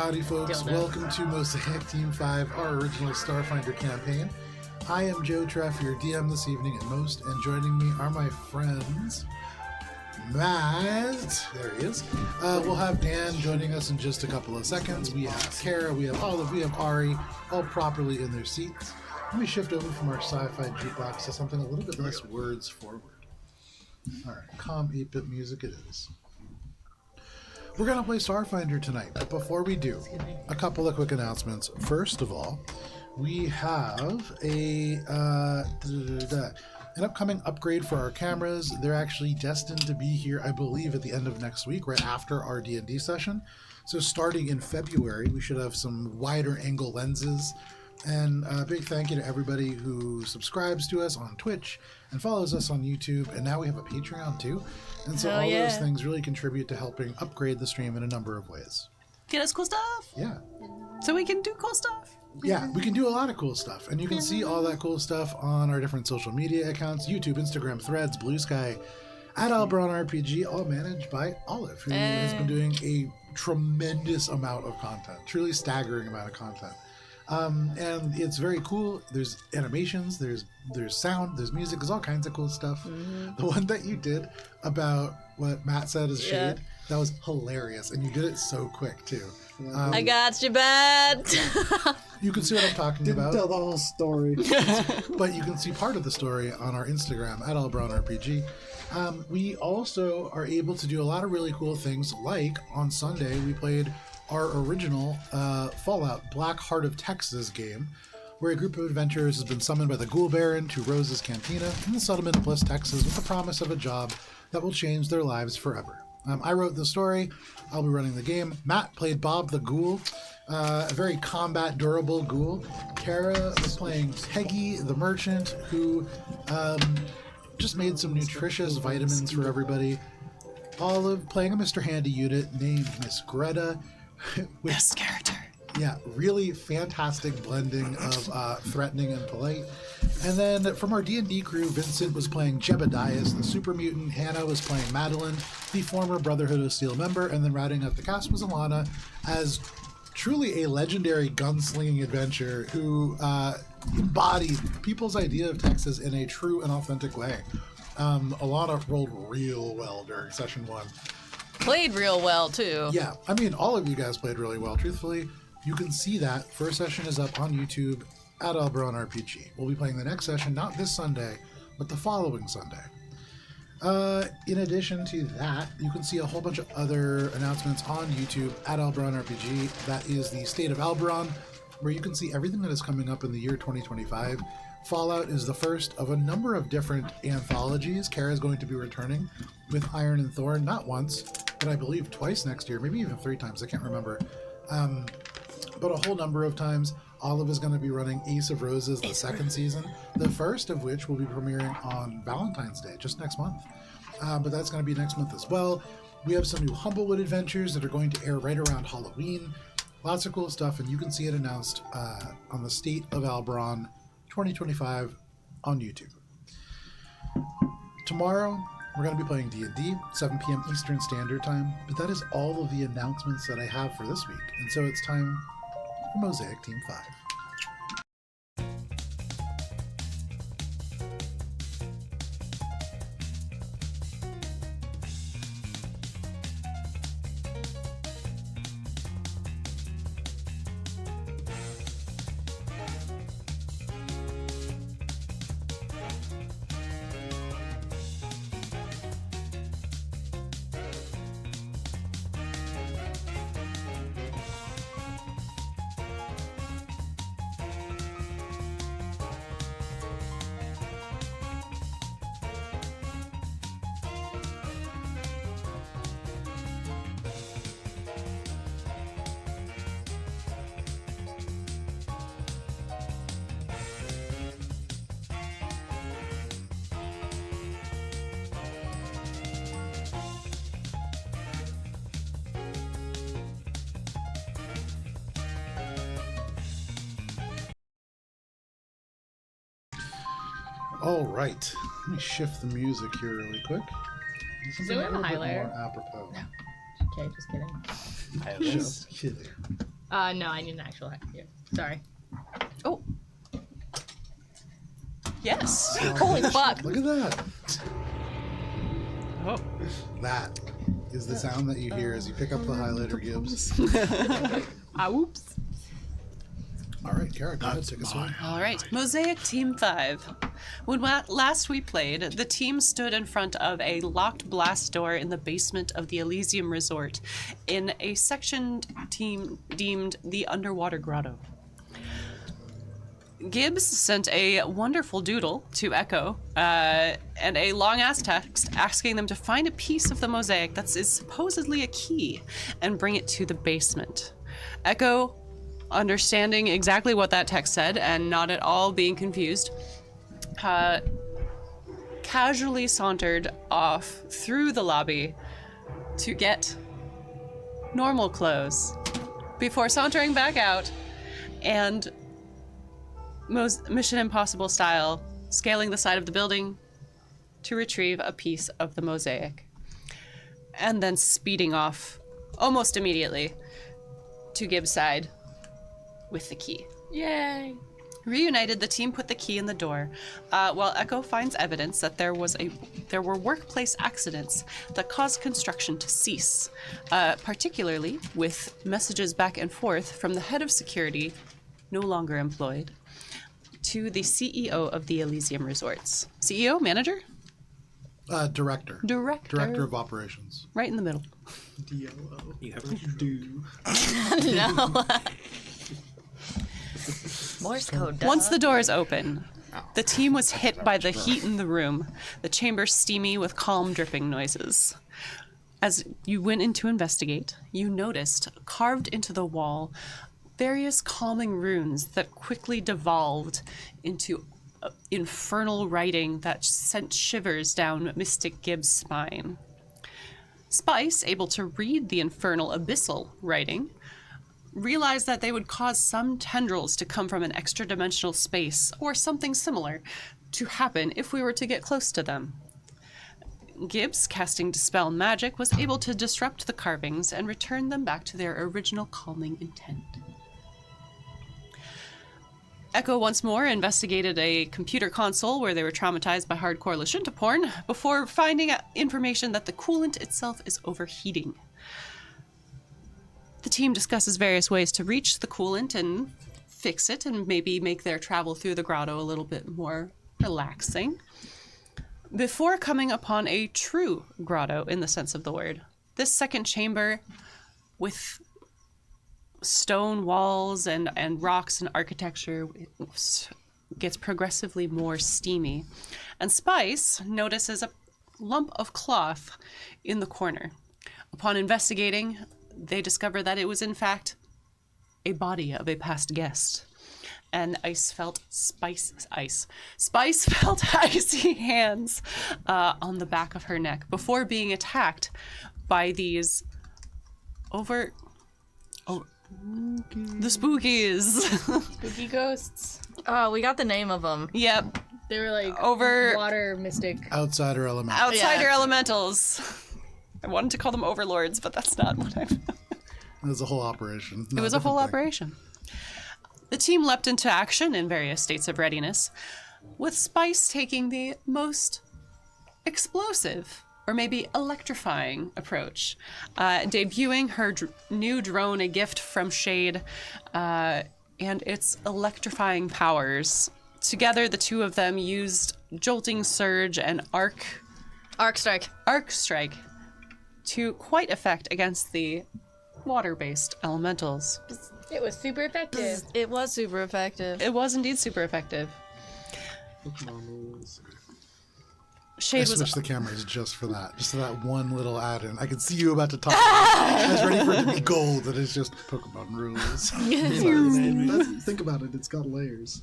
Howdy folks, welcome to Mosaic Team 5, our original Starfinder campaign. I am Joe Treff, your DM this evening at most, and joining me are my friends, Matt, there he is. We'll have Dan joining us in just a couple of seconds. We have Kara, we have Olive, we have Ari, all properly in their seats. Let me shift over from our sci-fi jukebox to something a little bit less words forward. Alright, calm 8-bit music it is. We're going to play Starfinder tonight, but before we do, a couple of quick announcements. First of all, we have an upcoming upgrade for our cameras. They're actually destined to be here, I believe, at the end of next week, right after our D&D session. So starting in February, we should have some wider angle lenses. And a big thank you to everybody who subscribes to us on Twitch and follows us on YouTube. And now we have a Patreon too. And so those things really contribute to helping upgrade the stream in a number of ways. Get us cool stuff. Yeah. So we can do cool stuff. Yeah, we can do a lot of cool stuff. And you can see all that cool stuff on our different social media accounts, YouTube, Instagram, Threads, Blue Sky, at Albron RPG, all managed by Olive, who has been doing a tremendous amount of content, truly staggering amount of content. And it's very cool. There's animations, there's sound, there's music, there's all kinds of cool stuff. The one that you did about what Matt said is shade, that was hilarious. And you did it so quick too. I got you bad. You can see what I'm talking about. Didn't tell the whole story. But you can see part of the story on our Instagram at AllBrownRPG. We also are able to do a lot of really cool things, like on Sunday we played our original Fallout Black Heart of Texas game, where a group of adventurers has been summoned by the Ghoul Baron to Rose's Cantina in the settlement of Bliss, Texas, with the promise of a job that will change their lives forever. I wrote the story. I'll be running the game. Matt played Bob the Ghoul, a very combat durable ghoul. Kara was playing Peggy the Merchant, who just made some nutritious vitamins for everybody. Olive playing a Mr. Handy unit named Miss Greta. Best character. Yeah, really fantastic blending of threatening and polite. And then from our D&D crew, Vincent was playing Jebedias, the super mutant. Hannah was playing Madeline, the former Brotherhood of Steel member. And then rounding out the cast was Alana as truly a legendary gunslinging adventurer who embodied people's idea of Texas in a true and authentic way. Alana rolled real well during session 1. Played real well too. Yeah, I mean, all of you guys played really well. Truthfully, you can see that. First session is up on YouTube at Albron RPG. We'll be playing the next session, not this Sunday, but the following Sunday. In addition to that, you can see a whole bunch of other announcements on YouTube at Albron RPG. That is the State of Albron, where you can see everything that is coming up in the year 2025. Fallout is the first of a number of different anthologies. Kara is going to be returning with Iron and Thorn, not once, but I believe twice next year, maybe even 3 times, I can't remember. But a whole number of times. Olive is going to be running Ace of Roses, the second season, the first of which will be premiering on Valentine's Day, just next month. But that's going to be next month as well. We have some new Humblewood adventures that are going to air right around Halloween. Lots of cool stuff, and you can see it announced on the State of Albron 2025 on YouTube. Tomorrow, we're going to be playing D&D, 7 p.m. Eastern Standard Time, but that is all of the announcements that I have for this week, and so it's time for Mosaic Team 5. All right, let me shift the music here really quick. This is Do we have a little bit highlighter? more apropos. No. Okay, just kidding. Just kidding. No, I need an actual hack. Yeah. Sorry. Oh. Yes. Holy fuck. Look at that. Oh. That is the sound that you hear as you pick up the highlighter, Gibbs. Oops. All right, Kara, go ahead, take us away. All right, Mosaic Team 5. When last we played, the team stood in front of a locked blast door in the basement of the Elysium Resort in a section deemed the Underwater Grotto. Gibbs sent a wonderful doodle to Echo and a long-ass text asking them to find a piece of the mosaic that is supposedly a key and bring it to the basement. Echo, understanding exactly what that text said and not at all being confused, casually sauntered off through the lobby to get normal clothes before sauntering back out and Mission Impossible style scaling the side of the building to retrieve a piece of the mosaic and then speeding off almost immediately to Gibbs' side with the key. Yay. Reunited, the team put the key in the door, while Echo finds evidence that there were workplace accidents that caused construction to cease, particularly with messages back and forth from the head of security, no longer employed, to the CEO of the Elysium Resorts. CEO? Manager? Director. Director of Operations. Right in the middle. DOO. You have a do. No. Morse code. Duh. Once the doors open, the team was hit by the heat in the room, the chamber steamy with calm dripping noises. As you went in to investigate, you noticed, carved into the wall, various calming runes that quickly devolved into infernal writing that sent shivers down Mystic Gibbs' spine. Spice, able to read the infernal abyssal writing, realized that they would cause some tendrils to come from an extra-dimensional space, or something similar, to happen if we were to get close to them. Gibbs, casting Dispel Magic, was able to disrupt the carvings and return them back to their original calming intent. Echo once more investigated a computer console where they were traumatized by hardcore Lashunta porn before finding information that the coolant itself is overheating. The team discusses various ways to reach the coolant and fix it and maybe make their travel through the grotto a little bit more relaxing before coming upon a true grotto in the sense of the word. This second chamber with stone walls and rocks and architecture gets progressively more steamy. And Spice notices a lump of cloth in the corner. Upon investigating, they discover that it was in fact a body of a past guest. And Spice felt icy hands on the back of her neck before being attacked by these the spookies. Spooky ghosts. Oh, we got the name of them. Yep. They were like Over- water mystic. Outsider element. Outsider Yeah. elementals. I wanted to call them overlords, but that's not what I... It was a whole operation. It was a whole operation. The team leapt into action in various states of readiness, with Spice taking the most explosive, or maybe electrifying approach, debuting her new drone, a gift from Shade, and its electrifying powers. Together, the two of them used Jolting Surge and Arc Strike to quite effect against the water-based elementals. It was super effective. It was super effective. It was indeed super effective. Pokemon rules. I Shade was switched the cameras just for that one little add-in. I can see you about to talk. I was ready for it to be gold, and it's just Pokemon rules. Think about it. It's got layers.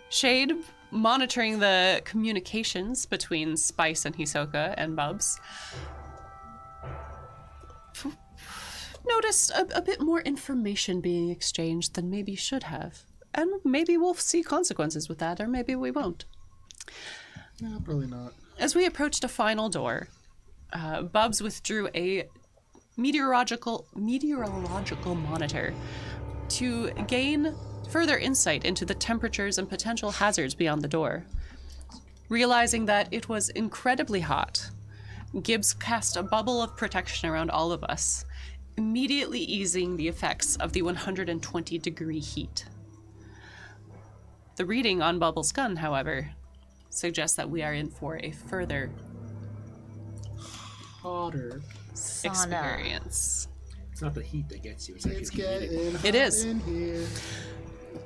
Shade, monitoring the communications between Spice and Hisoka and Bubs, noticed a bit more information being exchanged than maybe should have. And maybe we'll see consequences with that, or maybe we won't. No, probably not. As we approached a final door, Bubs withdrew a meteorological monitor to gain further insight into the temperatures and potential hazards beyond the door. Realizing that it was incredibly hot, Gibbs cast a bubble of protection around all of us, immediately easing the effects of the 120-degree heat. The reading on Bubbles' gun, however, suggests that we are in for a further Hotter. experience. It's not the heat that gets you. It's actually It's the humidity. getting hot It is. in here.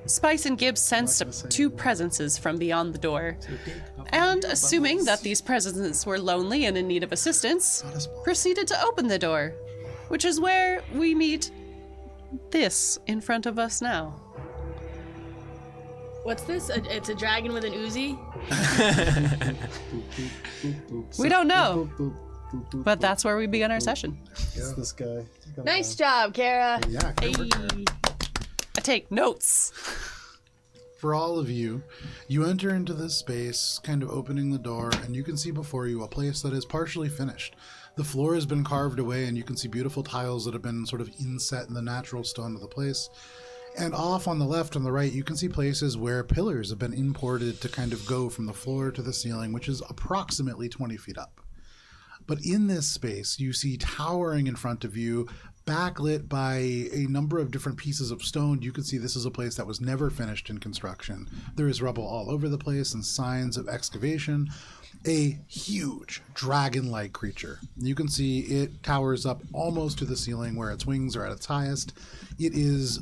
Spice and Gibbs sensed gonna say two that. presences from beyond the door, and assuming that these presences were lonely and in need of assistance, proceeded to open the door, which is where we meet this in front of us now. What's this? It's a dragon with an Uzi? We don't know, Boop, boop, boop, boop, but boop. that's where we begin our session. It's this guy. He's got a Nice gun. job, Kara. Yeah, Hey. I take notes. for all of you, you enter into this space, kind of opening the door, and you can see before you a place that is partially finished. The floor has been carved away, and you can see beautiful tiles that have been sort of inset in the natural stone of the place. And off on the left and the right, you can see places where pillars have been imported to kind of go from the floor to the ceiling, which is approximately 20 feet up. But in this space, you see towering in front of you, backlit by a number of different pieces of stone. You can see this is a place that was never finished in construction. There is rubble all over the place and signs of excavation. A huge dragon-like creature. You can see it towers up almost to the ceiling where its wings are at its highest. It is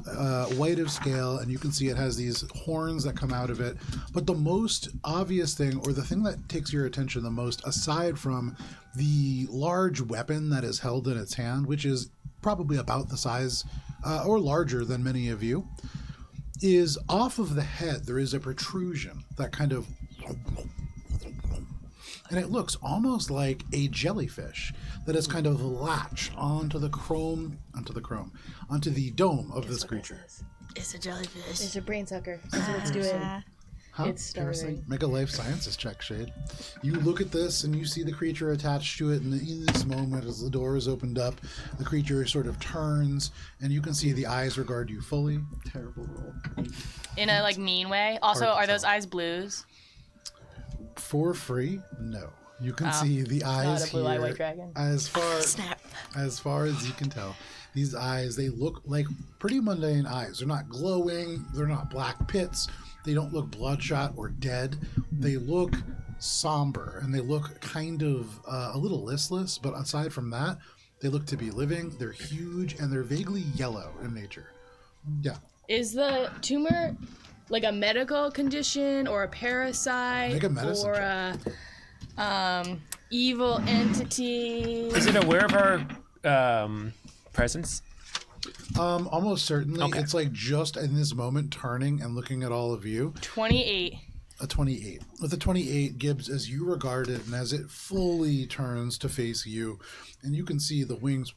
white of scale, and you can see it has these horns that come out of it. But the most obvious thing, or the thing that takes your attention the most, aside from the large weapon that is held in its hand, which is probably about the size or larger than many of you, is off of the head there is a protrusion that kind of, and it looks almost like a jellyfish that is kind of latched onto the dome of this creature. It's a jellyfish. It's a brain sucker. That's what it's doing. Huh? It's starving. Make a life sciences check, Shade. You look at this and you see the creature attached to it, and in this moment, as the door is opened up, the creature sort of turns, and you can see the eyes regard you fully. Terrible roll. In a mean way. Also, Hard to are those tell. eyes blues? For free? No. You can see the eyes Not a blue-eyed here. white dragon. As far Snap. as you can tell, these eyes, they look like pretty mundane eyes. They're not glowing. They're not black pits. They don't look bloodshot or dead. They look somber, and they look kind of a little listless, but aside from that, they look to be living. They're huge, and they're vaguely yellow in nature. Yeah. Is the tumor like a medical condition or a parasite Make a medicine or check. a evil entity? Is it aware of our presence? Almost certainly. Okay. It's like just in this moment turning and looking at all of you. 28. A 28. With a 28, Gibbs, as you regard it, and as it fully turns to face you, and you can see the wings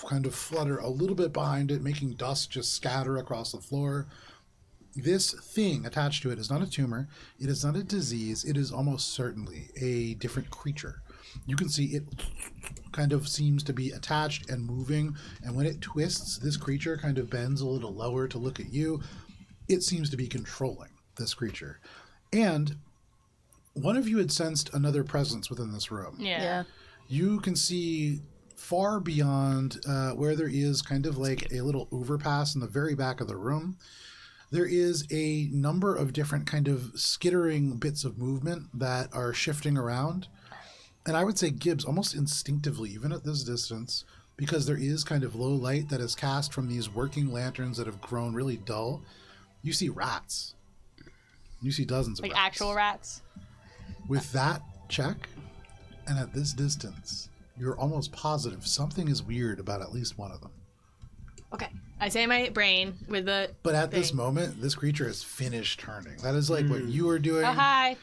kind of flutter a little bit behind it, making dust just scatter across the floor. This thing attached to it is not a tumor. It is not a disease. It is almost certainly a different creature. You can see it kind of seems to be attached and moving, and when it twists, this creature kind of bends a little lower to look at you. It seems to be controlling this creature. And one of you had sensed another presence within this room. Yeah. You can see far beyond where there is kind of like a little overpass in the very back of the room. There is a number of different kind of skittering bits of movement that are shifting around. And I would say Gibbs, almost instinctively, even at this distance, because there is kind of low light that is cast from these working lanterns that have grown really dull, you see rats. You see dozens of Like rats. actual rats? With that check, and at this distance, you're almost positive something is weird about at least one of them. Okay. I say in my brain with the But at this thing. moment, this creature is finished turning. That is like what you are doing. Oh, hi.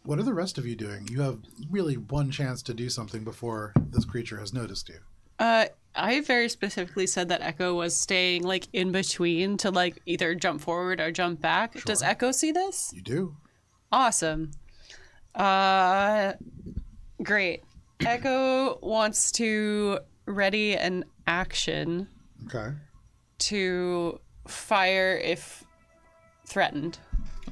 What are the rest of you doing? You have really one chance to do something before this creature has noticed you. I very specifically said that Echo was staying in between to either jump forward or jump back. Does Echo see this? You do. Awesome. Great. Echo wants to ready an action Okay. to fire if threatened.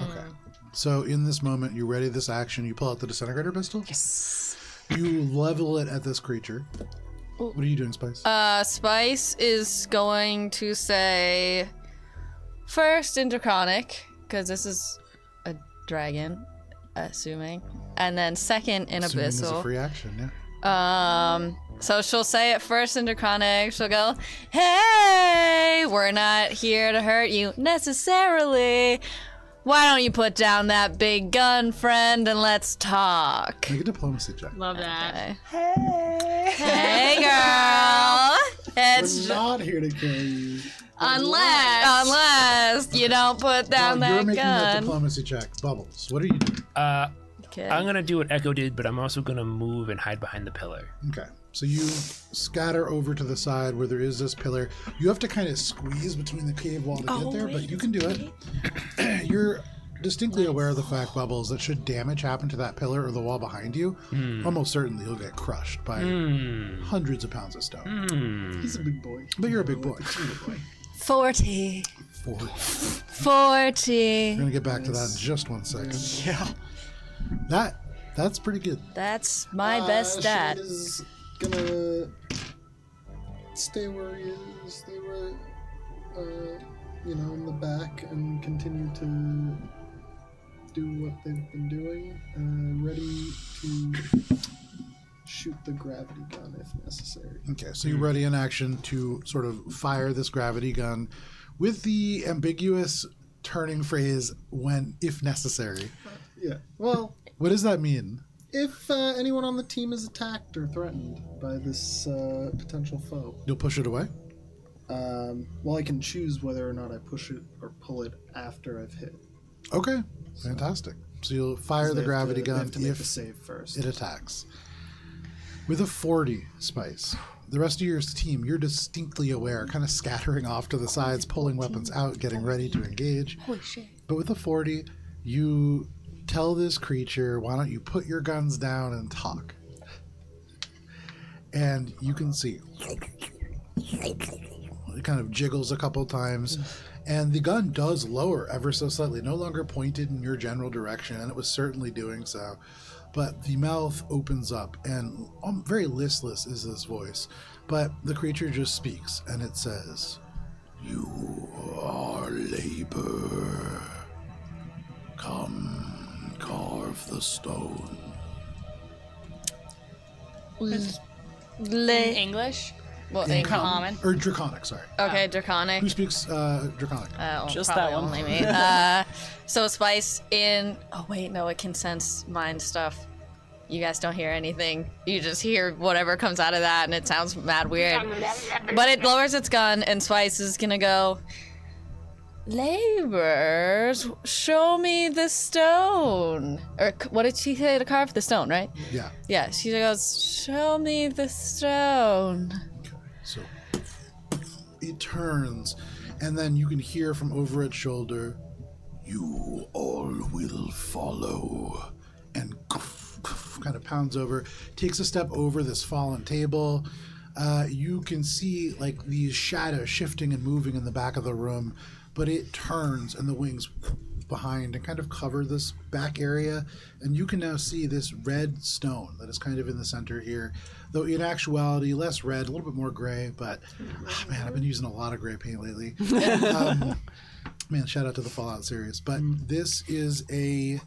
Okay. So in this moment, you ready this action. You pull out the disintegrator pistol. Yes. You level it at this creature. What are you doing, Spice? Spice is going to say first in Draconic, because this is a dragon, assuming, and then second in Assuming it's a Abyssal. free action, yeah. So she'll say it first in Draconic. She'll go, "Hey, we're not here to hurt you necessarily. Why don't you put down that big gun, friend, and let's talk?" Make a diplomacy check. Love that. Hey, girl. It's We're not here to kill you. unless you don't put down While you're that making that gun. diplomacy check, Bubbles, what are you doing? Okay. I'm gonna do what Echo did, but I'm also gonna move and hide behind the pillar. Okay. So you scatter over to the side where there is this pillar. You have to kind of squeeze between the cave wall to get there, but you can do it. You're distinctly aware of the fact, Bubbles, that should damage happen to that pillar or the wall behind you, almost certainly you'll get crushed by hundreds of pounds of stone. He's a big boy. But you're a big boy. 40. 40. 40. We're gonna get back to that in just 1 second. Yeah. That's pretty good. That's my best stat. Shade is gonna stay where he is, stay where, in the back, and continue to do what they've been doing. Ready to shoot the gravity gun if necessary. Okay, so you're ready in action to sort of fire this gravity gun with the ambiguous turning phrase "when if necessary." Yeah. Well, What does that mean? if anyone on the team is attacked or threatened by this potential foe, You'll push it away? I can choose whether or not I push it or pull it after I've hit. Okay, fantastic. So you'll fire the gravity They gun have to make a if save first. it attacks. With a 40, Spice, the rest of your team, you're distinctly aware, kind of scattering off to the sides, pulling weapons out, getting ready to engage. Holy shit. But with a 40, you tell this creature, why don't you put your guns down and talk? And you can see it kind of jiggles a couple times, and the gun does lower ever so slightly, no longer pointed in your general direction, and it was certainly doing so. But the mouth opens up, and very listless is this voice, but the creature just speaks, and it says, "You are labor. Come, carve the stone." English? Well, In common? Or Draconic, sorry. Okay, Draconic. Who speaks Draconic? Just probably that one. only me. So Spice in. Oh wait, no, it can sense mind stuff. You guys don't hear anything. You just hear whatever comes out of that, and it sounds mad weird. But it lowers its gun, and Spice is gonna go. Laborers, show me the stone. Or what did she say to carve? The stone, right? Yeah. Yeah, she goes, show me the stone. So it turns, and then you can hear from over its shoulder, "You all will follow." And kind of pounds over, takes a step over this fallen table. You can see like these shadows shifting and moving in the back of the room, but it turns and the wings behind and kind of cover this back area, and you can now see this red stone that is kind of in the center here, though in actuality less red, a little bit more gray, but man, I've been using a lot of gray paint lately. Man, shout out to the Fallout series. But this is a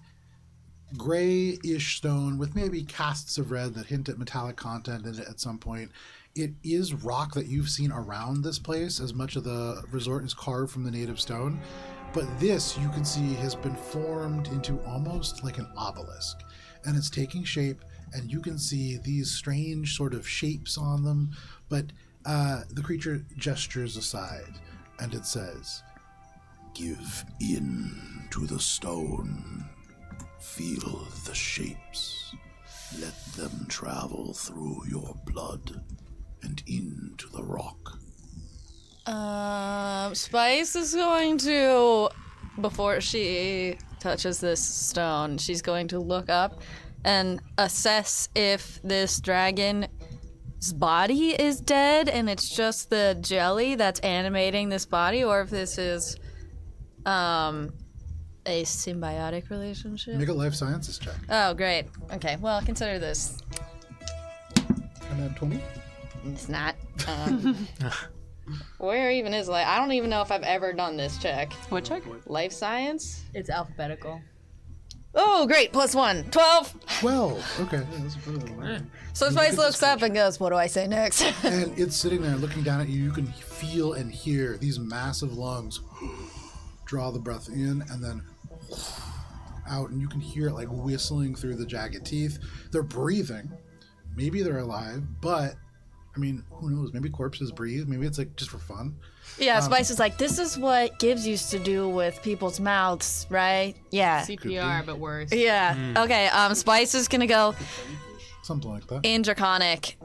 grayish stone with maybe casts of red that hint at metallic content in it at some point. It is rock that you've seen around this place, as much of the resort is carved from the native stone. But this, you can see, has been formed into almost like an obelisk. And it's taking shape, and you can see these strange sort of shapes on them. But the creature gestures aside, and it says, "Give in to the stone. Feel the shapes. Let them travel through your blood and into the rock." Spice is going to, before she touches this stone, she's going to look up and assess if this dragon's body is dead and it's just the jelly that's animating this body, or if this is a symbiotic relationship. Make a life sciences check. Oh, great. Okay, well, consider this. And then 20. It's not. Where even is life? I don't even know if I've ever done this check. What check? Life science? It's alphabetical. Oh, great. +1. 12. 12. Okay. Yeah, that's better than mine. So Spice looks up and goes, what do I say next? And it's sitting there looking down at you. You can feel and hear these massive lungs draw the breath in and then out, and you can hear it like whistling through the jagged teeth. They're breathing. Maybe they're alive, but I mean, who knows? Maybe corpses breathe. Maybe it's like just for fun. Yeah, Spice is like, this is what Gibbs used to do with people's mouths, right? Yeah. CPR, but worse. Yeah. Okay, Spice is gonna go Something like that. in Draconic.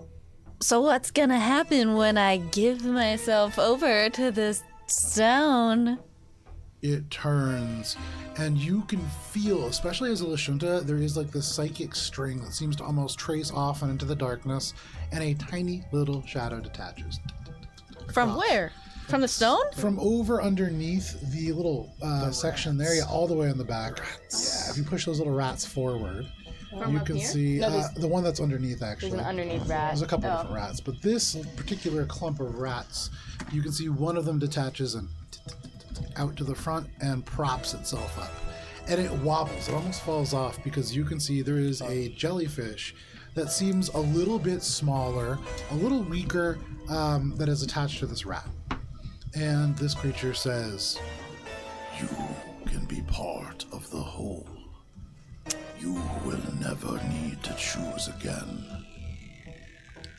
So what's gonna happen when I give myself over to this stone? It turns, and you can feel, especially as a Lashunta, there is like this psychic string that seems to almost trace off and into the darkness, and a tiny little shadow detaches. From across. where? From the stone? From over underneath the little section there, yeah, all the way on the back. Yeah, if you push those little rats forward, you can see the one that's underneath, actually. There's an underneath rat. There's a couple different rats, but this particular clump of rats, you can see one of them detaches and out to the front and props itself up. And it wobbles. It almost falls off because you can see there is a jellyfish that seems a little bit smaller, a little weaker, that is attached to this rat. And this creature says, "You can be part of the whole. You will never need to choose again.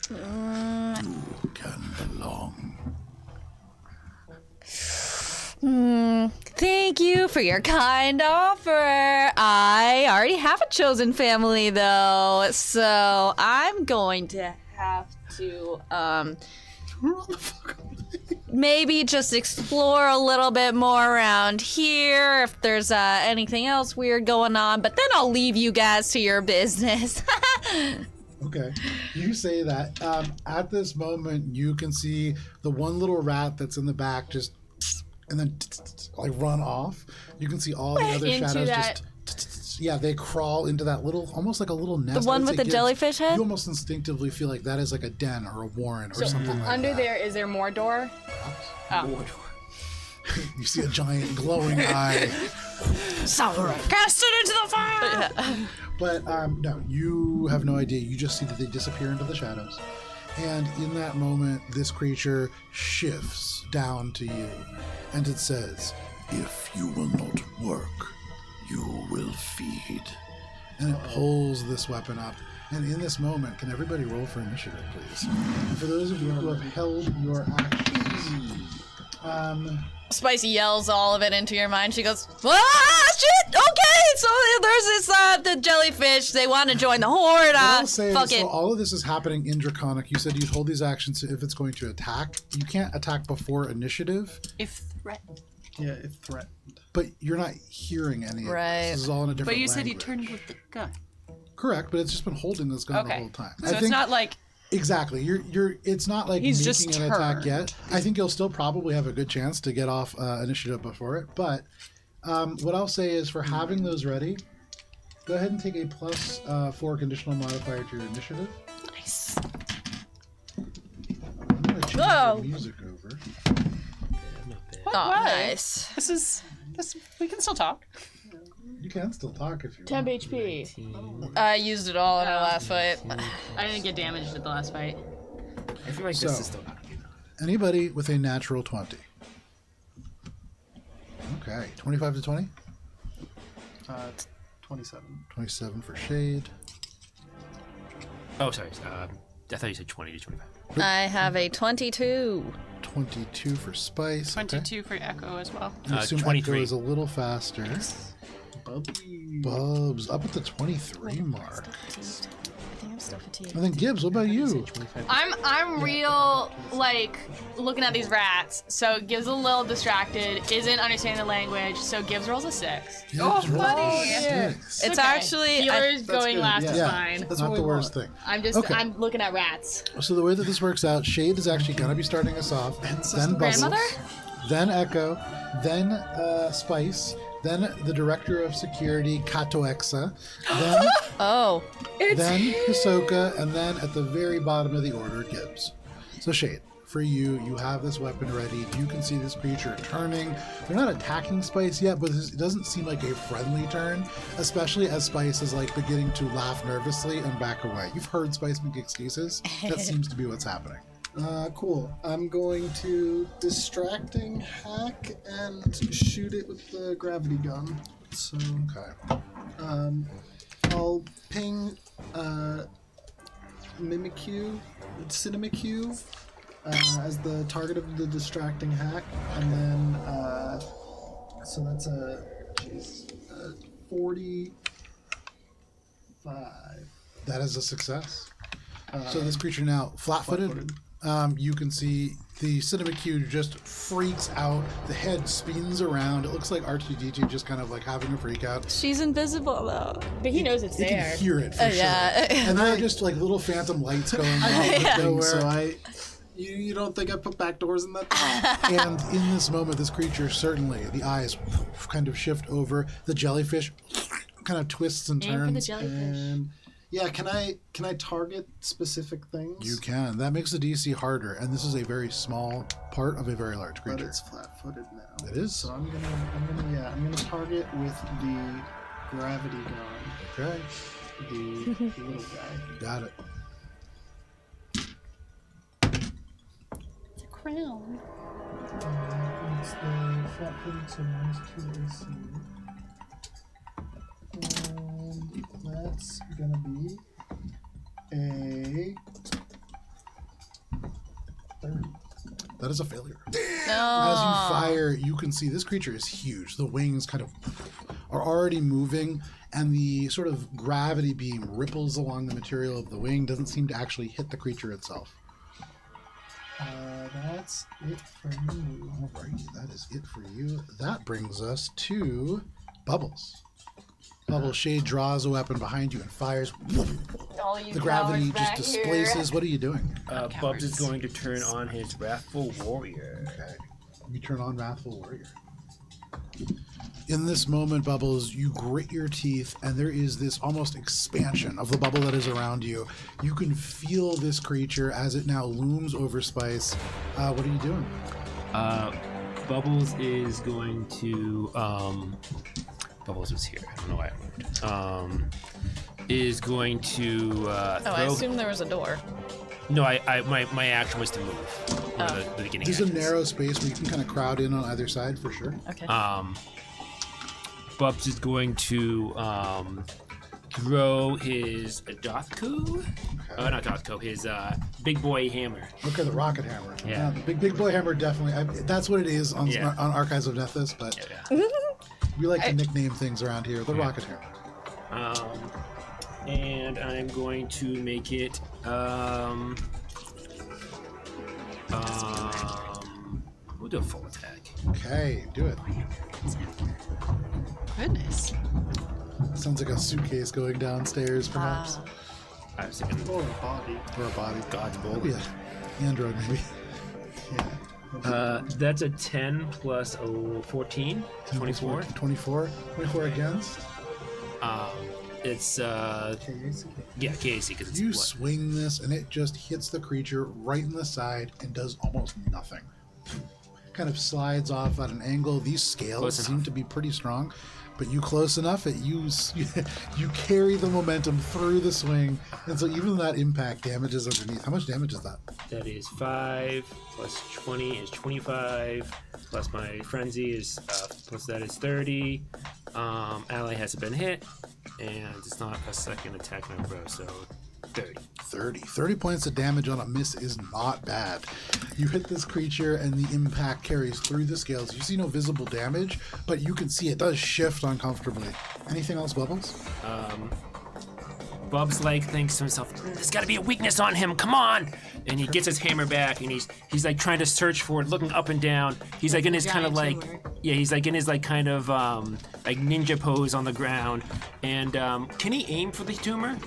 You can belong." Thank you for your kind offer. I already have a chosen family, though, so I'm going to have to, maybe just explore a little bit more around here if there's anything else weird going on, but then I'll leave you guys to your business. Okay, you say that. At this moment, you can see the one little rat that's in the back just, and then like run off. You can see all the other Into shadows that- just, yeah, they crawl into that little, almost like a little nest. The one I would with say the jellyfish head? You almost instinctively feel like that is like a den or a warren or something like Under that. there, is there more door? You see a giant glowing eye. Cast it into the fire! But no, you have no idea. You just see that they disappear into the shadows. And in that moment, this creature shifts down to you. And it says, "If you will not work, you will feed." And it pulls this weapon up. And in this moment, can everybody roll for initiative, please? For those of you who have held your actions, Spicy yells all of it into your mind. She goes, "Ah, shit! Okay, so there's this the jellyfish. They want to join the horde. I'll say, Fuck so it." all of this is happening in Draconic. You said you'd hold these actions if it's going to attack. You can't attack before initiative, If threatened. Yeah, if threatened. but you're not hearing any of Right. this. This is all in a different But you said you language. turned with the gun. Correct, but it's just been holding this gun the Okay. whole time. So it's not like exactly. You're. It's not like He's making just an attack turned. yet. I think you'll still probably have a good chance to get off initiative before it. But what I'll say is, for having those ready, go ahead and take a +4 conditional modifier to your initiative. nice. I'm gonna change Whoa. the music over. Oh, nice. This. We can still talk. You can still talk if you Temp want. HP. I used it all in our last fight. I didn't get damaged at the last fight. I feel like So- this is still not. Anybody with a natural 20. Okay, 25 to 20. 27. 27 for Shade. Oh, sorry. I thought you said 20 to 25. I have a 22. 22 for Spice. 22 for Echo as well. Okay. I assume 23. Echo is a little faster. Bubbly. Bubs up at the 23 mark. think I'm still fatigued. And then Gibbs, what about you? I'm real like looking at these rats. So Gibbs a little distracted, isn't understanding the language. So Gibbs rolls a 6. Gibbs rolls buddy. six. It's actually Healer's going good, last yeah. is Yeah, fine. that's That's not what the we worst want. thing. I'm just Okay. I'm looking at rats. So the way that this works out, Shade is actually going to be starting us off, then Bubbles, Grandmother? then Echo, then Spice, then the Director of Security, Katoexa, then, Oh, then Hisoka, and then at the very bottom of the order, Gibbs. So Shade, for you, you have this weapon ready. You can see this creature turning. They're not attacking Spice yet, but it doesn't seem like a friendly turn, especially as Spice is like beginning to laugh nervously and back away. You've heard Spice make excuses. That seems to be what's happening. Cool. I'm going to distracting hack and shoot it with the gravity gun. So Okay. I'll ping Mimikyu, Cinemikyu, as the target of the distracting hack, and then so that's a 45. That is a success. So this creature now flat-footed. You can see the Cinemacube just freaks out. The head spins around. It looks like R2-D2 just kind of like having a freak out. she's invisible though. But he knows it's You there. can hear it for sure. Yeah. And there are just like little phantom lights going on out of nowhere. So you don't think I put back doors in that thing? And in this moment, this creature certainly, the eyes kind of shift over. The jellyfish kind of twists and Aim for the turns. jellyfish. And yeah, can I target specific things? You can. That makes the DC harder, and this is a very small part of a very large But creature. it's flat-footed now. It is. So I'm gonna target with the gravity gun. Okay, The little guy. got it. It's a crown. It's the flat-footed, so -2 AC. And that's gonna be a 30. That is a failure. No. As you fire, you can see this creature is huge. The wings kind of are already moving, and the sort of gravity beam ripples along the material of the wing, doesn't seem to actually hit the creature itself. That's it for me. Alrighty, that is it for you. That brings us to Bubbles. Bubbles, Shade draws a weapon behind you and fires. All you The gravity cowards just back displaces. here. What are you doing? Bubs cowards. is going to turn on his Wrathful Warrior. Okay. You turn on Wrathful Warrior. In this moment, Bubbles, you grit your teeth, and there is this almost expansion of the bubble that is around you. You can feel this creature as it now looms over Spice. What are you doing? Bubbles is going to Bubbles was here. I don't know why I moved. Is going to Oh, I throw. assumed there was a door. No, my action was to move. One of the beginning. There's a actions. narrow space where you can kind of crowd in on either side for sure. Okay. Bubs is going to throw his Dothko. Not Dothko. His big boy hammer. Okay, the rocket hammer. Yeah. The big boy hammer definitely. That's what it is on Yeah. on Archives of Nethys, but Yeah. we like to nickname things around here. The rocket hammer. And I'm going to make it we'll do a full attack. Okay, do it. Goodness. Sounds like a suitcase going downstairs, perhaps, I was thinking Or a body. or a body. God's Maybe bullet. an android, maybe. Yeah. That's a 10 plus 14, 24. 24 against. It's KAC. yeah, KAC because it's You blood. swing this, and it just hits the creature right in the side and does almost nothing. Kind of slides off at an angle. These scales Close seem enough. to be pretty strong, but you close enough, you carry the momentum through the swing, and so even that impact damages underneath. How much damage is that? That is 5 plus 20 is 25 plus my frenzy is plus that is 30. Ally hasn't been hit, and it's not a second attack in a row, so 30. 30 points of damage on a miss is not bad. You hit this creature and the impact carries through the scales. You see no visible damage, but you can see it does shift uncomfortably. Anything else, Bubbles? Bubs like thinks to himself, "There's got to be a weakness on him. Come on!" And he gets his hammer back, and he's like trying to search for it, looking up and down. He's like in his kind of like he's like in his like kind of like ninja pose on the ground. And can he aim for the tumor?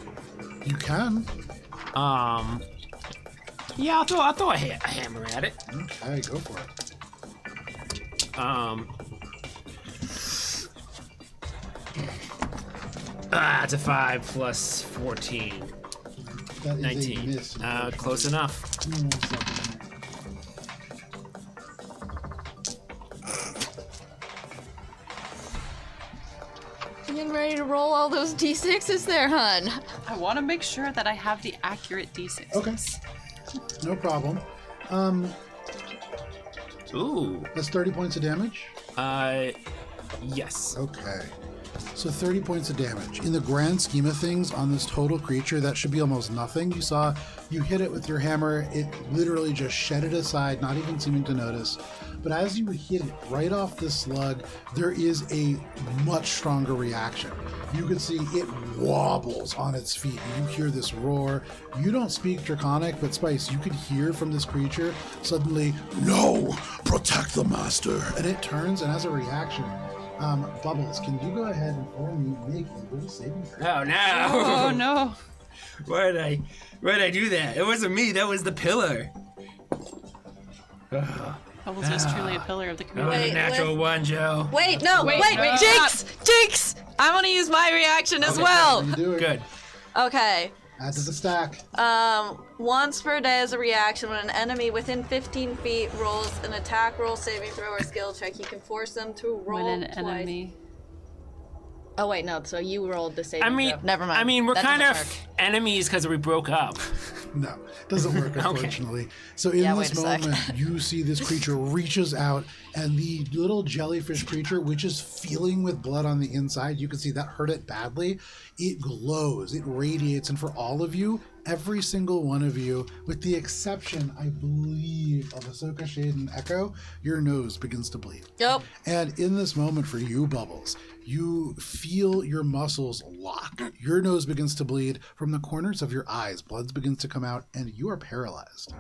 You can. Yeah, I'll throw a hammer at it. Okay, go for it. It's a 5 plus 14. That is 19. a miss. Close enough. You getting ready to roll all those d6s there, hun? I want to make sure that I have the accurate d6. Okay. No problem. Ooh. That's 30 points of damage? Yes. Okay. So 30 points of damage. In the grand scheme of things, on this total creature, that should be almost nothing. You saw, you hit it with your hammer, it literally just shed it aside, not even seeming to notice. But as you hit it right off the slug, there is a much stronger reaction. You can see it wobbles on its feet, and you hear this roar. You don't speak Draconic, but Spice, you could hear from this creature suddenly, "No! Protect the master!" And it turns, and as a reaction, Bubbles, can you go ahead and for me make a little saving throw? Oh no! Oh no. Why did I do that? It wasn't me. That was the pillar. Bubbles is truly a pillar of the That community. was a natural one, Joe. Wait, no, wait, no. Jinx! I want to use my reaction as well. You do it. Good. Okay. Add to the stack. Once per day as a reaction, when an enemy within 15 feet rolls an attack roll, saving throw, or skill check, you can force them to roll When an twice. enemy. Oh wait, no. So you rolled the saving I mean, throw. Never mind. I mean, we're That kind doesn't of work. enemies because we broke up. No, doesn't work, unfortunately. So in Yeah, this wait a sec. moment, you see this creature reaches out, and the little jellyfish creature, which is feeling with blood on the inside, you can see that hurt it badly. It glows, it radiates, and for all of you, every single one of you, with the exception, I believe, of Ahsoka, Shade, and Echo, your nose begins to bleed. Yep. And in this moment for you, Bubbles, you feel your muscles lock. Your nose begins to bleed from the corners of your eyes. Blood begins to come out, and you are paralyzed.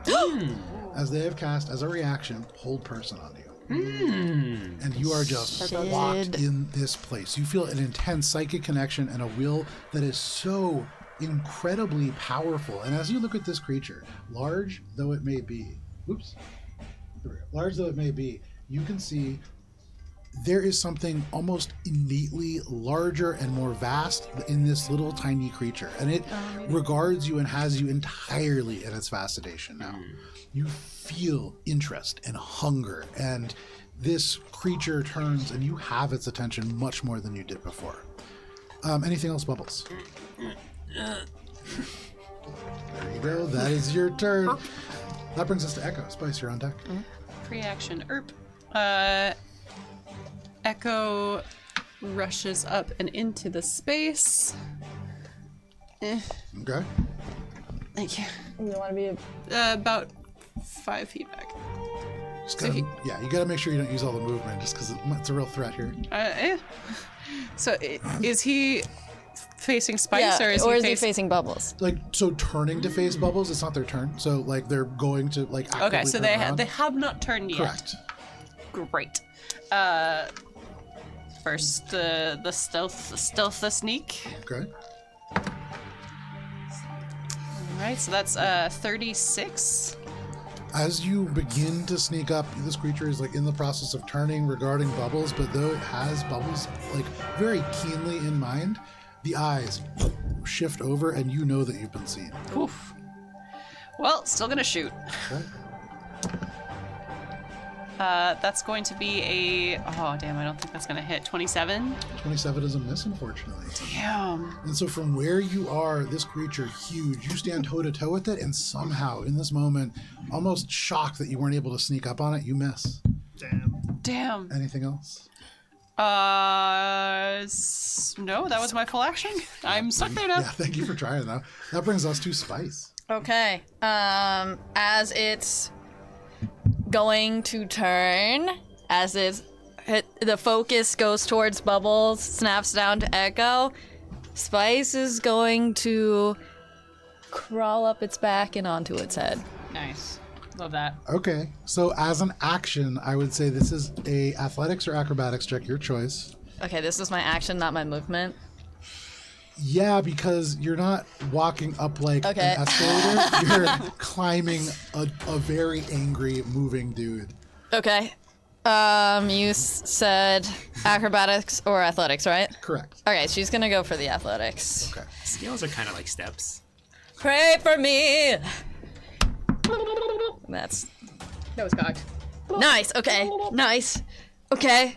As they have cast, as a reaction, hold person on you. And you are just locked in this place. You feel an intense psychic connection and a will that is so incredibly powerful. And as you look at this creature, large though it may be, large though it may be, you can see there is something almost innately larger and more vast in this little tiny creature. And it regards you and has you entirely in its fascination now. You feel interest and hunger, and this creature turns and you have its attention much more than you did before. Anything else, Bubbles? There you go. That is your turn. That brings us to Echo. Spice, you're on deck. Free action. Echo rushes up and into the space. Okay. Thank you. You want to be About 5 feet back. Just So gotta, he- yeah, you gotta make sure you don't use all the movement just because it's a real threat here. Is he facing Spice, Yeah, or is he facing... Bubbles? Like, so turning to face Bubbles, it's not their turn. So, like, they're going to, like, actively Okay, so turn they around. they have not turned yet. Correct. Great. First, the stealth the sneak. Okay. All right, so that's 36. As you begin to sneak up, this creature is, like, in the process of turning regarding Bubbles, but though it has Bubbles, like, very keenly in mind, the eyes shift over and you know that you've been seen. Oof. Well, still gonna shoot. Okay. That's going to be a... Oh, damn, I don't think that's gonna hit. 27? 27 is a miss, unfortunately. Damn. And so from where you are, this creature, huge, you stand toe-to-toe with it, and somehow, in this moment, almost shocked that you weren't able to sneak up on it, you miss. Damn. Anything else? No, that was my full action. I'm stuck there now. Yeah, thank you for trying, though. That brings us to Spice. Okay. As it's going to turn, as it's the focus goes towards Bubbles, snaps down to Echo. Spice is going to crawl up its back and onto its head. Nice. Love that. Okay, so as an action, I would say this is a athletics or acrobatics check, your choice. Okay, this is my action, not my movement. Yeah, because you're not walking up like Okay. an escalator. You're climbing a very angry, moving dude. Okay. You said acrobatics or athletics, right? Correct. Okay, she's gonna go for the athletics. Okay. Scales are kind of like steps. Pray for me! That's That was cocked. nice, okay. Nice. Okay.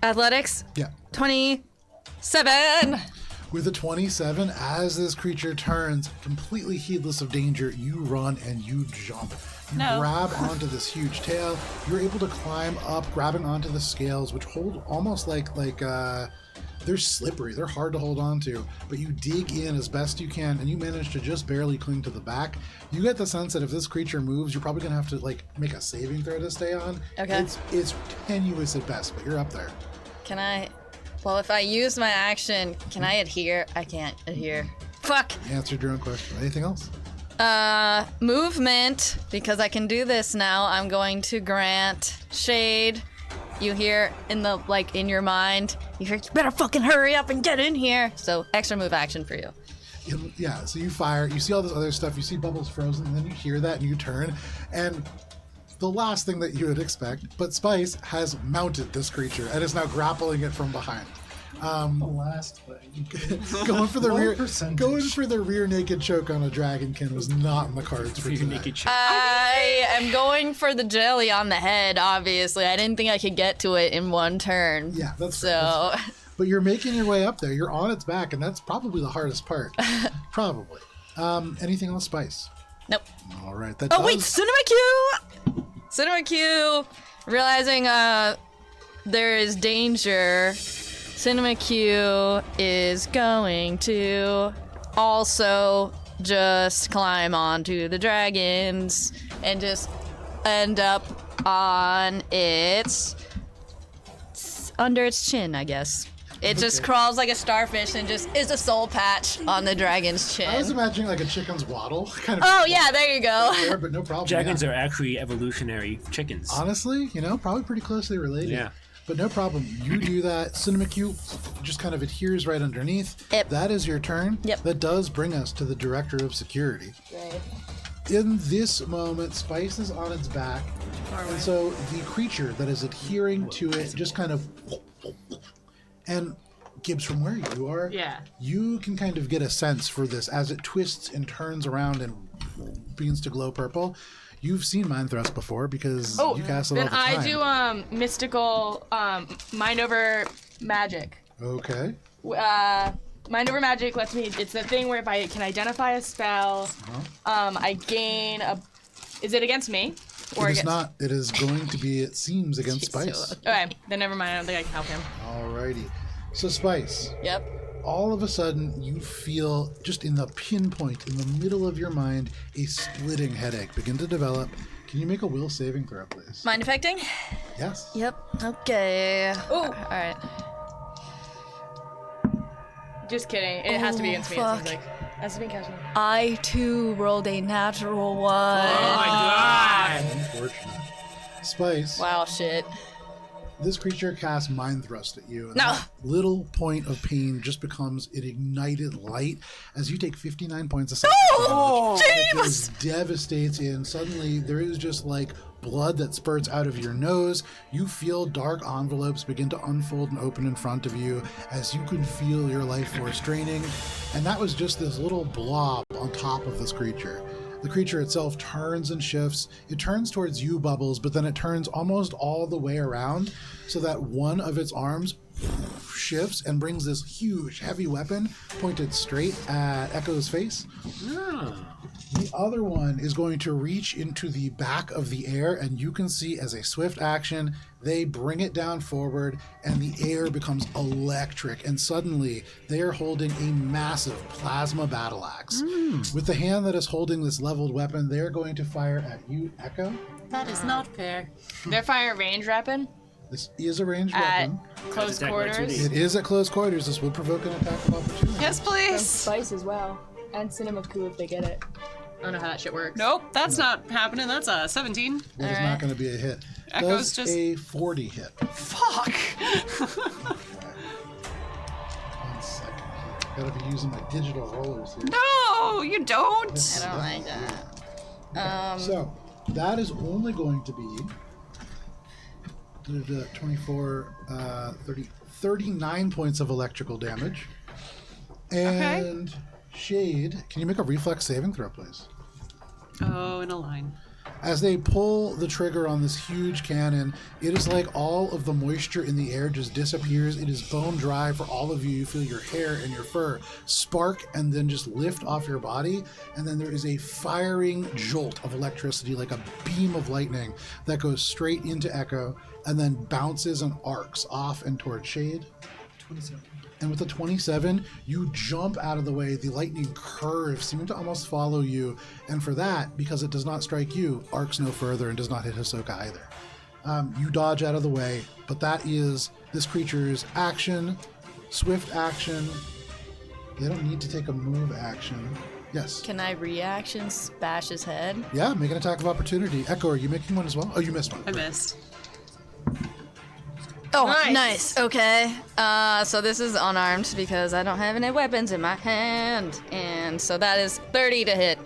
Athletics, Yeah. 27. With a 27, as this creature turns, completely heedless of danger, you run and you jump. You No. grab onto this huge tail. You're able to climb up, grabbing onto the scales, which hold almost like they're slippery. They're hard to hold on to, but you dig in as best you can, and you manage to just barely cling to the back. You get the sense that if this creature moves, you're probably gonna have to like make a saving throw to stay on. Okay. It's tenuous at best, but you're up there. Can I? Well, if I use my action, can I adhere? I can't adhere. Fuck. You answered your own question. Anything else? Movement, because I can do this now, I'm going to grant Shade. You hear in the, like, in your mind, you hear, you better fucking hurry up and get in here. So, extra move action for you. Yeah, so you fire, you see all this other stuff, you see bubbles frozen, and then you hear that and you turn, and the last thing that you would expect, but Spice has mounted this creature and is now grappling it from behind. The last thing. Going for the Low rear, percentage. going for the rear naked choke on a dragonkin was not in the cards for Even today. naked choke. I am going for the jelly on the head, obviously. I didn't think I could get to it in one turn. Yeah, that's fair, that's So, But you're making your way up there. You're on its back, and that's probably the hardest part. Probably. Anything else, Spice? nope. All right. That Oh, wait, does- Cinema Q! Cinema Q, realizing there is danger, Cinema Q is going to also just climb onto the dragons and just end up on its under its chin, I guess. It just crawls like a starfish and just is a soul patch on the dragon's I was chin. imagining like a chicken's waddle, kind of. Oh yeah, there you go. There, but no problem. Dragons yeah. are actually evolutionary chickens. Honestly, probably pretty closely related. Yeah. But no problem. You do that. Cinema Q just kind of adheres right underneath. Yep. That is your turn. Yep. That does bring us to the Director of Security. Right. In this moment, Spice is on its back. And so the creature that is adhering to it just kind of. And Gibbs, from where you are, Yeah. you can kind of get a sense for this as it twists and turns around and begins to glow purple. You've seen Mind Thrust before because you cast it all Then the time. I do mystical mind over magic. Okay. Mind over magic lets me. It's the thing where if I can identify a spell, I gain a. Is it against me? Or It is against? not. It is going to be, it seems, against Spice. Okay, then never mind. I don't think I can help him. Alrighty. So, Spice, Yep. all of a sudden you feel just in the pinpoint, in the middle of your mind, a splitting headache begin to develop. Can you make a will saving throw, please? Mind affecting? Yes. Yep. Okay. Ooh. All right. Just kidding. It has to be against me. It fuck. seems like. Has to be against me. I too rolled a natural one. Oh my god! Unfortunate. Spice, Wow, shit. this creature casts Mind Thrust at you. And No. that little point of pain just becomes an ignited light as you take 59 points of psychic damage. It just devastates you, and suddenly there is just like blood that spurts out of your nose. You feel dark envelopes begin to unfold and open in front of you as you can feel your life force draining. And that was just this little blob on top of this creature. The creature itself turns and shifts. It turns towards you, Bubbles, but then it turns almost all the way around so that one of its arms shifts and brings this huge, heavy weapon pointed straight at Echo's face. The other one is going to reach into the back of the air, and you can see as a swift action, they bring it down forward, and the air becomes electric, and suddenly they are holding a massive plasma battle axe. With the hand that is holding this leveled weapon, they're going to fire at you, Echo. That is not fair. They're firing range weapon. This is a ranged at weapon. close Attack by quarters. 2D. It is at close quarters. This would provoke an attack of opportunity. Yes, And please. spice as well. And cinemaku if they get it. I don't know how that shit works. Nope, that's not happening. That's a 17. That is not going to be a hit. Echo's Does just- a 40 hit. Fuck. 1 second. Gotta be using my digital rollers here. No, you don't. I don't like that. So, that is only going to be 24, 30, 39 points of electrical damage. And Shade, can you make a reflex saving throw, please? Oh, in a line. As they pull the trigger on this huge cannon, it is like all of the moisture in the air just disappears. It is bone dry for all of you. You feel your hair and your fur spark and then just lift off your body. And then there is a firing jolt of electricity, like a beam of lightning, that goes straight into Echo and then bounces and arcs off and toward Shade. 27. And with the 27, you jump out of the way. The lightning curves, seeming to almost follow you. And for that, because it does not strike you, arcs no further and does not hit Hisoka either. You dodge out of the way, but that is this creature's action, swift action. They don't need to take a move action. Yes. Can I reaction bash his head? Yeah, make an attack of opportunity. Echo, are you making one as well? Oh, you missed one. I missed. Oh, Nice. nice. Okay. So this is unarmed because I don't have any weapons in my hand. And so that is 30 to hit.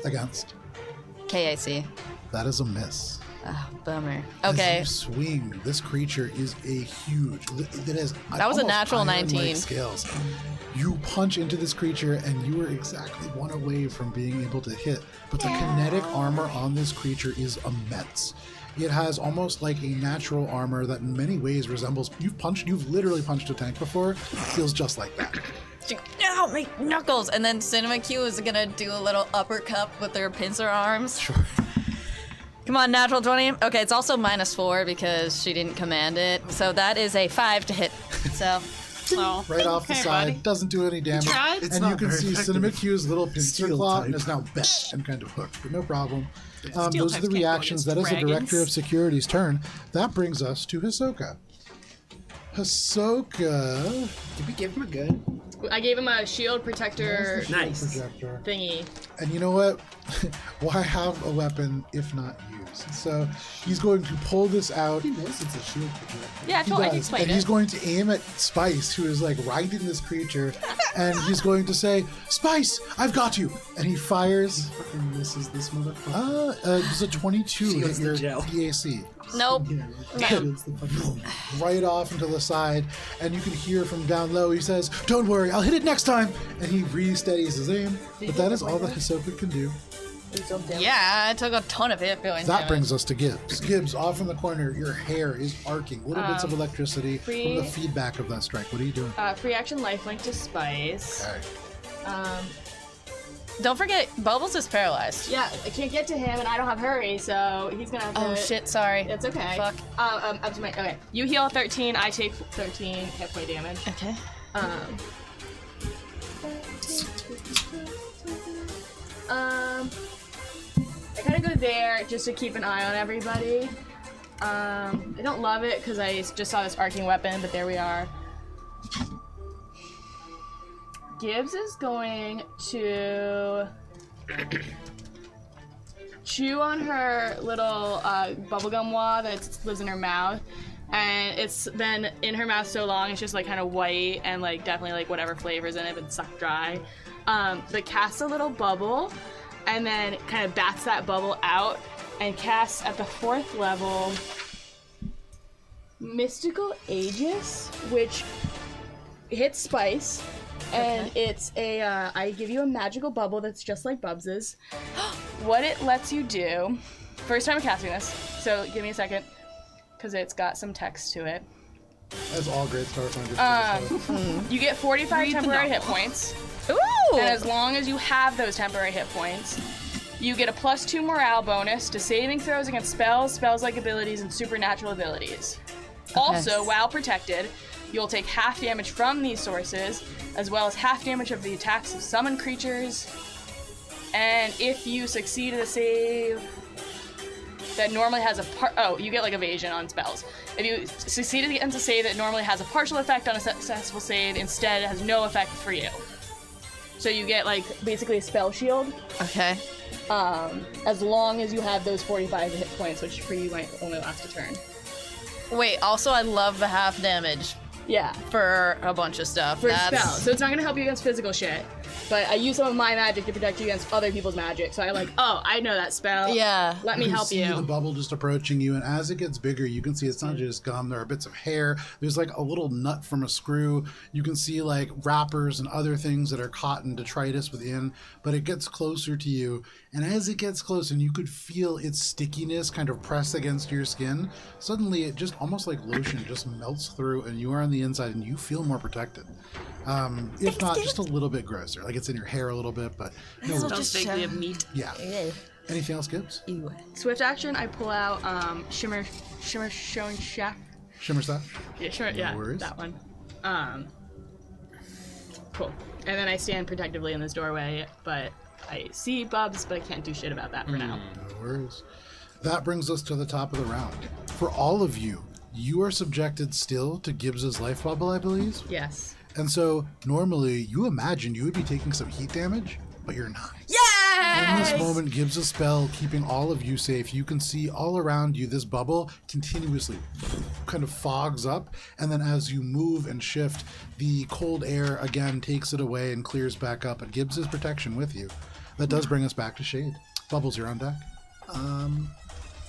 Against. KAC. That is a miss. Oh, bummer. As Okay. you swing, this creature is a huge. It has That was a almost natural iron-like 19. Scales. You punch into this creature, and you are exactly one away from being able to hit. But the kinetic armor on this creature is immense. It has almost like a natural armor that, in many ways, resembles. You've literally punched a tank before. It feels just like that. Ow, my knuckles! And then Cinema Q is gonna do a little uppercut with their pincer arms. Sure. Come on, natural 20. Okay, it's also -4 because she didn't command it. So that is a 5 to hit. So, Oh, Right off the okay, side, buddy. doesn't do any damage. tried? And you not can very see effective. Cinema Q's little pincer Steel claw type. is now bent and kind of hooked, but no problem. Steel Those are types the can't go reactions. That against is the director dragons. of security's turn. That brings us to Hisoka. Hisoka. Did we give him a gun? I gave him a shield protector Nice. Projector. thingy. And you know what? Why have a weapon if not used? So he's going to pull this out. He knows it's a shield projector. Yeah, He totally. I can does. explain And he's it. going to aim at Spice, who is like riding this creature, and he's going to say, "Spice, I've got you!" And he fires. Fucking misses this motherfucker. It's a 22 hit Shields the your gel. PAC. nope. Yeah, right. Shields the fucking Right off into the side, and you can hear from down low. He says, "Don't worry, I'll hit it next time." And he re-steadies his aim. But that is all that Hisoka can do. Yeah, I took a ton of hit points. That brings us to Gibbs. Gibbs, off in the corner, your hair is arcing. Little bits of electricity from the feedback of that strike. What are you doing? Free action lifelink to Spice. Okay. Don't forget, Bubbles is paralyzed. Yeah, I can't get to him, and I don't have hurry, so he's gonna have to. Oh shit, sorry. It's okay. Fuck. Up to my. Okay. You heal 13. I take 13 hit point damage. Okay. I kind of go there just to keep an eye on everybody. I don't love it because I just saw this arcing weapon, but there we are. Gibbs is going to chew on her little bubblegum wad that lives in her mouth. And it's been in her mouth so long, it's just like kind of white and like definitely like whatever flavor's in it, but sucked dry. But casts a little bubble and then kind of bats that bubble out and casts at the 4th level Mystical Aegis, which hits Spice. And it's a, I give you a magical bubble that's just like Bubs's. What it lets you do, first time I'm casting this, so give me a second, because it's got some text to it. That's all great Starfinder. You get 45 Read the temporary hit novel. points, Ooh! and as long as you have those temporary hit points, you get a +2 morale bonus to saving throws against spells, spells-like abilities, and supernatural abilities. Also, while protected, you'll take half damage from these sources, as well as half damage of the attacks of summoned creatures. And if you succeed at a save, that normally has a you get like evasion on spells. If you succeed against a save that normally has a partial effect on a successful save, instead it has no effect for you. So you get like basically a spell shield. Okay. As long as you have those 45 hit points, which for you might only last a turn. Wait, also I love the half damage Yeah. for a bunch of stuff. For spells. So it's not going to help you against physical shit. But I use some of my magic to protect you against other people's magic. So I I know that spell. Yeah. Let me You can help see you. the bubble just approaching you, and as it gets bigger, you can see it's not just gum. There are bits of hair. There's like a little nut from a screw. You can see like wrappers and other things that are caught in detritus within. But it gets closer to you, and as it gets closer, and you could feel its stickiness kind of press against your skin. Suddenly, it just almost like lotion just melts through, and you are on the inside, and you feel more protected. If not, just a little bit grosser. Like it's in your hair a little bit, but no. Smells vaguely of meat. Yeah. Anything else, Gibbs? Swift action, I pull out Shimmer Showing Shack. Shimmer stuff? Yeah, Shimmer, yeah, worries. that one. Cool. And then I stand protectively in this doorway, but I see Bubs, but I can't do shit about that for now. No worries. That brings us to the top of the round. For all of you, you are subjected still to Gibbs's life bubble, I believe. Yes. And so normally you imagine you would be taking some heat damage, but you're not. Yes! In this moment, Gibbs a spell keeping all of you safe. You can see all around you this bubble continuously kind of fogs up, and then as you move and shift, the cold air again takes it away and clears back up, and Gibbs' protection with you. That does bring us back to Shade. Bubbles, you're on deck.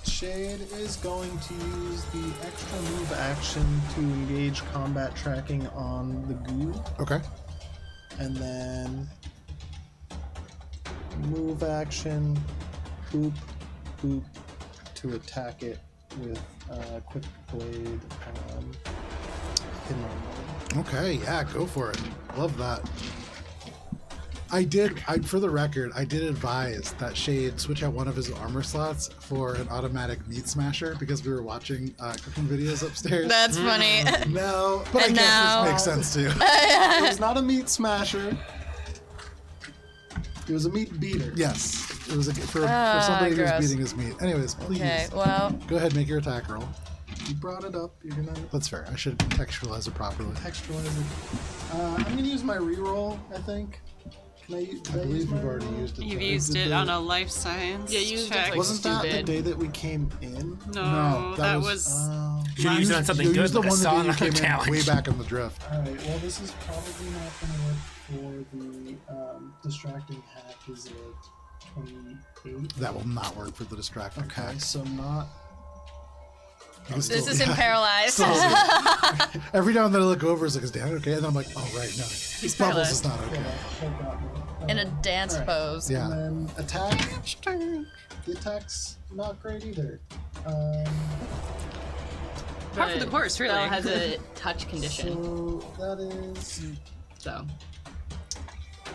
Shade is going to use the extra move action to engage combat tracking on the goo, Okay. and then move action, boop, boop, to attack it with quick blade hidden armor. Okay, yeah, go for it. Love that. For the record, I did advise that Shade switch out one of his armor slots for an automatic meat smasher because we were watching cooking videos upstairs. That's funny. No, But I And guess now- this makes sense too. it was not a meat smasher. It was a meat beater. Yes, it was for somebody who was gross. beating his meat. Anyways, please Okay, well, go ahead, make your attack roll. You brought it up. You're gonna That's fair. I should contextualize it properly. textualize it. I'm gonna use my reroll, I think. Can I use I believe you've already used it. You've though. used it on a life science Yeah, you used it check. like- Wasn't that the Stupid. day that we came in? No, that that was- was. You should use it on something you good, used the like a one song that you came in challenge. way back in the drift. Alright, well this is probably not gonna work for the distracting hack is a 28. That will not work for the distracting Okay, hack. so not You can this still- isn't paralyzed. Every now and then I look over, it's like, is Dan okay? And then I'm like, oh, right, no. These bubbles is not okay. got me. In a dance Alright. pose. Yeah. And then attack. The attack's not great either. Par for the course, really. Spell has a touch condition, So that is so.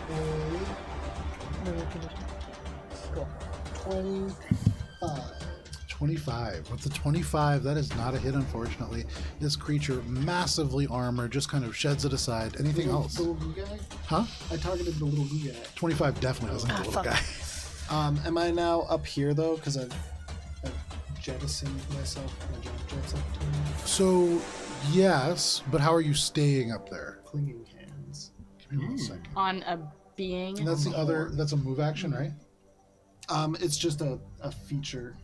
a 25. 25. With the 25, that is not a hit, unfortunately. This creature, massively armored, just kind of sheds it aside. Anything else? The little goo guy? Huh? I targeted the little goo guy. 25 definitely doesn't hit the little guy. Am I now up here though? Because I've jettisoned myself. My jump jets up to me. So, yes, but how are you staying up there? Clinging hands. Give me 1 second. On a being. That's the other, that's a move action, right? It's just a feature.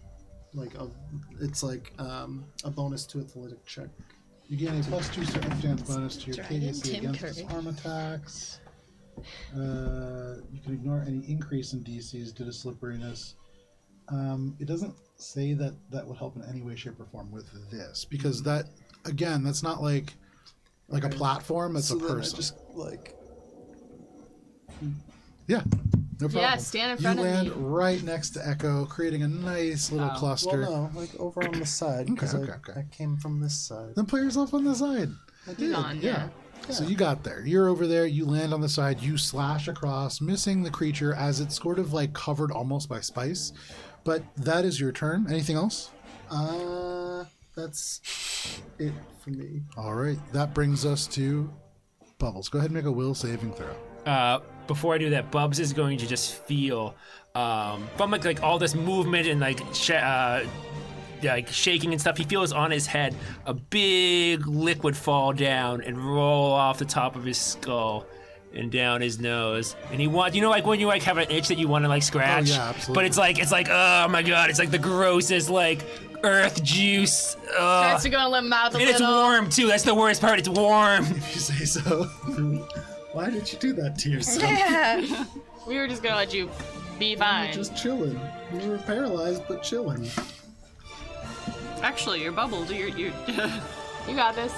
It's like a bonus to athletic check. You gain a +2 circumstance bonus to your Dragon KAC Tim against its Curry. arm attacks. You can ignore any increase in DCs due to slipperiness. It doesn't say that that would help in any way, shape, or form with this because that, again, that's not like a platform. That's So a then I person. just like Yeah, no problem. Yeah, stand in front you of land me. right next to Echo, creating a nice little Oh. cluster. well, no, like over on the side because Okay. I came from this side. Then play yourself on the side. I did. on, yeah. So you got there. You're over there. You land on the side. You slash across, missing the creature as it's sort of like covered almost by spice. But that is your turn. Anything else? That's it for me. All right. That brings us to Bubbles. Go ahead and make a will saving throw. before I do that, Bubs is going to just feel from like all this movement and like shaking and stuff. He feels on his head a big liquid fall down and roll off the top of his skull and down his nose. And he wants, like when you like have an itch that you want to like scratch. Oh, yeah, absolutely. But it's like oh my god, it's like the grossest like earth juice. Tries to go in the mouth a And little. it's warm too. That's the worst part. It's warm. If you say so. Why did you do that to yourself? Yeah. We were just gonna let you be You fine. were just chilling. You were paralyzed, but chilling. Actually, you're bubbled. You're You got this.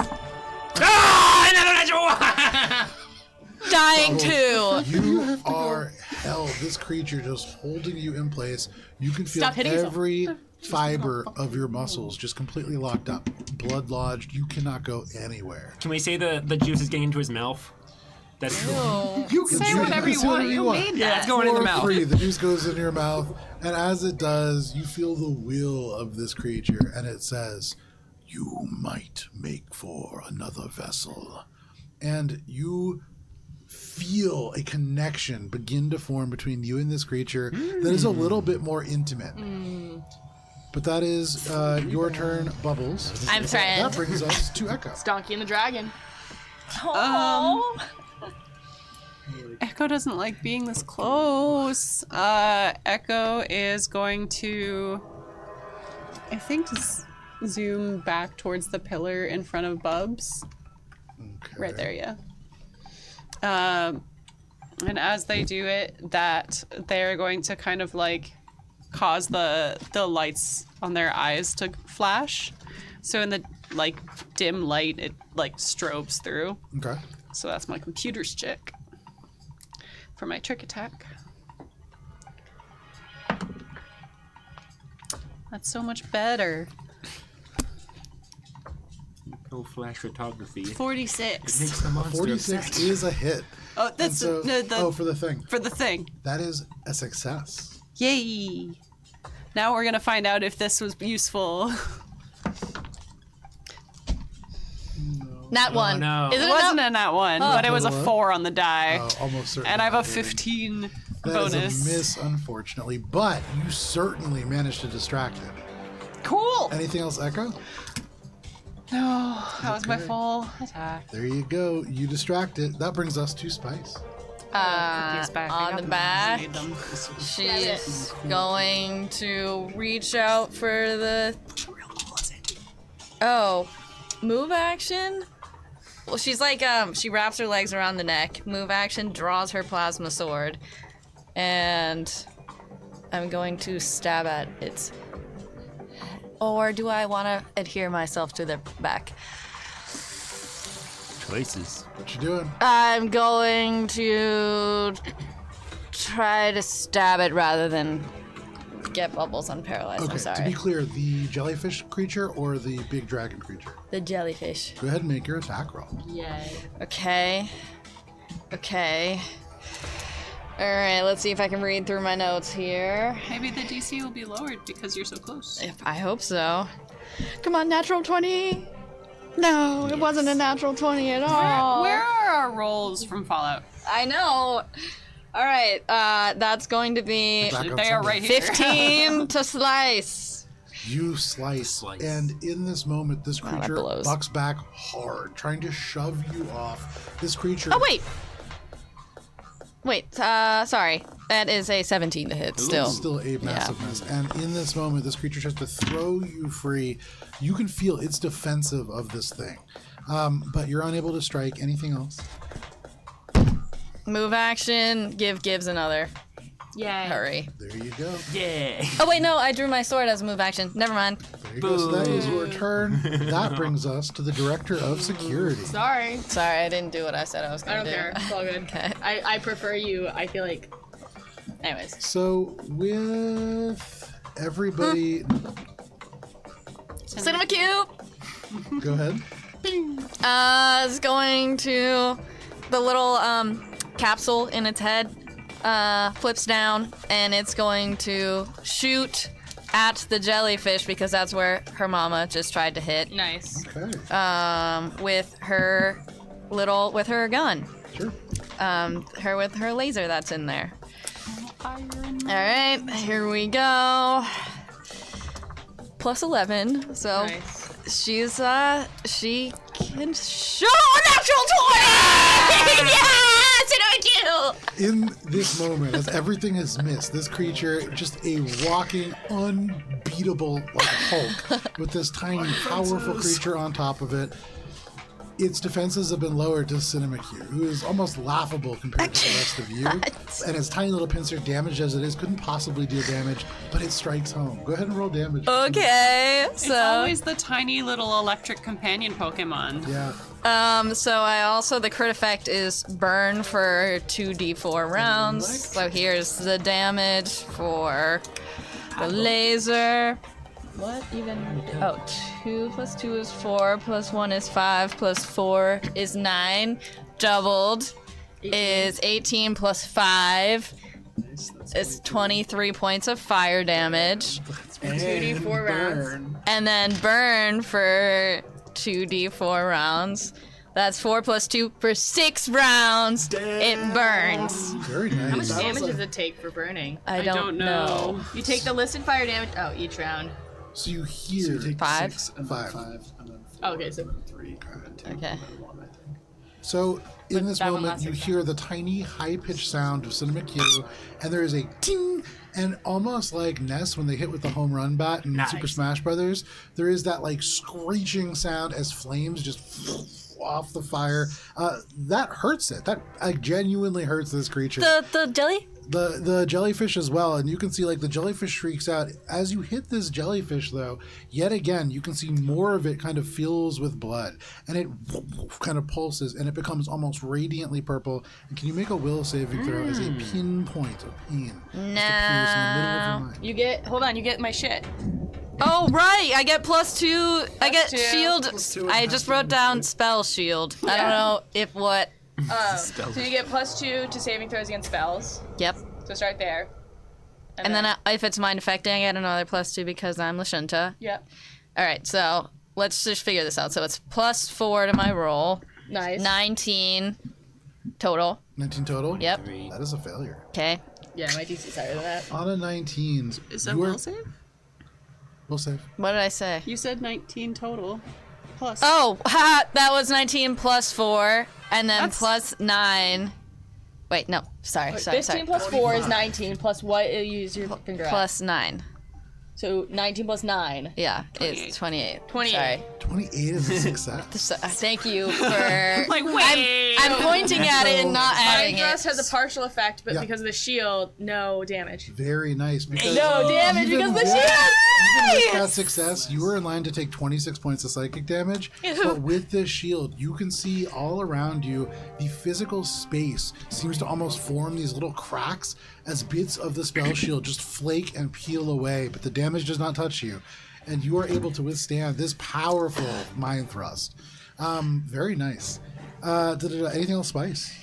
Ah, another natural one. Dying too. You are held. This creature just holding you in place. You can feel Stop hitting yourself. every fiber of your muscles just completely locked up. Blood lodged. You cannot go anywhere. Can we say the juice is getting into his mouth? That's You can say do whatever you want. You made Yeah, that. it's going in the For mouth. free. The juice goes in your mouth, and as it does, you feel the will of this creature, and it says, "You might make for another vessel," and you feel a connection begin to form between you and this creature that is a little bit more intimate. But that is your turn, Bubbles. I'm That threatened. brings us to Echo. Donkey and the Dragon. Echo doesn't like being this close. Echo is going to, I think, zoom back towards the pillar in front of Bubs. Okay. Right there, yeah. And as they do it, that they're going to kind of like cause the lights on their eyes to flash. So in the like dim light, it like strobes through. Okay. So that's my computer's check for my trick attack. That's so much better. No flash photography. 46. Makes the monster 46 upset. is a hit. Oh, And that's so, the for the thing. for the thing. That is a success. Yay! Now we're gonna find out if this was useful. Nat one. no. Isn't It it wasn't not? in that one, but it was a Hello? 4 on the die, Almost certainly. and I have a not. 15 That bonus. is a miss, unfortunately, but you certainly managed to distract it. Cool. Anything else, Echo? No, that was my Okay. full attack. There you go. You distract it. That brings us to Spice. These back. I On got the them. back. I made them. She's going to reach out for the. Oh, move action? Well, she's like, she wraps her legs around the neck. Move action, draws her plasma sword. And I'm going to stab at its. Or do I want to adhere myself to the back? Choices. What you doing? I'm going to try to stab it rather than get Bubbles unparalyzed. Okay, I'm to sorry. be clear, the jellyfish creature or the big dragon creature? The jellyfish. Go ahead and make your attack roll. Yay. Okay. Okay. Alright, let's see if I can read through my notes here. Maybe the DC will be lowered because you're so close. If I hope so. Come on, natural 20! No, it wasn't a natural 20 at all. Where are our rolls from Fallout? I know. Alright, that's going to be Back on They are Sunday. right here. 15 to slice. You slice, and in this moment, this that creature blows. bucks back hard, trying to shove you off. This creature. Oh, wait! Wait, sorry. That is a 17 to hit still. Still a massive miss. And in this moment, this creature tries to throw you free. You can feel it's defensive of this thing, but you're unable to strike. Anything else? Move action, give Gibbs another. Yay. Hurry. There you go. Yeah. Oh, wait, no, I drew my sword as a move action. Never mind. There you go. So that is your turn. That brings us to the director of security. Sorry. Sorry, I didn't do what I said I was I going to don't do. care. It's all good. Okay. I prefer you. I feel like. Anyways. So with everybody, Cinema Cube! go ahead. It's going to. The little capsule in its head flips down, and it's going to shoot at the jellyfish because that's where her mama just tried to hit. Nice. Okay. With her gun. Sure. her with her laser that's in there. All right, here we go. Plus 11, so Nice. she can show natural 20! Yes, In this moment, as everything is missed, this creature, just a walking, unbeatable like Hulk, with this tiny, powerful creature on top of it. Its defenses have been lowered to Cinemacue, who is almost laughable compared to the rest of you. And its tiny little pincer, damaged as it is, couldn't possibly deal damage, but it strikes home. Go ahead and roll damage. Okay, It's so always the tiny little electric companion Pokemon. Yeah. so I also the crit effect is burn for 2d4 rounds. So here's the damage for the laser. What even? Oh, 2 plus 2 is 4, plus 1 is 5, plus 4 is 9. Doubled is 18 plus 5 is 23 points of fire damage. 2d4 rounds. And then burn for 2d4 rounds. That's 4 plus 2 for 6 rounds. It burns. Very nice. How much damage does it take for burning? I don't know. You take the listed fire damage. Oh, each round. So you hear Take 5? 6 and Five. 5 and then 4 Oh, okay, so- and then 3 and then 2 Okay. and then 1, I think. So in this that one moment, lasts you six hear the tiny, high-pitched sound of Cinemacue, and there is a ting, and almost like Ness when they hit with the home run bat in Super Smash Brothers, there is that like screeching sound as flames just off the fire. That hurts it. That genuinely hurts this creature. The jelly? The jellyfish as well, and you can see like the jellyfish shrieks out as you hit this jellyfish. Though yet again you can see more of it kind of fills with blood, and it kind of pulses, and it becomes almost radiantly purple. And can you make a will saving throw as a pinpoint of pain just appears in the middle of your mind? You get. Hold on. You get my shit. Oh right, I get +2. I get 2. shield. I just wrote down spell shield. I don't know if what. So you get +2 to saving throws against spells. Yep. So start there. And then if it's mind affecting, I get another +2 because I'm Lashunta. Yep. All right, so let's just figure this out. So it's +4 to my roll. Nice. 19 total. 19 total. Yep. That is a failure. Okay. Yeah, my DC's higher than that. On a 19, Is that will save? Will save. What did I say? You said 19 total. Plus. Oh, ha! That was 19 +4, and then That's- +9. Wait, no. Sorry. 15 plus 4 is 19, plus what you use your finger at. +9. So 19 plus 9. Yeah, it's 28. 28. Sorry. 28 is a success. So, thank you for. Like, wait. I'm pointing at it and not Fire adding thrust it. has a partial effect, but Yeah. because of the shield, no damage. Very nice. Because No damage even because of the with- shield! Even with that success, you were in line to take 26 points of psychic damage. But with this shield, you can see all around you, the physical space seems to almost form these little cracks as bits of the spell shield just flake and peel away, but the damage does not touch you. And you are able to withstand this powerful mind thrust. Very nice. Anything else, Spice?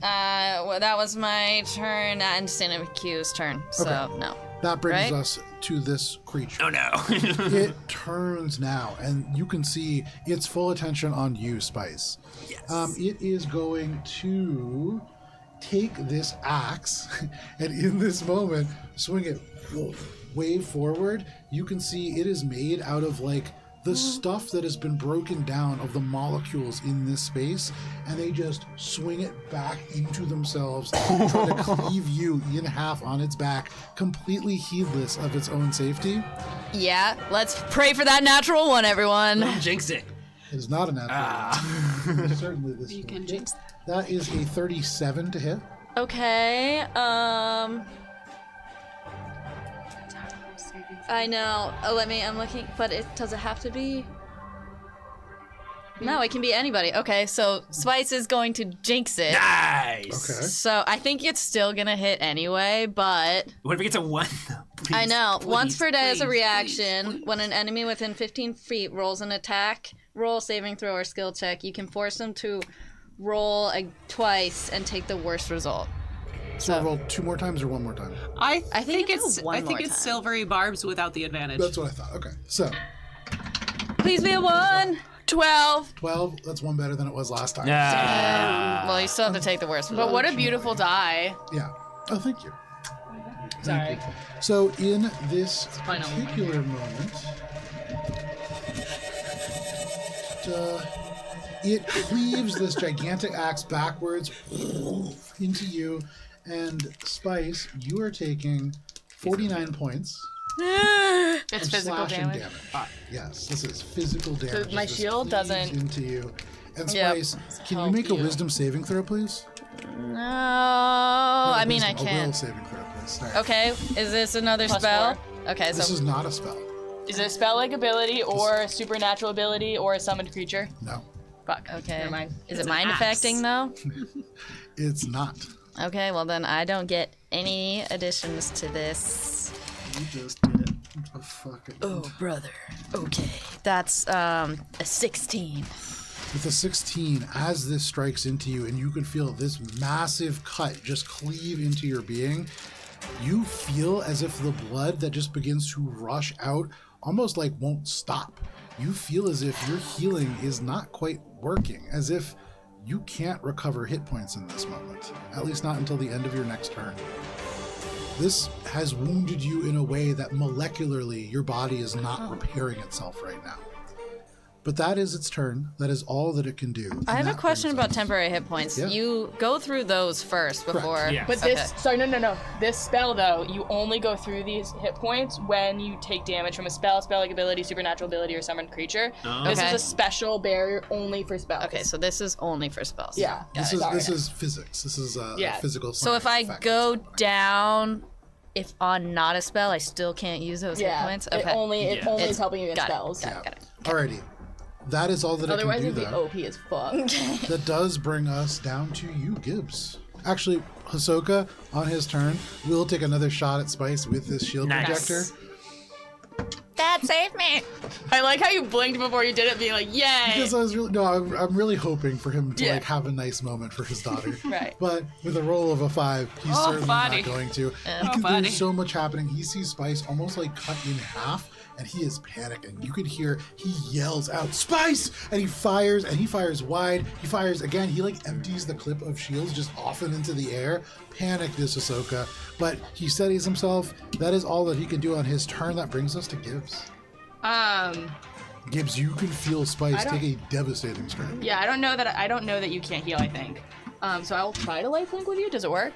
Well, that was my turn and Cinemacue's turn. So, Okay. no. That brings Right? us to this creature. Oh no. It turns now, and you can see its full attention on you, Spice. Yes. It is going to take this axe, and in this moment, swing it way forward. You can see it is made out of like the stuff that has been broken down of the molecules in this space, and they just swing it back into themselves, try to cleave you in half on its back, completely heedless of its own safety. Yeah, let's pray for that natural one, everyone. Jinx it. It is not a natural. Certainly this You one. can jinx. That is a 37 to hit. Okay, I know. I'm looking, but does it have to be? No, it can be anybody. Okay, so Spice is going to jinx it. Nice. Okay. So I think it's still gonna hit anyway, but What if it gets a 1? I know. Once per day as a please, reaction, when an enemy within 15 feet rolls an attack, roll, saving throw, or skill check, you can force them to roll twice and take the worst result. So roll 2 more times or 1 more time? I think think it's it's one I think more it's time. silvery barbs without the advantage. That's what I thought. Okay. So Please be a 1. 12. 12. That's one better than it was last time. Well, you still have to take the worst. But what a beautiful die. Yeah. Oh, thank you. Sorry. So in this fine, I'll- particular moment, it cleaves this gigantic axe backwards into you, and Spice, you are taking 49 points It's of physical slashing damage. Yes, this is physical damage. my This shield cleaves doesn't- into you. And Yep. Spice, can you Help make a you. wisdom saving throw, please? No, Not I a mean I wisdom, a will can't. saving throw, please. Sorry. Okay, is this another Plus spell? Okay, This so is not a spell. Is it a spell-like ability or a supernatural ability or a summoned creature? No, Fuck. okay. Never mind. Is It's it an mind axe. affecting though? it's not. Okay, well then I don't get any additions to this. You just get a fucking. Oh, brother. Okay, that's a 16. With a 16, as this strikes into you, and you can feel this massive cut just cleave into your being, you feel as if the blood that just begins to rush out almost like won't stop. You feel as if your healing is not quite working, as if you can't recover hit points in this moment, at least not until the end of your next turn. This has wounded you in a way that molecularly your body is not repairing itself right now. But that is its turn. That is all that it can do. I have a question about temporary hit points. Yeah. You go through those first before. Yeah. But Okay. this, sorry, no. This spell, though, you only go through these hit points when you take damage from a spell-like ability, supernatural ability, or summoned creature. This Okay. is a special barrier only for spells. Okay, so this is only for spells. Yeah. This Sorry. is physics. This is Yeah. physical. So if I go down, if on not a spell, I still can't use those hit points. Okay. It only Yeah. is helping you against Got it, spells. got it. Alrighty, that is all that Otherwise, it it'd can be do. OP as fuck. That does bring us down to you, Gibbs. Actually, Hisoka on his turn will take another shot at Spice with this shield Nice. projector. Dad, save me! I like how you blinked before you did it, being like, "Yay!" Because I was I'm really hoping for him to Yeah. like have a nice moment for his daughter. Right. But with a roll of a 5, he's Oh, certainly buddy. not going to. buddy. There's so much happening. He sees Spice almost like cut in half, and he is panicking. You could hear he yells out, "Spice!" and he fires wide. He fires again. He like empties the clip of shields just off and into the air. Panicked is Ahsoka, but he steadies himself. That is all that he can do on his turn. That brings us to Gibbs. Gibbs, you can feel Spice take a devastating strike. Yeah, I don't know that you can't heal. I think. So I will try to lifelink with you. Does it work?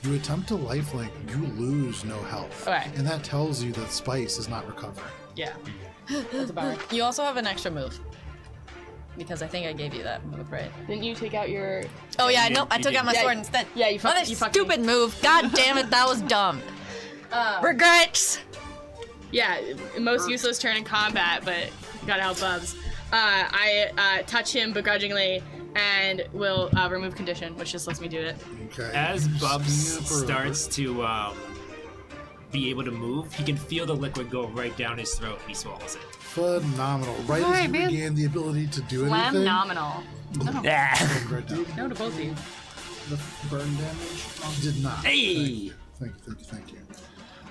You attempt to lifelink, you lose no health. Okay. And that tells you that Spice is not recovering. Yeah. That's a bummer. You also have an extra move. Because I think I gave you that move, right? Didn't you take out your? Oh yeah, You no, did- I you took did. out my Yeah, sword instead. yeah, you fucked- Another you fucked stupid me. move. God damn it, that was dumb. Regrets. Yeah, most useless turn in combat, but gotta help Bubs. I touch him begrudgingly and will remove condition, which just lets me do it. Okay. As You Bubs scamper over. starts to be able to move, he can feel the liquid go right down his throat and he swallows it. Phenomenal. Right as Alright, you man. regain the ability to do anything. Phenomenal. Ah. Right down. No to both of you. The burn damage. Did not. Hey! Thank you.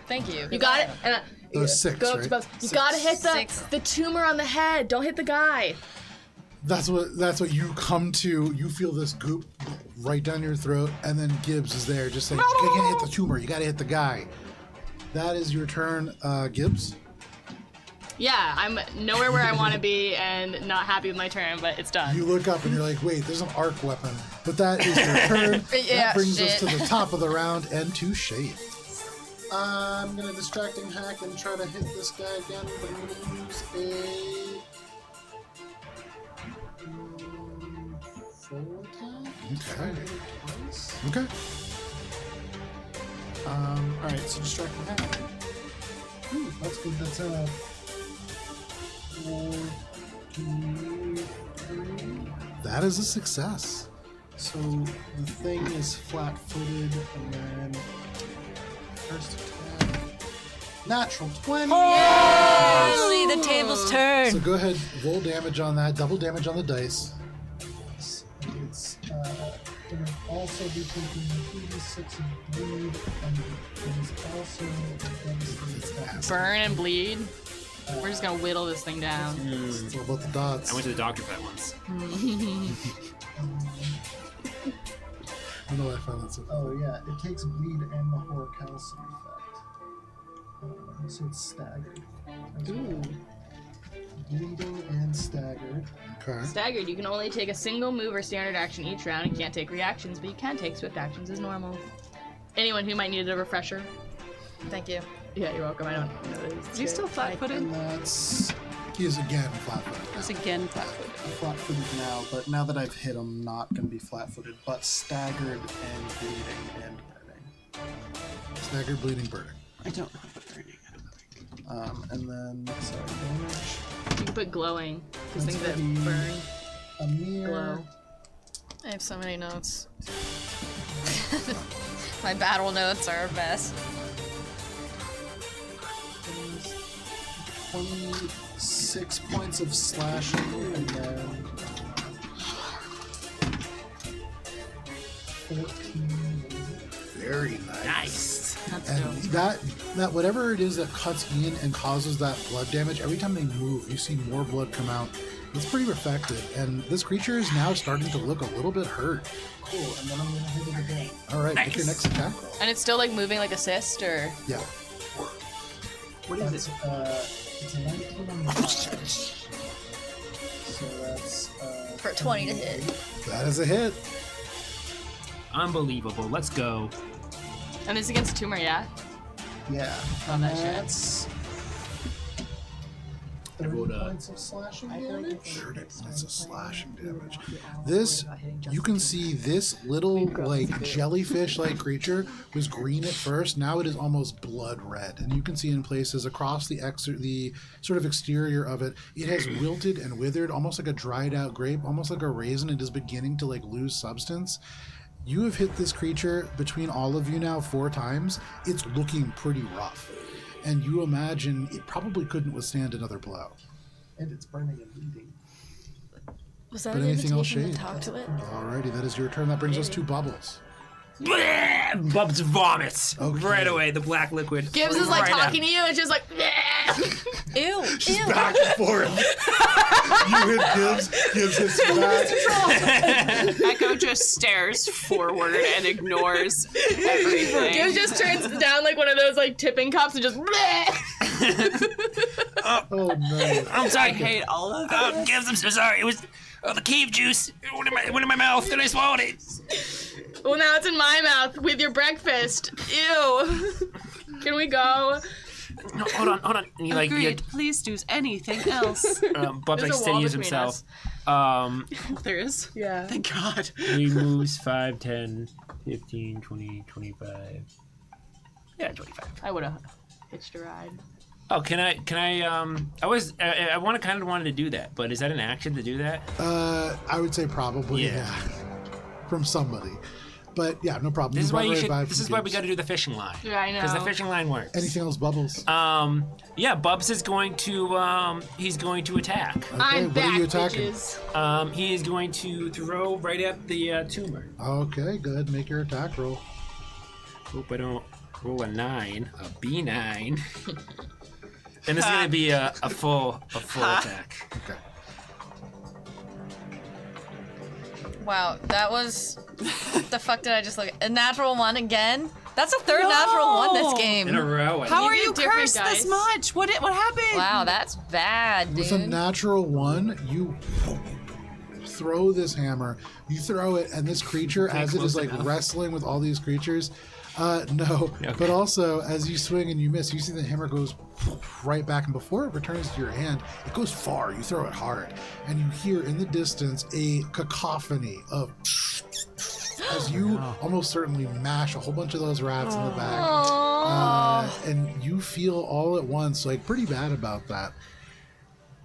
Thank you. You got it. That was 6, Go up right? to Bubs. You gotta hit the tumor on the head. Don't hit the guy. That's what you come to. You feel this goop right down your throat, and then Gibbs is there just saying, "You can't hit the tumor. You got to hit the guy." That is your turn, Gibbs. Yeah, I'm nowhere where I want to be and not happy with my turn, but it's done. You look up and you're like, "Wait, there's an arc weapon." But that is your turn. Yeah, that brings us shit. to the top of the round and to Shade. I'm gonna distracting hack and try to hit this guy again, but I'm gonna use a full attack. Okay. Twice. Okay. Alright, so distracting hack. Ooh, that's good. That's 4, 2, 3. That is a success. So the thing is flat-footed, and then first attack, natural 20. Finally, the tables So turn. go ahead, roll damage on that. Double damage on the dice. It's going to also be taking 2d6 of bleed, and it is also It's ass. Burn and bleed. We're just gonna whittle this thing down. It's all about the dots. I went to the doctor for that once. I know I found that so Oh yeah, it takes bleed and the horror calcium effect. So it's staggered. Ooh. Bleeding and staggered. Okay. Staggered, you can only take a single move or standard action each round and can't take reactions, but you can take swift actions as normal. Anyone who might need a refresher? Thank you. Yeah, you're welcome. I don't know these. Is he still flat-footed? And that's He is again flat-footed. He's again flat-footed. flat-footed now, but now that I've hit, I'm not going to be flat-footed, but staggered and bleeding and burning. Staggered, bleeding, burning. I don't know what burning. And then, sorry, damage. You can put glowing. Those That's things that gonna be burn, A mere glow. I have so many notes. My battle notes are best. 26 points of slashing, and then 14. Very nice. Nice. That's And dope. that whatever it is that cuts in and causes that blood damage, every time they move, you see more blood come out. It's pretty effective, and this creature is now starting to look a little bit hurt. Cool, and then I'm going to hit it again. All right, make your next attack. And it's still like moving like assist, or Yeah. What is it? It's a 19 on the die. So that's For 20 to hit. That is a hit. Unbelievable. Let's go. and it's against tumor, yeah. Yeah. Oh, that shit. That's 30 rolled a- points of slashing damage. 30 points of slashing damage. This, you can see this little, like, jellyfish-like creature was green at first. Now it is almost blood red. And you can see in places across the sort of exterior of it, it has wilted and withered, almost like a dried-out grape, almost like a raisin. It is beginning to, like, lose substance. You have hit this creature between all of you now 4 times. It's looking pretty rough. And you imagine it probably couldn't withstand another blow. And it's burning and bleeding. Was that But an anything else, invitation to Shade? talk to it? Alrighty, that is your turn. That brings us to Bubbles. Bubs vomits. Okay. Right away, the black liquid. Gibbs is like Right out. talking to you, and she's like, Ew, ew. Back and forth. You hit Gibbs. Gibbs hits you back. Echo just stares forward and ignores everything. Gibbs just turns down like one of those like tipping cups and just. Oh no. I'm I sorry. hate all of that. Oh, Gibbs, I'm so sorry. It was the cave juice. It went in my mouth, and I swallowed it. Well, now it's in my mouth with your breakfast. Ew. Can we go? No, hold on. And he, like, Agreed. Please do anything else. Bubs There's a wall steadies between himself. There is. Yeah. Thank God. He moves 5, 10, 15, 20, 25. Yeah, 25. I would have hitched a ride. Oh, can I, I wanted to do that, but is that an action to do that? I would say probably, Yeah. yeah. From somebody. But yeah, no problem. This is why run you right should, by this from is why we Gibbs. got to do the fishing line. Yeah, I know. Because the fishing line works. Anything else, Bubbles? Yeah, Bubs is going to, he's going to attack. Okay, I'm what back, are you attacking? bitches. He is going to throw right at the tumor. Okay, good. Make your attack roll. Hope I don't roll a 9, a B9. And this is going to be a full attack. Okay. Wow, that was. What the fuck did I just look at? A natural 1 again? That's a third natural 1 this game. In a row. How are get you different cursed dice. this much? What happened? Wow, that's bad, With a dude. natural 1, you throw this hammer. You throw it, and this creature, as it is like wrestling with all these creatures, no. Okay. But also, as you swing and you miss, you see the hammer goes right back, and before it returns to your hand, it goes far. You throw it hard, and you hear in the distance a cacophony of as you almost certainly mash a whole bunch of those rats in the back. And you feel all at once like pretty bad about that.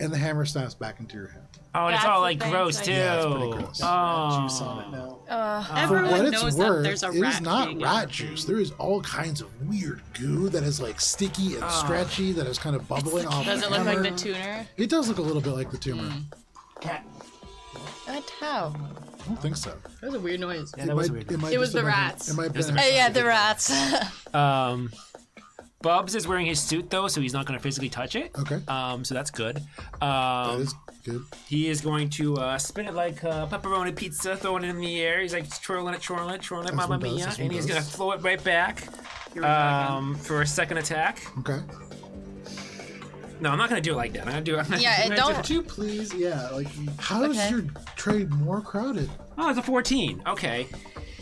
And the hammer snaps back into your hand. Oh, and it's That's all the like thing, gross like- too. Yeah, it's pretty gross. Juice on it Oh. now. For Everyone what it's knows that worth, there's a it rat is not being rat in- juice. There is all kinds of weird goo that is like sticky and stretchy that is kind of bubbling off Does the it look hammer. like the tuner? It does look a little bit like the tumor. What? How? I don't think so. That was a weird noise. Yeah, that was weird. It, might It was just the have been- rats. It might have was been the Oh, yeah, the rats. Bubs is wearing his suit though, so he's not going to physically touch it. Okay. So that's good. That is good. He is going to spin it like pepperoni pizza, throwing it in the air. He's like twirling it, mamma one does, mia, this one and he's does. going to throw it right back for a second attack. Okay. No, I'm not going to do it like that. I'm going to do it. Yeah, don't- Could you please? Yeah, like How is Okay. your trade more crowded? Oh, it's a 14. Okay.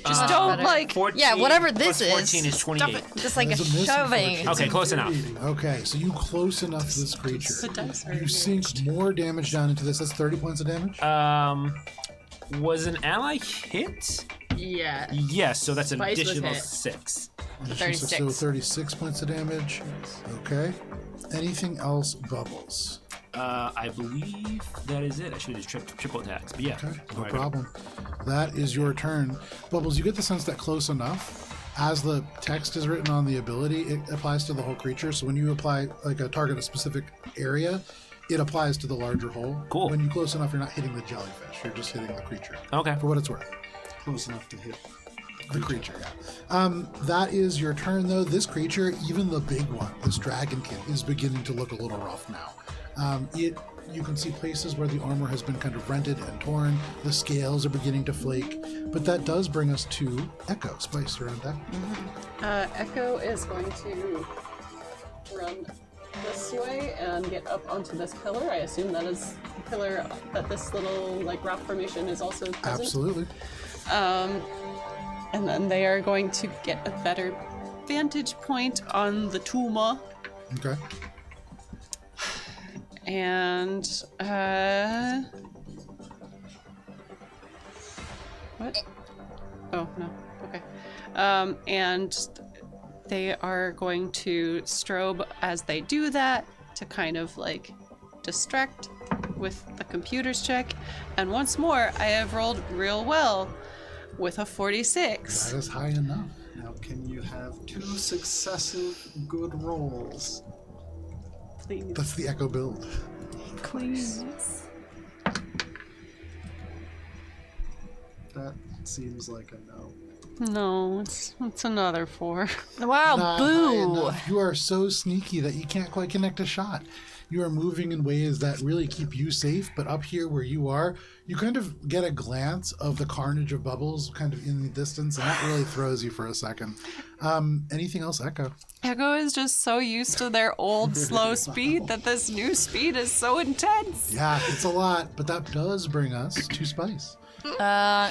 Just don't better. like. 14 Yeah, whatever this plus 14 is Stop 28. it. Just like a That's a miss, shoving. unfortunately. Okay, close enough. Okay, so you close enough to this creature. The dice are You sink more damage down into this. That's 30 points of damage. Was an ally hit? Yeah. Yes, so that's an Spice was additional hit. 6. 36. So 36 points of damage. Okay. Anything else, Bubbles? I believe that is it. I should have just triple attacks, but yeah. Okay, no Alright. problem. That is your turn. Bubbles, you get the sense that close enough, as the text is written on the ability, it applies to the whole creature. So when you apply, like, a target a specific area, it applies to the larger whole. Cool. When you're close enough, you're not hitting the jellyfish. You're just hitting the creature. Okay. For what it's worth. close enough to hit. The creature, yeah. That is your turn, though. This creature, even the big one, this dragonkin, is beginning to look a little rough now. You can see places where the armor has been kind of rented and torn. The scales are beginning to flake. But that does bring us to Echo. Spice, you're on deck. Echo is going to run this way and get up onto this pillar. I assume that is the pillar that this little like rock formation is also present. Absolutely. And then they are going to get a better vantage point on the Tuma. Okay. And what? Oh no. Okay. And they are going to strobe as they do that to kind of like distract with the computer's check. And once more, I have rolled real well with a 46. That is high enough. Now, can you have 2 successive good rolls? Please. That's the Echo build. Please. That seems like a no. No, it's another 4. Wow, Not high boo. enough. You are so sneaky that you can't quite connect a shot. You are moving in ways that really keep you safe, but up here where you are, you kind of get a glance of the carnage of Bubbles kind of in the distance, and that really throws you for a second. Anything else, Echo? Echo is just so used to their old slow speed that this new speed is so intense. Yeah, it's a lot, but that does bring us to Spice.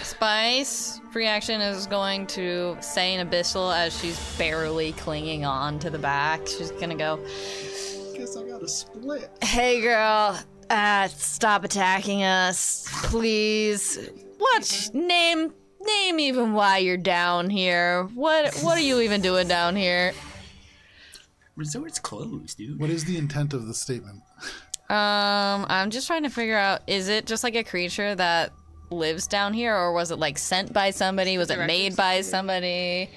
Spice, free action is going to say an abyssal as she's barely clinging on to the back. She's gonna go, Guess I got a split. "Hey girl, stop attacking us, please. What name even why you're down here? What are you even doing down here?" Resort's closed, dude. What is the intent of the statement? I'm just trying to figure out, is it just like a creature that lives down here, or was it like sent by somebody? Was it Director made of by security. somebody?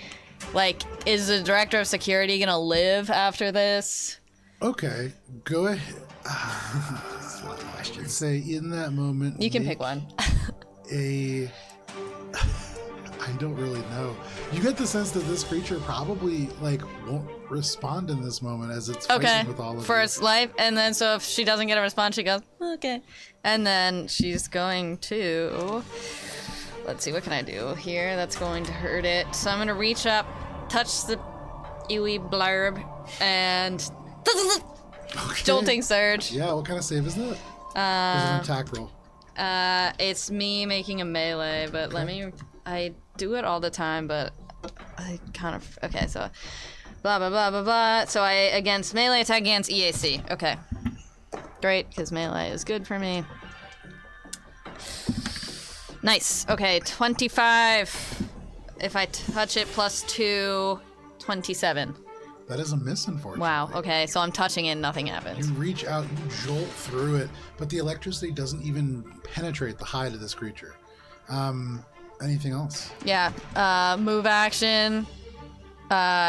Like, is the director of security gonna live after this? Okay, go ahead. I'd say in that moment, You can make pick one. a I don't really know. You get the sense that this creature probably like won't respond in this moment as it's Okay, fighting with all of for you. its life, and then so if she doesn't get a response, she goes, okay. And then she's going to, let's see, what can I do here that's going to hurt it? So I'm gonna reach up, touch the Ewy blurb, and Okay. jolting surge. Yeah, what kind of save is that? Is it an attack roll? It's me making a melee, but I do it all the time, but I kind of, okay, so blah, blah, blah, blah, blah. So against melee attack against EAC. Okay. Great, because melee is good for me. Nice. Okay, 25. If I touch it plus 2, 27. That is a miss, unfortunately. Wow, okay, so I'm touching it and nothing You happens. reach out, you jolt through it, but the electricity doesn't even penetrate the hide of this creature. Anything else? Yeah, move action.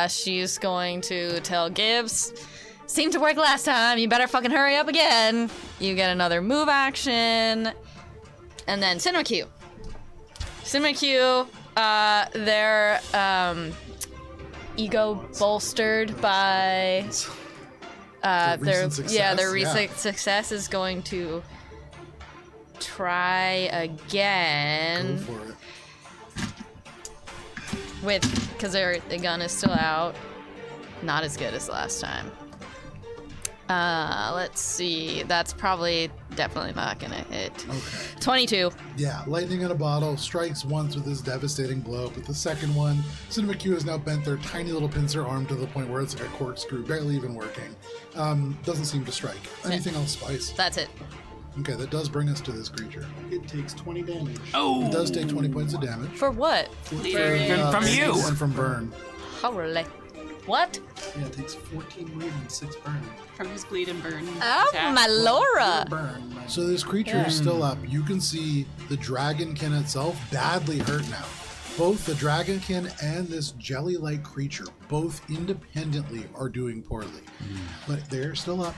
She's going to tell Gibbs, seemed to work last time, you better fucking hurry up again. You get another move action. And then Cinema Q. Cinema Q, ego bolstered by Their their recent success, their yeah. recent success is going to try Go again for it. because the gun is still out. Not as good as last time. Let's see. That's definitely not gonna hit. Okay. 22. Yeah, lightning in a bottle strikes once with his devastating blow, but the second one, Cinema Q has now bent their tiny little pincer arm to the point where it's like a corkscrew, barely even working. Doesn't seem to strike. Anything else, Spice? That's it. Okay, that does bring us to this creature. It takes 20 damage. It does take 20 points of damage. For what? From you. And from burn. Holy. What? Yeah, it takes 14 bleed and 6 burn. From his bleed and burn. Oh, attack. my Laura. Burn. So this creature is still up. You can see the dragonkin itself badly hurt now. Both the dragonkin and this jelly-like creature, both independently, are doing poorly. But they're still up.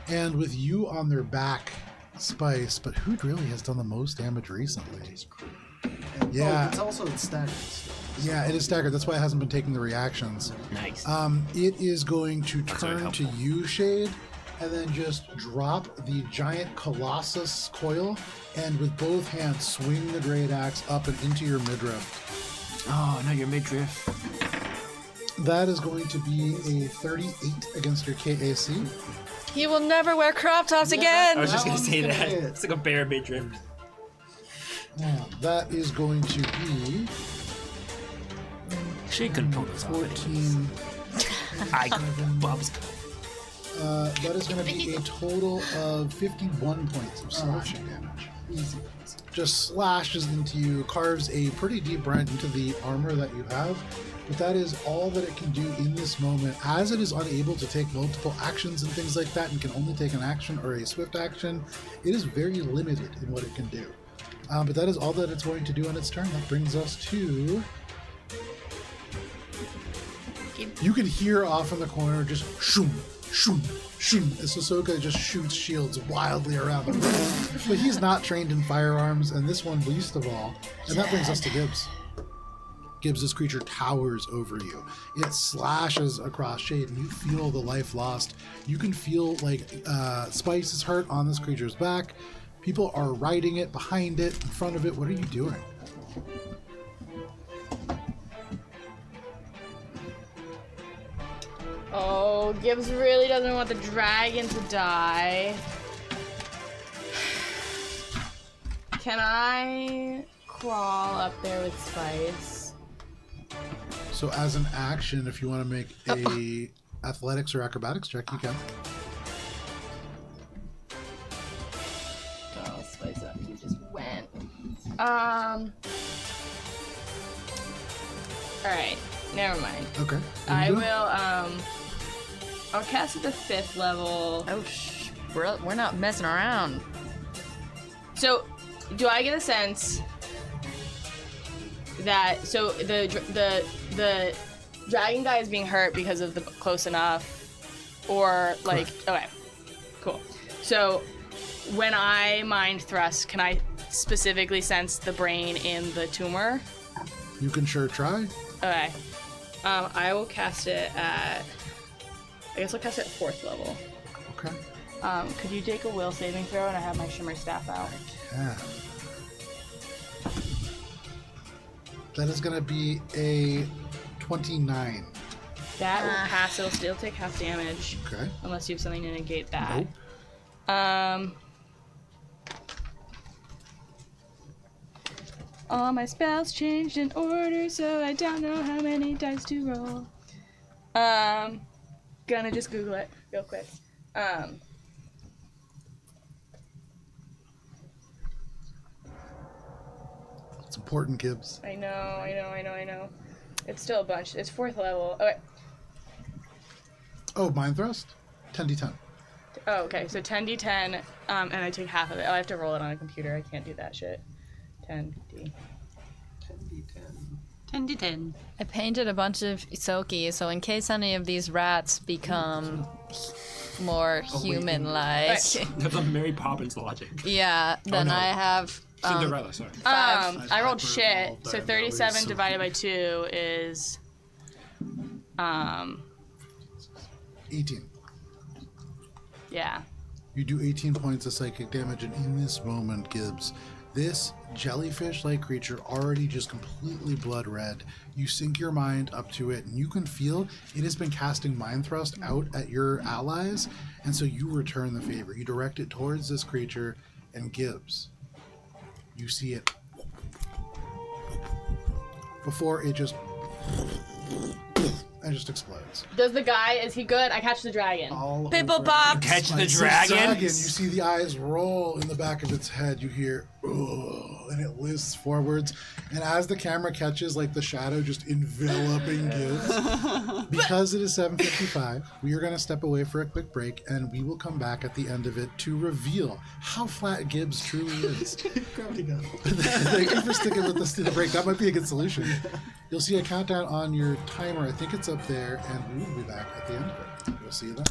And with you on their back, Spice, but who really has done the most damage recently? And, Yeah. it's also staggered still. Yeah, it is staggered. That's why it hasn't been taking the reactions. Nice. It is going to very turn to helpful. you, Shade, and then just drop the giant Colossus coil, and with both hands swing the great axe up and into your midriff. Oh, no, your midriff. That is going to be a 38 against your KAC. He will never wear crop tops I again. was just gonna one's say gonna that. hit. It's like a bear midriff. That is going to be She couldn't pull this off. 14. I Bob's. That is going to be a total of 51 points of slashing damage. Easy. Just slashes into you, carves a pretty deep rent into the armor that you have, but that is all that it can do in this moment, as it is unable to take multiple actions and things like that and can only take an action or a swift action. It is very limited in what it can do. But that is all that it's going to do on its turn. That brings us to... You can hear off in the corner just shoom, shoom, shoom, as Sosoka just shoots shields wildly around him. But he's not trained in firearms, and this one least of all. And that brings us to Gibbs. Gibbs, this creature towers over you. It slashes across Shade, and you feel the life lost. You can feel like Spice is hurt on this creature's back. People are riding it, behind it, in front of it. What are you doing? Oh, Gibbs really doesn't want the dragon to die. Can I crawl up there with Spice? So as an action, if you want to make a athletics or acrobatics check, you can. Oh, Spice up. You just went. Alright, never mind. Okay. What are I you will, doing? I'll cast at the 5th level. Oh, we're not messing around. So, do I get a sense that the dragon guy is being hurt because of the close enough, or like okay, cool. So, when I mind thrust, can I specifically sense the brain in the tumor? You can sure try. Okay. I will cast it at. I guess I'll cast it at 4th level. Okay. Could you take a will saving throw? And I have my shimmer staff out. Yeah. That is going to be a 29. That will pass. It'll still take half damage. Okay. Unless you have something to negate that. Nope. All my spells changed in order, so I don't know how many dice to roll. Gonna just Google it real quick. It's important, Gibbs. I know. It's still a bunch. It's 4th level. Okay. Oh, mind thrust? 10d10. Oh, okay. So 10d10, and I take half of it. Oh, I have to roll it on a computer. I can't do that shit. 10d. 10 to 10. I painted a bunch of Isoki, so in case any of these rats become more human-like, That's a Mary Poppins logic. yeah, then no. I have Cinderella, sorry. I rolled shit. Hyper-evolved, So I know, 37 so divided by 2 is 18. Yeah. You do 18 points of psychic damage, and in this moment, Gibbs, this jellyfish-like creature, already just completely blood red, you sink your mind up to it, and you can feel it has been casting Mind Thrust out at your allies, and so you return the favor. You direct it towards this creature, and Gibbs, you see it before it just and just explodes. Does the guy, is he good? I catch the dragon. All Pimple over Pop. Catch the It's dragon. You see the eyes roll in the back of its head. You hear, "Ugh," and it lists forwards. And as the camera catches, like the shadow just enveloping Gibbs, because it is 7:55, we are going to step away for a quick break, and we will come back at the end of it to reveal how flat Gibbs truly is. Gravity gun. Thank you for sticking with us through the break. That might be a good solution. You'll see a countdown on your timer. I think it's up there, and we will be back at the end of it. We'll see you then.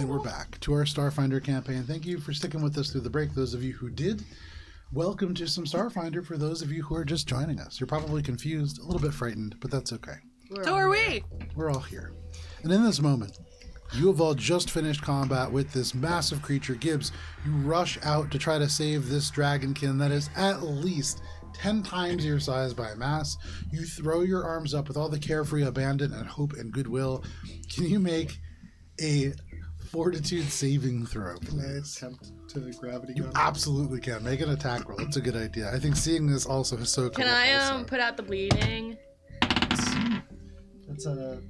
And we're back to our Starfinder campaign. Thank you for sticking with us through the break. Those of you who did, welcome to some Starfinder. For those of you who are just joining us, you're probably confused, a little bit frightened, but that's okay. So are we. We're all here. And in this moment, you have all just finished combat with this massive creature. Gibbs, you rush out to try to save this dragonkin that is at least 10 times your size by mass. You throw your arms up with all the carefree abandon and hope and goodwill. Can you make a fortitude saving throw, Can I please? attempt to gravity You gun? absolutely can. Make an attack roll. It's a good idea. I think seeing this also is so cool. Can I also. put out the bleeding? That's a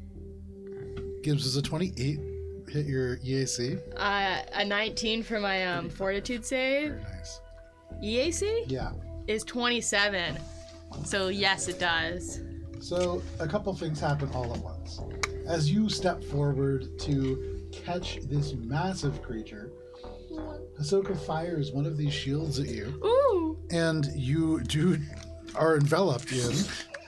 Gibbs is a 28. Hit your EAC. A 19 for my fortitude save. Very nice. EAC Yeah. is 27. So yes, it does. So a couple things happen all at once. As you step forward to catch this massive creature, Ahsoka fires one of these shields at you, Ooh! and you are enveloped in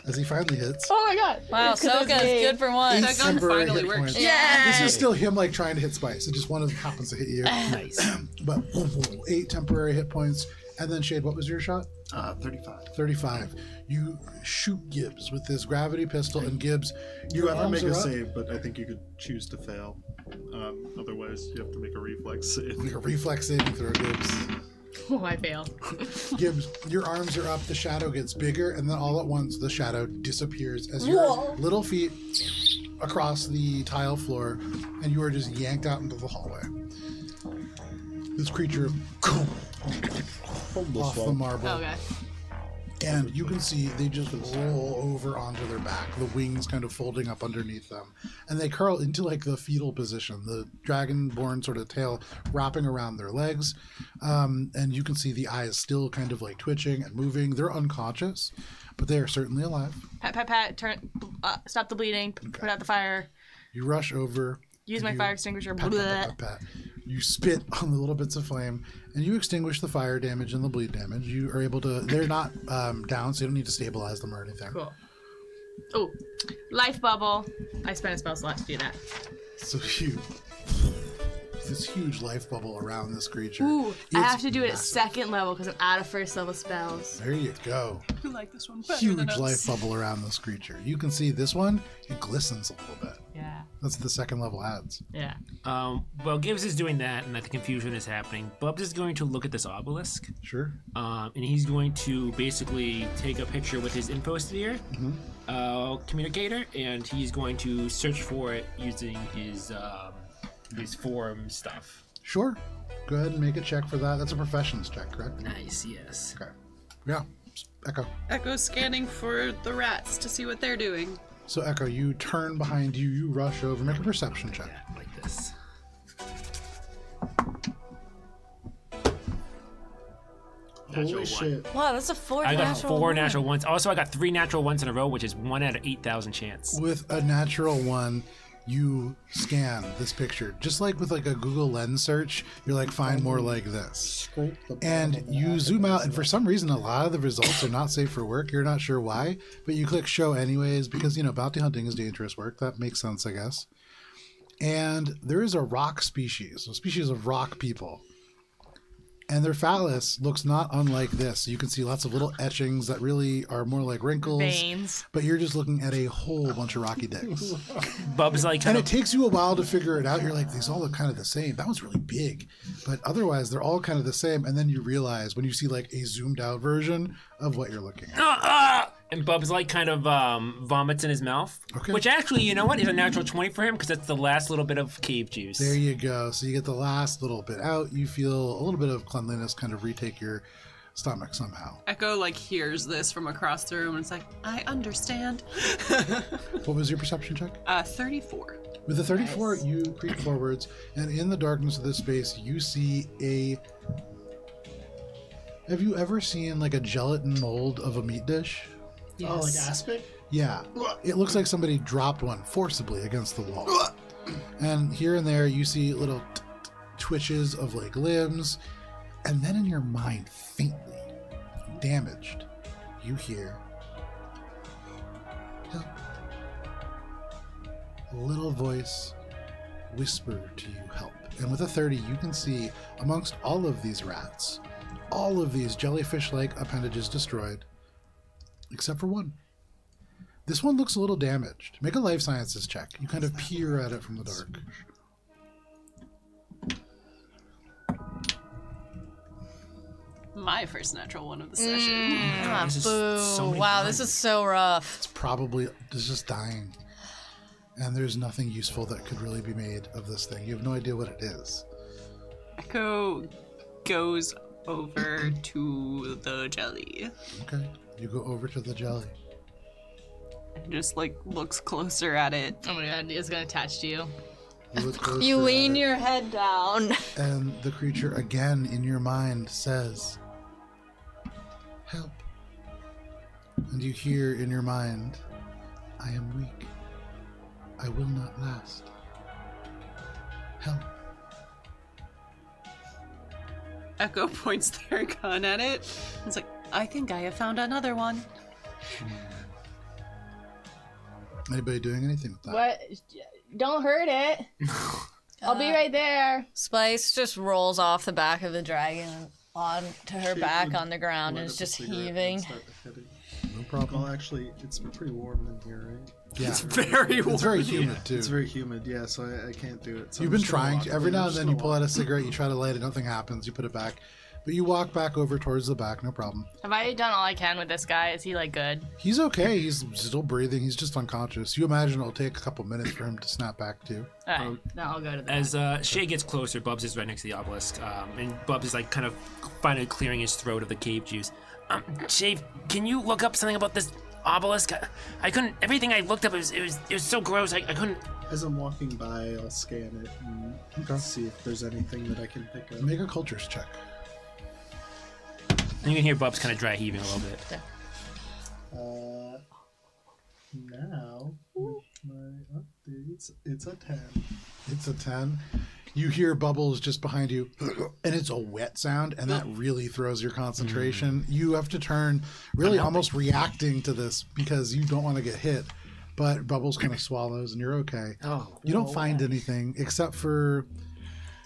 as he finally hits. Oh my god! Wow, It's 'cause Soka's they- good for once. That gun temporary finally hit works. points. Yeah. This is still him like trying to hit Spice. It just one of them happens to hit you. Nice. But 8 temporary hit points. And then Shade, what was your shot? 35. 35. You shoot Gibbs with this gravity pistol, and Gibbs, You your have to arms make are a up. save, but I think you could choose to fail. Otherwise, you have to make a reflex save. Make a reflex saving throw, Gibbs. Oh, I failed. Gibbs, your arms are up, the shadow gets bigger, and then all at once the shadow disappears as your little feet across the tile floor, and you are just yanked out into the hallway. This creature off the marble, Okay. and you can see they just roll over onto their back, the wings kind of folding up underneath them, and they curl into like the fetal position, the dragonborn sort of tail wrapping around their legs, and you can see the eyes still kind of like twitching and moving. They're unconscious, but they are certainly alive. Pat, pat, pat. Turn. Stop the bleeding. Put out the fire. You rush over. Use and my you fire extinguisher. pat, pat, pat, pat, pat. You spit on the little bits of flame, and you extinguish the fire damage and the bleed damage. You are able to. They're not down, so you don't need to stabilize them or anything. Cool. Oh, life bubble. I spent a spell slot to do that. So you, this huge life bubble around this creature. Ooh, I It's have to do it at massive. second level because I'm out of first level spells. There you go. You like this one better Huge than us. life bubble around this creature. You can see this one. It glistens a little bit. Yeah. That's the second level adds. Yeah. Well, Gibbs is doing that, and that the confusion is happening. Bubs is going to look at this obelisk, Sure. and he's going to basically take a picture with his infosphere communicator, and he's going to search for it using his form stuff. Sure. Go ahead and make a check for that. That's a professions check, correct? Nice, yes. Okay. Yeah. Echo. Echo scanning for the rats to see what they're doing. So Echo, you turn behind you, you rush over, make a perception check. Yeah, like this. Natural Holy one. shit. Wow, that's a 4 I got natural 4 one. natural ones. Also, I got 3 natural ones in a row, which is 1 out of 8,000 chance. With a natural one, you scan this picture. Just like with like a Google Lens search, you're like, find more like this. Scrape the bottom And of the you apple zoom out, with and for it. some reason, a lot of the results are not safe for work. You're not sure why, but you click show anyways because, you know, bounty hunting is dangerous work. That makes sense, I guess. And there is a rock species, a species of rock people. And their phallus looks not unlike this. You can see lots of little etchings that really are more like wrinkles. Veins. But you're just looking at a whole bunch of rocky dicks. Bubs like And kind it of takes you a while to figure it out. You're like, these all look kind of the same. That one's really big. But otherwise, they're all kind of the same. And then you realize when you see like a zoomed out version of what you're looking at. and Bubs like kind of vomits in his mouth. Okay. Which actually, you know what, is a natural 20 for him because that's the last little bit of cave juice. There you go. So you get the last little bit out. You feel a little bit of cleanliness kind of retake your stomach somehow. Echo like hears this from across the room and it's like, I understand. What was your perception check? 34. With the 34, you creep forwards, and in the darkness of this space, you see a... Have you ever seen like a gelatin mold of a meat dish? Yes. Oh, like aspic? Yeah. It looks like somebody dropped one forcibly against the wall. And here and there, you see little twitches of like limbs, and then in your mind, faintly, damaged, you hear... Help. A little voice whisper to you help. And with a 30, you can see amongst all of these rats, all of these jellyfish-like appendages destroyed, except for one. This one looks a little damaged. Make a life sciences check. You kind of peer at it from the dark. My first natural one of the session. Ah, this is boo. so many Wow, bugs. this is so rough. It's probably just dying. And there's nothing useful that could really be made of this thing. You have no idea what it is. Echo goes over to the jelly. Okay. You go over to the jelly. And just like looks closer at it. Oh my god, it's gonna attach to you. You look closer You at lean it, your head down. and the creature again in your mind says, "Help." And you hear in your mind, "I am weak. I will not last. Help." Echo points their gun at it. It's like, I think I have found another one. Anybody doing anything with that? What? Don't hurt it. I'll be right there. Spice just rolls off the back of the dragon onto her She back would on the ground and light is up a just cigarette and heaving. start hitting. No problem. Well, actually, it's pretty warm in here, right? Yeah. Very It's very humid, too. It's very humid, yeah, so I can't do it. So You've I'm been just gonna trying walk to. Every away. now I'm and just then you gonna pull out a walk cigarette, you try to light it, nothing happens, you put it back. But you walk back over towards the back, no problem. Have I done all I can with this guy? Is he like good? He's okay, he's still breathing, he's just unconscious. You imagine it'll take a couple minutes for him to snap back too. Alright, then I'll go to that. As Shay gets closer, Bubs is right next to the obelisk, and Bubs is like kind of finally clearing his throat of the cave juice. Shay, can you look up something about this obelisk? I couldn't. Everything I looked up, it was so gross. I couldn't. As I'm walking by, I'll scan it and Okay. see if there's anything that I can pick up. Make a cultures check. And you can hear Bubs kind of dry heaving a little bit. Now, with my updates, it's a 10. It's a 10. You hear bubbles just behind you, and it's a wet sound, and that really throws your concentration. You have to turn, really almost reacting to this because you don't want to get hit. But Bubbles kind of swallows, and you're okay. Oh. You don't find anything except for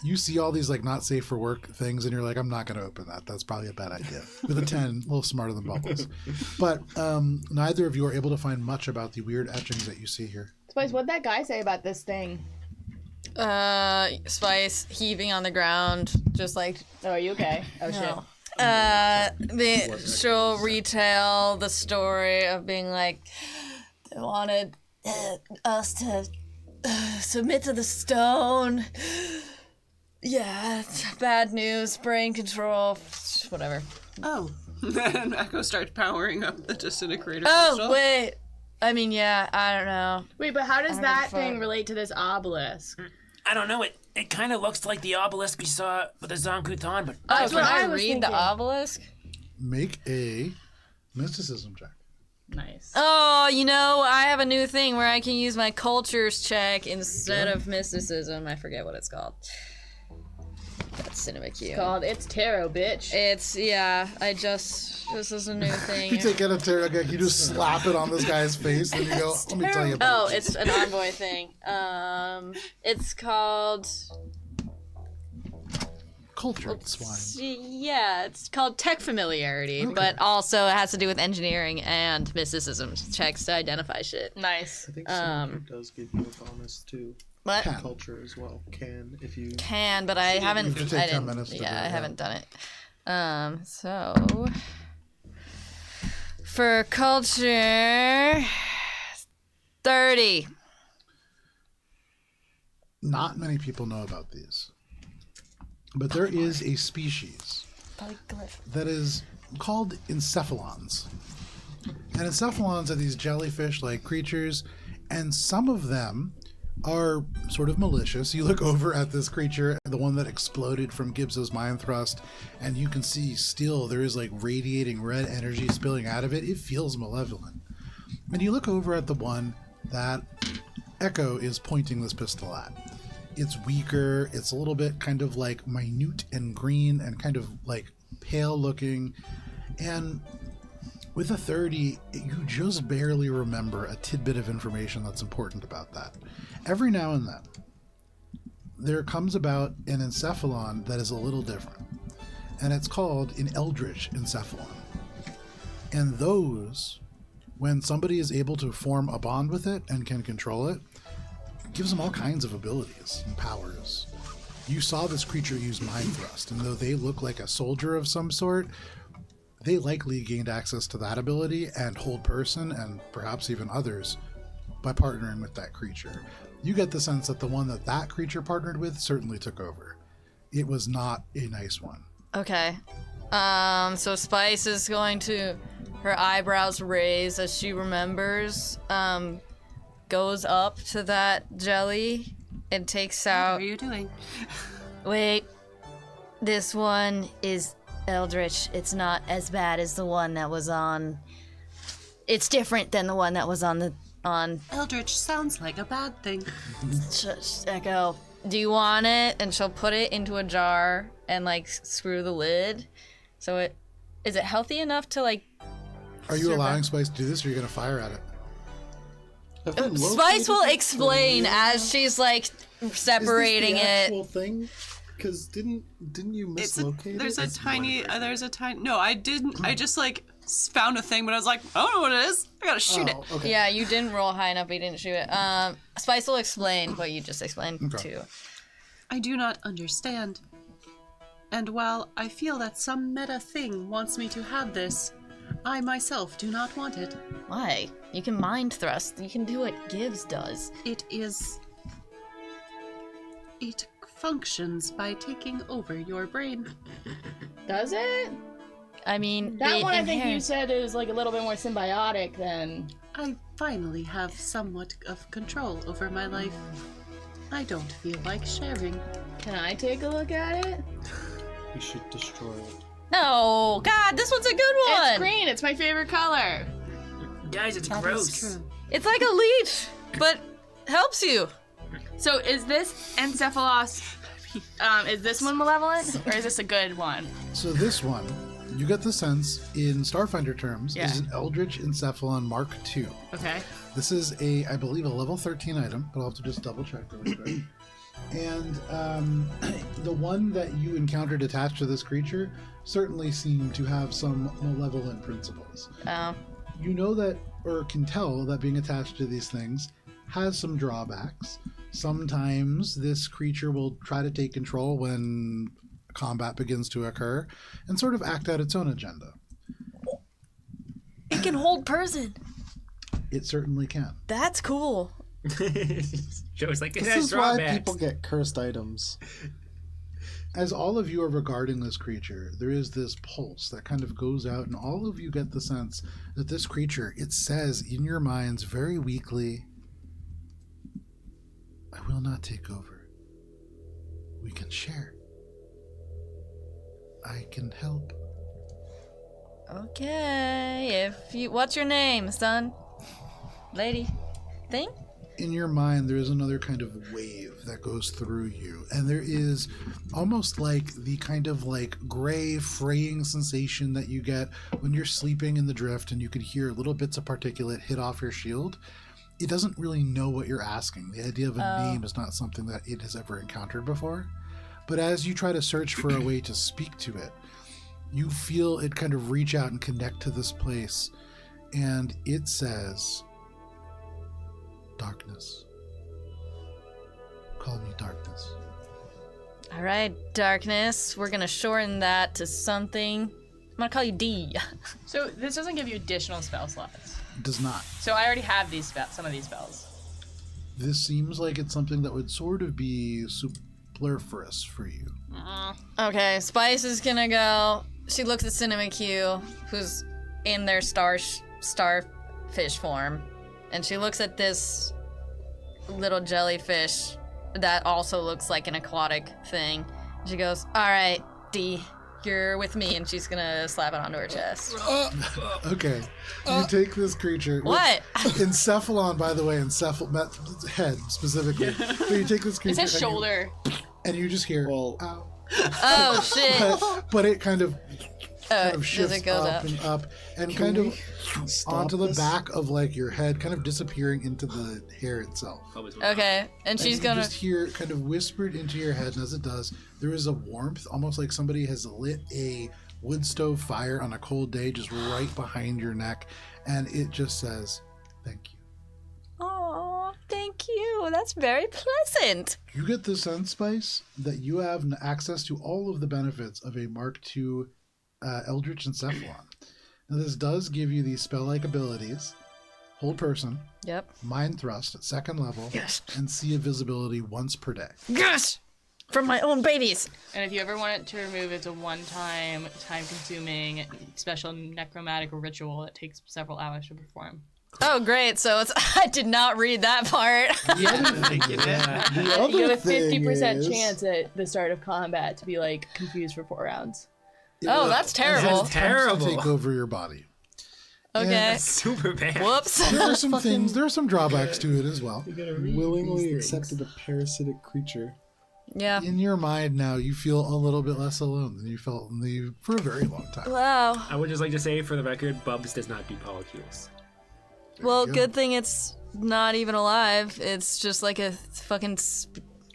you see all these like not safe for work things, and you're like, I'm not going to open that. That's probably a bad idea. With a 10, a little smarter than Bubbles. But neither of you are able to find much about the weird etchings that you see here. Spice, what'd that guy say about this thing? Spice heaving on the ground, just like Oh, are you okay? Oh shit. no. She'll retell the story of being like, they wanted us to submit to the stone. Yeah, it's bad news, brain control, whatever. Oh. And Echo starts powering up the disintegrator Oh, crystal. wait. I mean, yeah, I don't know. Wait, but how does I that haven't thing fought. relate to this obelisk? I don't know. It kind of looks like the obelisk we saw with the Zonkutan, but Oh, That's can what I I was read the thinking. obelisk? Make a mysticism check. Nice. Oh, you know, I have a new thing where I can use my cultures check instead of mysticism. I forget what it's called. That's Cinema Q. It's tarot, bitch. This is a new thing. You take out a tarot deck, you just slap it on this guy's face, and you go, let me tell you about Oh, it's an envoy thing. It's called, cultured swine. yeah, it's called tech familiarity, Okay. but also it has to do with engineering and mysticism checks to identify shit. Nice. I think some does give you a bonus too. What? Can. Culture as well. Can, if you... Can, but I haven't. have to take I 10 didn't. minutes to do Yeah, it, I yeah. haven't done it. So for culture, 30. Not many people know about these. But there is a species that is called encephalons. And encephalons are these jellyfish-like creatures, and some of them are sort of malicious. You look over at this creature, the one that exploded from Gibbs's mind thrust, and you can see still there is like radiating red energy spilling out of it. It feels malevolent. And you look over at the one that Echo is pointing this pistol at. It's weaker, it's a little bit kind of like minute and green and kind of like pale looking. And with a 30, you just barely remember a tidbit of information that's important about that. Every now and then, there comes about an encephalon that is a little different. And it's called an eldritch encephalon. And those, when somebody is able to form a bond with it and can control it, gives them all kinds of abilities and powers. You saw this creature use Mind Thrust, and though they look like a soldier of some sort, they likely gained access to that ability and Hold Person, and perhaps even others, by partnering with that creature. You get the sense that the one that creature partnered with certainly took over. It was not a nice one. Okay. So Spice is going to, her eyebrows raise as she remembers, goes up to that jelly and takes What out. are you doing? Wait, this one is Eldritch. It's not as bad as the one that was on. It's different than the one that was on Eldritch sounds like a bad thing. Echo. Do you want it? And she'll put it into a jar and like screw the lid. So is it healthy enough to like? Are you allowing Spice to do this, or are you going to fire at it? Spice will explain as she's like separating is this the it. actual thing? Because didn't you mislocate it? There's a tiny. No, I didn't. I just like found a thing, but I was like, I don't know what it is. I gotta shoot it. Okay. Yeah, you didn't roll high enough, but you didn't shoot it. Spice will explain what you just explained too. I do not understand. And while I feel that some meta thing wants me to have this, I myself do not want it. Why? You can mind thrust. You can do what Gibbs does. It functions by taking over your brain. Does it? I mean, That it one I think you inherent- said is like a little bit more symbiotic than. I finally have somewhat of control over my life. I don't feel like sharing. Can I take a look at it? We should destroy it. No, God, this one's a good one. It's green. It's my favorite color. Guys, it's That is gross. true. It's like a leech, but helps you. So is this Encephalos? Is this one malevolent, or is this a good one? So this one, you get the sense, in Starfinder terms, Yeah. is an Eldritch Encephalon Mark II. Okay. This is I believe, a level 13 item, but I'll have to just double check really quick. And the one that you encountered attached to this creature certainly seemed to have some malevolent principles. You know that, or can tell that being attached to these things has some drawbacks. Sometimes this creature will try to take control when combat begins to occur and sort of act out its own agenda. It can hold person. It certainly can. That's cool. Joe's like, it This has is why drawbacks. people get cursed items. As all of you are regarding this creature, there is this pulse that kind of goes out, and all of you get the sense that this creature, it says in your minds very weakly, I will not take over. We can share. I can help. Okay, what's your name, son? Lady? Thing? In your mind, there is another kind of wave that goes through you, and there is almost like the kind of like gray fraying sensation that you get when you're sleeping in the drift and you can hear little bits of particulate hit off your shield. It doesn't really know what you're asking. The idea of a name is not something that it has ever encountered before. But as you try to search for a way to speak to it, you feel it kind of reach out and connect to this place, and it says, darkness. Call me darkness. All right, darkness. We're gonna shorten that to something. I'm gonna call you D. So this doesn't give you additional spell slots. It does not. So I already have these some of these spells. This seems like it's something that would sort of be superfluous for you. Okay, Spice is gonna go. She looks at Cinnamon Q, who's in their starfish form, and she looks at this little jellyfish that also looks like an aquatic thing. She goes, "All right, D, you're with me," and she's gonna slap it onto her chest. Okay. You take this creature. What? Encephalon, by the way, head specifically. So you take this It creature says and shoulder. and you just hear, Well, ow. Oh shit! But it kind of kind of as shifts it goes up up. and up, and Can kind we of stop onto the this? back of like your head, kind of disappearing into the hair itself. Okay, and she's You gonna. just hear kind of whispered into your head, and as it does, there is a warmth, almost like somebody has lit a wood stove fire on a cold day, just right behind your neck, and it just says, "Thank you." Oh, thank you. That's very pleasant. You get the sense, Spice, that you have access to all of the benefits of a Mark II Eldritch Encephalon. Now, this does give you these spell-like abilities: Hold Person, Yep. Mind Thrust at 2nd level, Yes. and Sea of Visibility once per day. Yes! From my own babies. And if you ever want it to remove, it's a one-time, time-consuming, special necromantic ritual that takes several hours to perform. Oh, great. So it's. I did not read that part. The other You have a thing 50% is- chance at the start of combat to be like confused for 4 rounds. Oh, that's terrible. That's terrible. To take over your body. Okay. Super bad. Whoops. There are some things. There are some drawbacks to it as well. willingly accepted a parasitic creature. Yeah. In your mind now, you feel a little bit less alone than you felt for a very long time. Wow. I would just like to say, for the record, Bubs does not do polycules. Well, you go. good thing it's not even alive. It's just like a fucking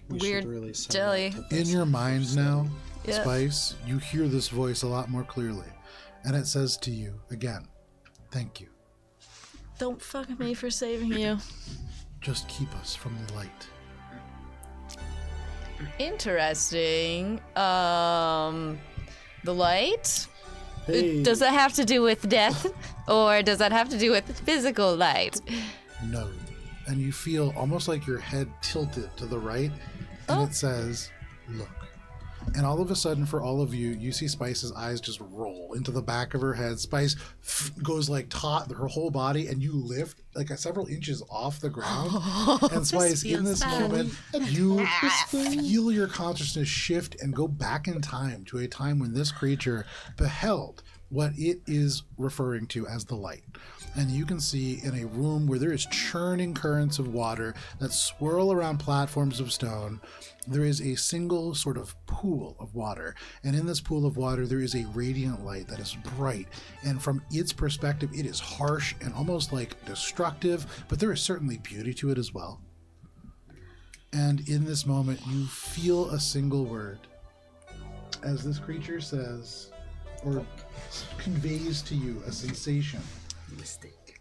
We weird should really send jelly. that to In this your mind now, Yeah. Spice, you hear this voice a lot more clearly, and it says to you again, "Thank you. Don't fuck me for saving you. Just keep us from the light." Interesting. The light? Hey, Does that have to do with death? Or does that have to do with physical light? No. And you feel almost like your head tilted to the right, and it says, "Look." And all of a sudden, for all of you, you see Spice's eyes just roll into the back of her head. Spice goes like taut, her whole body, and you lift like several inches off the ground. And Spice, in this moment, you feel your consciousness shift and go back in time to a time when this creature beheld what it is referring to as the light. And you can see in a room where there is churning currents of water that swirl around platforms of stone, there is a single sort of pool of water. And in this pool of water, there is a radiant light that is bright. And from its perspective, it is harsh and almost like destructive, but there is certainly beauty to it as well. And in this moment, you feel a single word as this creature says, or conveys to you a sensation. Mistake.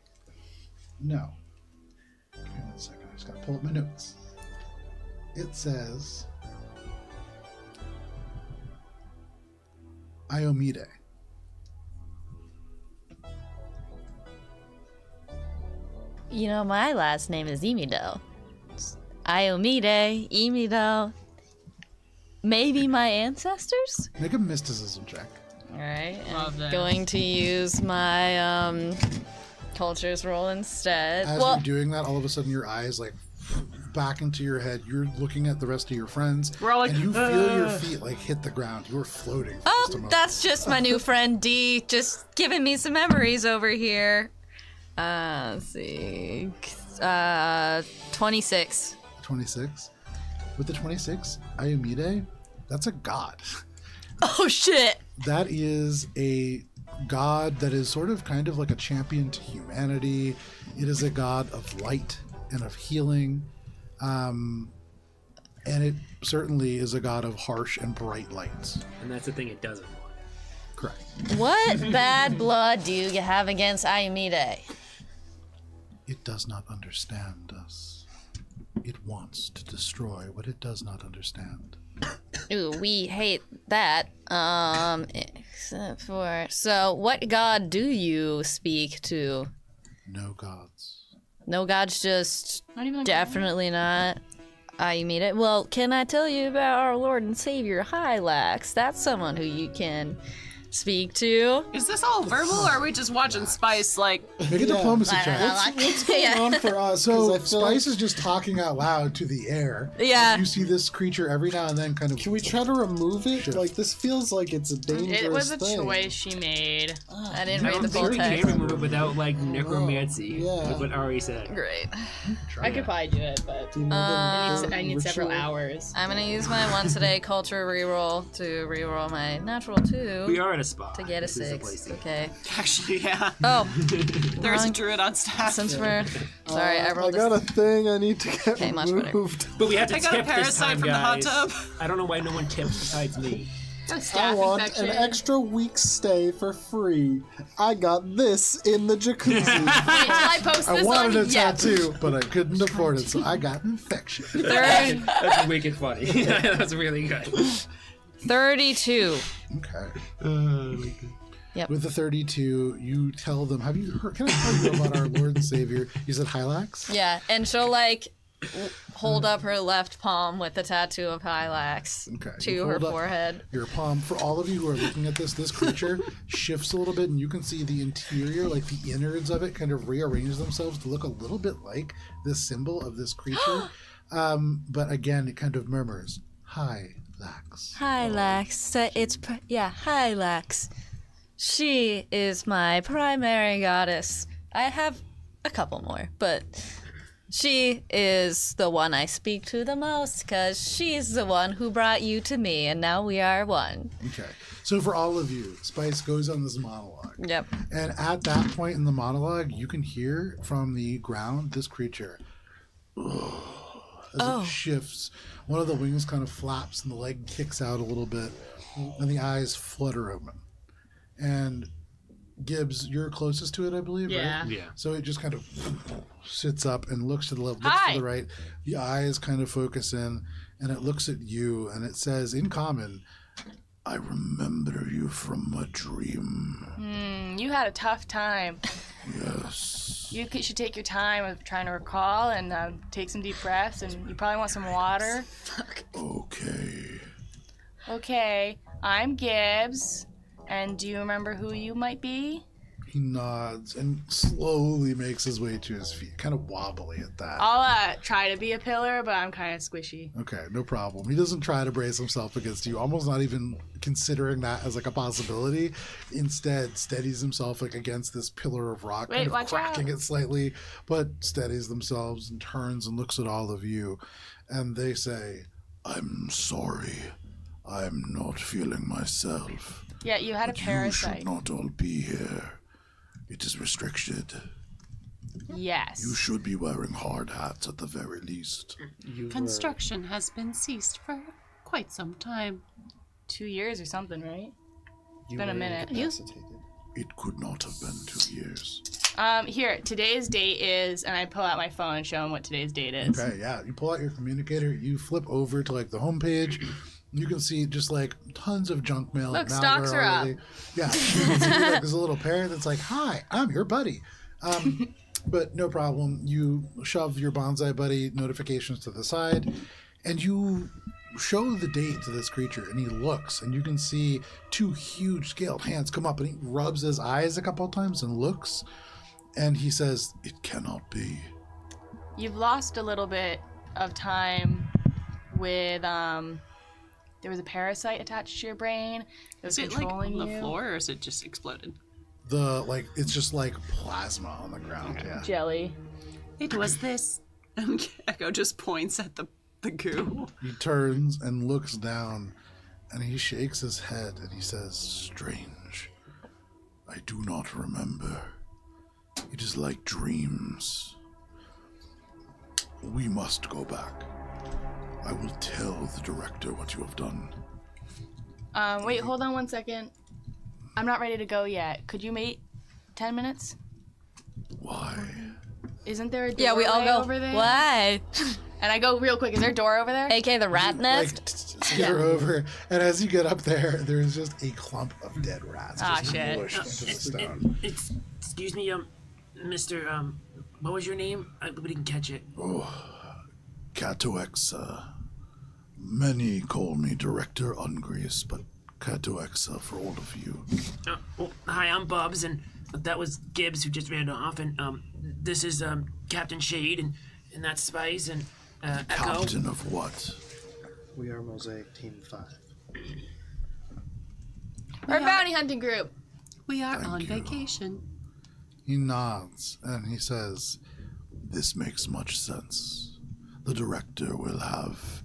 No. Give me 1 second. I just gotta pull up my notes. It says Iomide. You know, my last name is Imido. Iomide, Imido. Maybe my ancestors? Make a mysticism check. Alright, Love I'm this. going to use my cultures roll instead. As Well, you're doing that, all of a sudden your eyes like back into your head. You're looking at the rest of your friends. We're all like, and you feel your feet like hit the ground. You were floating. For just a oh, moment. that's just my new friend D, just giving me some memories over here. Let's see. 26. 26. With the 26, Iomide, that's a god. Oh shit! That is a god that is sort of kind of like a champion to humanity. It is a god of light and of healing. And it certainly is a god of harsh and bright lights. And that's the thing it doesn't want. Correct. What bad blood do you have against Iomide? It does not understand us. It wants to destroy what it does not understand. Ooh, we hate that. Except for... So, what god do you speak to? No gods. No gods, just Not even like definitely not. Iomide. Well, can I tell you about our Lord and Savior Hylax? That's someone who you can speak to. Is this all verbal, or are we just watching Spice like? Make a diplomacy check. what's going on for us? 'Cause So I feel Spice is just talking out loud to the air. Yeah. You see this creature every now and then kind of. Can we try to remove it? Sure. Like, this feels like it's a dangerous It was a thing. choice she made. I didn't I read don't the think full we can text. remove it without like necromancy. yeah. Like what Ari said. Great. I could probably do it, but Do you know the I need several ritual? hours. I'm gonna use my once a day culture reroll to reroll my natural 2. We are at a spot. to get a This is the place 6. to- Okay. Actually, yeah. Oh, There's a wrong. druid on staff. since we're sorry, I I rolled got a this. thing I need to get Okay, much better. removed. But we have to I got a tip this parasite time, from the hot guys. tub. I don't know why no one tips besides me. A I staph want infection. an extra week's stay for free. I got this in the jacuzzi. Wait till I post I this wanted on a tattoo, but I couldn't afford it, so I got infection. That's wicked funny. That's really good. 32. Okay. Yep. With the 32, you tell them, have you heard, can I tell you about our Lord and Savior? You said Hylax? Yeah, and she'll like hold up her left palm with the tattoo of Hylax Okay. to You her hold up forehead. Your palm. For all of you who are looking at this creature shifts a little bit, and you can see the interior, like the innards of it, kind of rearrange themselves to look a little bit like the symbol of this creature. But again, it kind of murmurs, Hylax. Hylax. Hylax. She is my primary goddess. I have a couple more, but she is the one I speak to the most because she's the one who brought you to me, and now we are one. Okay. So for all of you, Spice goes on this monologue. Yep. And at that point in the monologue, you can hear from the ground this creature. As it shifts, one of the wings kind of flaps and the leg kicks out a little bit, and the eyes flutter open. And Gibbs, you're closest to it, I believe, Yeah. right? Yeah. So it just kind of sits up and looks to the left, looks Hi. to the right. The eyes kind of focus in, and it looks at you, and it says in common, I remember you from a dream. You had a tough time. Yes. You should take your time with trying to recall and take some deep breaths, and you probably want some water. Okay. Okay, I'm Gibbs, and do you remember who you might be? He nods and slowly makes his way to his feet, kind of wobbly at that. I'll try to be a pillar, but I'm kind of squishy. Okay, no problem. He doesn't try to brace himself against you, almost not even considering that as like a possibility. Instead, steadies himself like against this pillar of rock, Wait, kind of watch cracking out. it slightly, but steadies themselves and turns and looks at all of you. And they say, I'm sorry. I'm not feeling myself. Yeah, you had a But you parasite. should not all be here. It is restricted. Yes. You should be wearing hard hats at the very least. Construction has been ceased for quite some time. 2 years or something, right? You been a were minute. incapacitated. It could not have been 2 years. Here, today's date is, and I pull out my phone and show him what today's date is. Okay, yeah. You pull out your communicator, you flip over to like the homepage. You can see just like tons of junk mail. Look, malware stocks are up. already. Yeah, you can see like there's a little parrot that's like, "Hi, I'm your buddy." But no problem. You shove your bonsai buddy notifications to the side, and you show the date to this creature, and he looks, and you can see 2 huge scaled hands come up, and he rubs his eyes a couple of times and looks, and he says, "It cannot be." You've lost a little bit of time with, there was a parasite attached to your brain. It was Is it like controlling on the you. floor or is it just exploded? It's just like plasma on the ground. Yeah. Jelly. It was this. And Echo just points at the goo. He turns and looks down, and he shakes his head and he says, Strange. I do not remember. It is like dreams. We must go back. I will tell the director what you have done. Wait, hold on one second. I'm not ready to go yet. Could you wait 10 minutes? Why? Isn't there a doorway Yeah, we all go, over there? why? And I go real quick. Is there a door over there? AK the rat nest? Like, skid over, and as you get up there, there's just a clump of dead rats Ah, just shit. mushed into the stone. Excuse me, Mr. What was your name? We didn't catch it. Catoexa. Many call me Director Ungrease, but Catoexa for all of you. Well, hi, I'm Bubs, and that was Gibbs who just ran off, and this is Captain Shade, and that's Spice, and Echo. Captain of what? We are Mosaic Team 5. We're a bounty hunting group. We are Thank on you. vacation. He nods and he says, This makes much sense. The director will have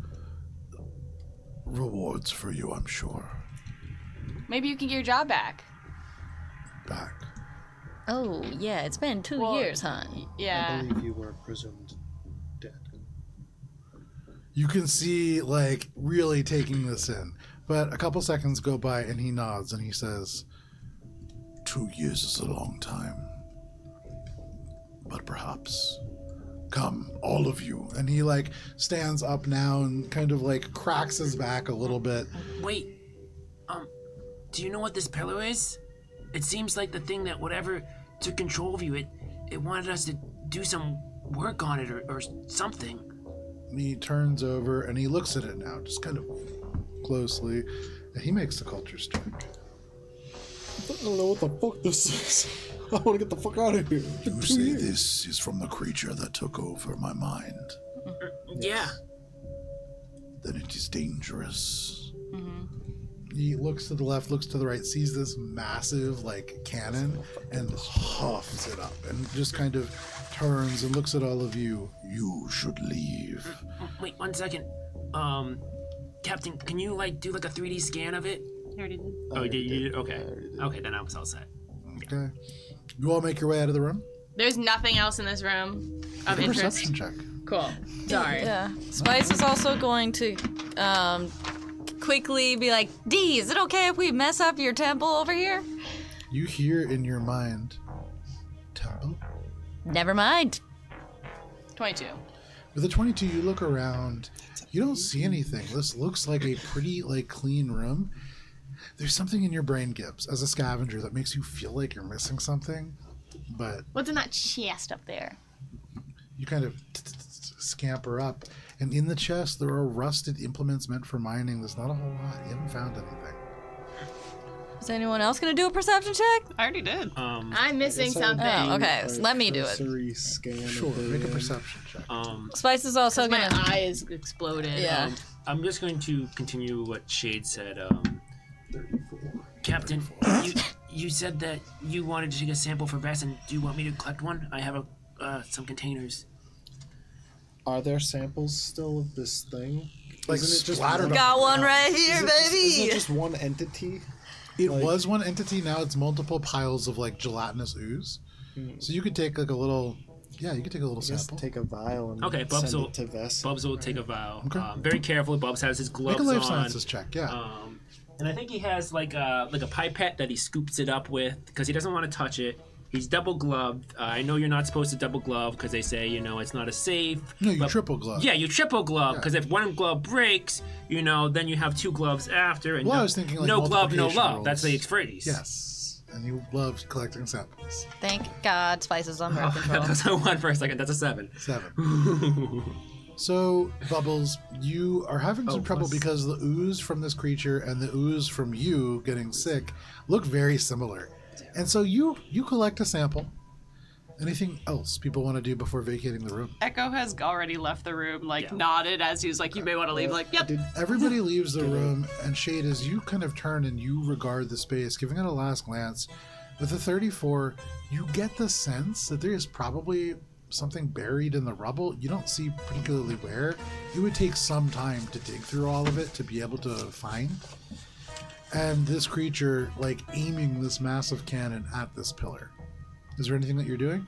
rewards for you, I'm sure. Maybe you can get your job back. Back. Oh, yeah, it's been 2 years, huh? I Yeah. believe you were presumed dead. You can see, like, really taking this in. But a couple seconds go by and he nods and he says, 2 years is a long time. But perhaps. Come, all of you. And he, like, stands up now and kind of, like, cracks his back a little bit. Wait, do you know what this pillar is? It seems like the thing that whatever took control of you, it wanted us to do some work on it or something. And he turns over and he looks at it now, just kind of closely. And he makes the cultures check. I don't know what the fuck this is. I want to get the fuck out of here. You say this is from the creature that took over my mind. Yeah. Then it is dangerous. He looks to the left, looks to the right, sees this massive, like, cannon, and huffs it up, and just kind of turns and looks at all of you. You should leave. Wait, 1 second. Captain, can you, like, do, like, a 3D scan of it? You already did. Oh, you did? Okay. Okay, then I was all set. Okay. You all make your way out of the room. There's nothing else in this room of Make a interest. perception check. Cool. Sorry. Yeah. Spice is also going to quickly be like, D, is it okay if we mess up your temple over here? You hear in your mind, temple? Never mind. 22. With a 22, you look around. You don't see anything. This looks like a pretty, like, clean room. There's something in your brain, Gibbs, as a scavenger that makes you feel like you're missing something, but What's in that chest up there? you kind of scamper up, and in the chest there are rusted implements meant for mining. There's not a whole lot. You haven't found anything. Is anyone else going to do a perception check? I already did. I'm missing something. Oh, okay. So let me do it. Cursory scan Sure, of the, make a perception check. Spice is also My going to... eyes exploded. Yeah. I'm just going to continue what Shade said. 34. Captain, you said that you wanted to take a sample for Bess, and do you want me to collect one? I have some containers. Are there samples still of this thing? Like, Isn't it just splattered one- on Got the one ground. right here, Isn't baby! it just one entity? It like- was one entity, now it's multiple piles of, like, gelatinous ooze. So you could take, like, a little... Yeah, you could take a little Just sample. take a vial and Okay, Bubs send will- it to Vess. Bubs will take a vial. Okay. Very carefully. Bubs has his gloves Make a life on. sciences check, yeah. And I think he has like a pipette that he scoops it up with because he doesn't want to touch it. He's double gloved. I know you're not supposed to double glove because they say, it's not as safe. No, you but- triple glove. Yeah, you triple glove because if one glove breaks, then you have two gloves after. And Well, no, I was thinking, like, no glove, no multiplication love. That's rolls. the phrase. Yes. And you love collecting samples. Thank God Spice is on birth control. That's a 1 for a second. That's a 7. 7. So, Bubbles, you are having some trouble plus- because the ooze from this creature and the ooze from you getting sick look very similar. And so you collect a sample. Anything else people want to do before vacating the room? Echo has already left the room, nodded as he was like, you may want to leave. Like, yep. Everybody leaves the room, and Shade, as you kind of turn and you regard the space, giving it a last glance, with the 34, you get the sense that there is probably something buried in the rubble. You don't see particularly where. It would take some time to dig through all of it to be able to find. And this creature, like, aiming this massive cannon at this pillar. Is there anything that you're doing?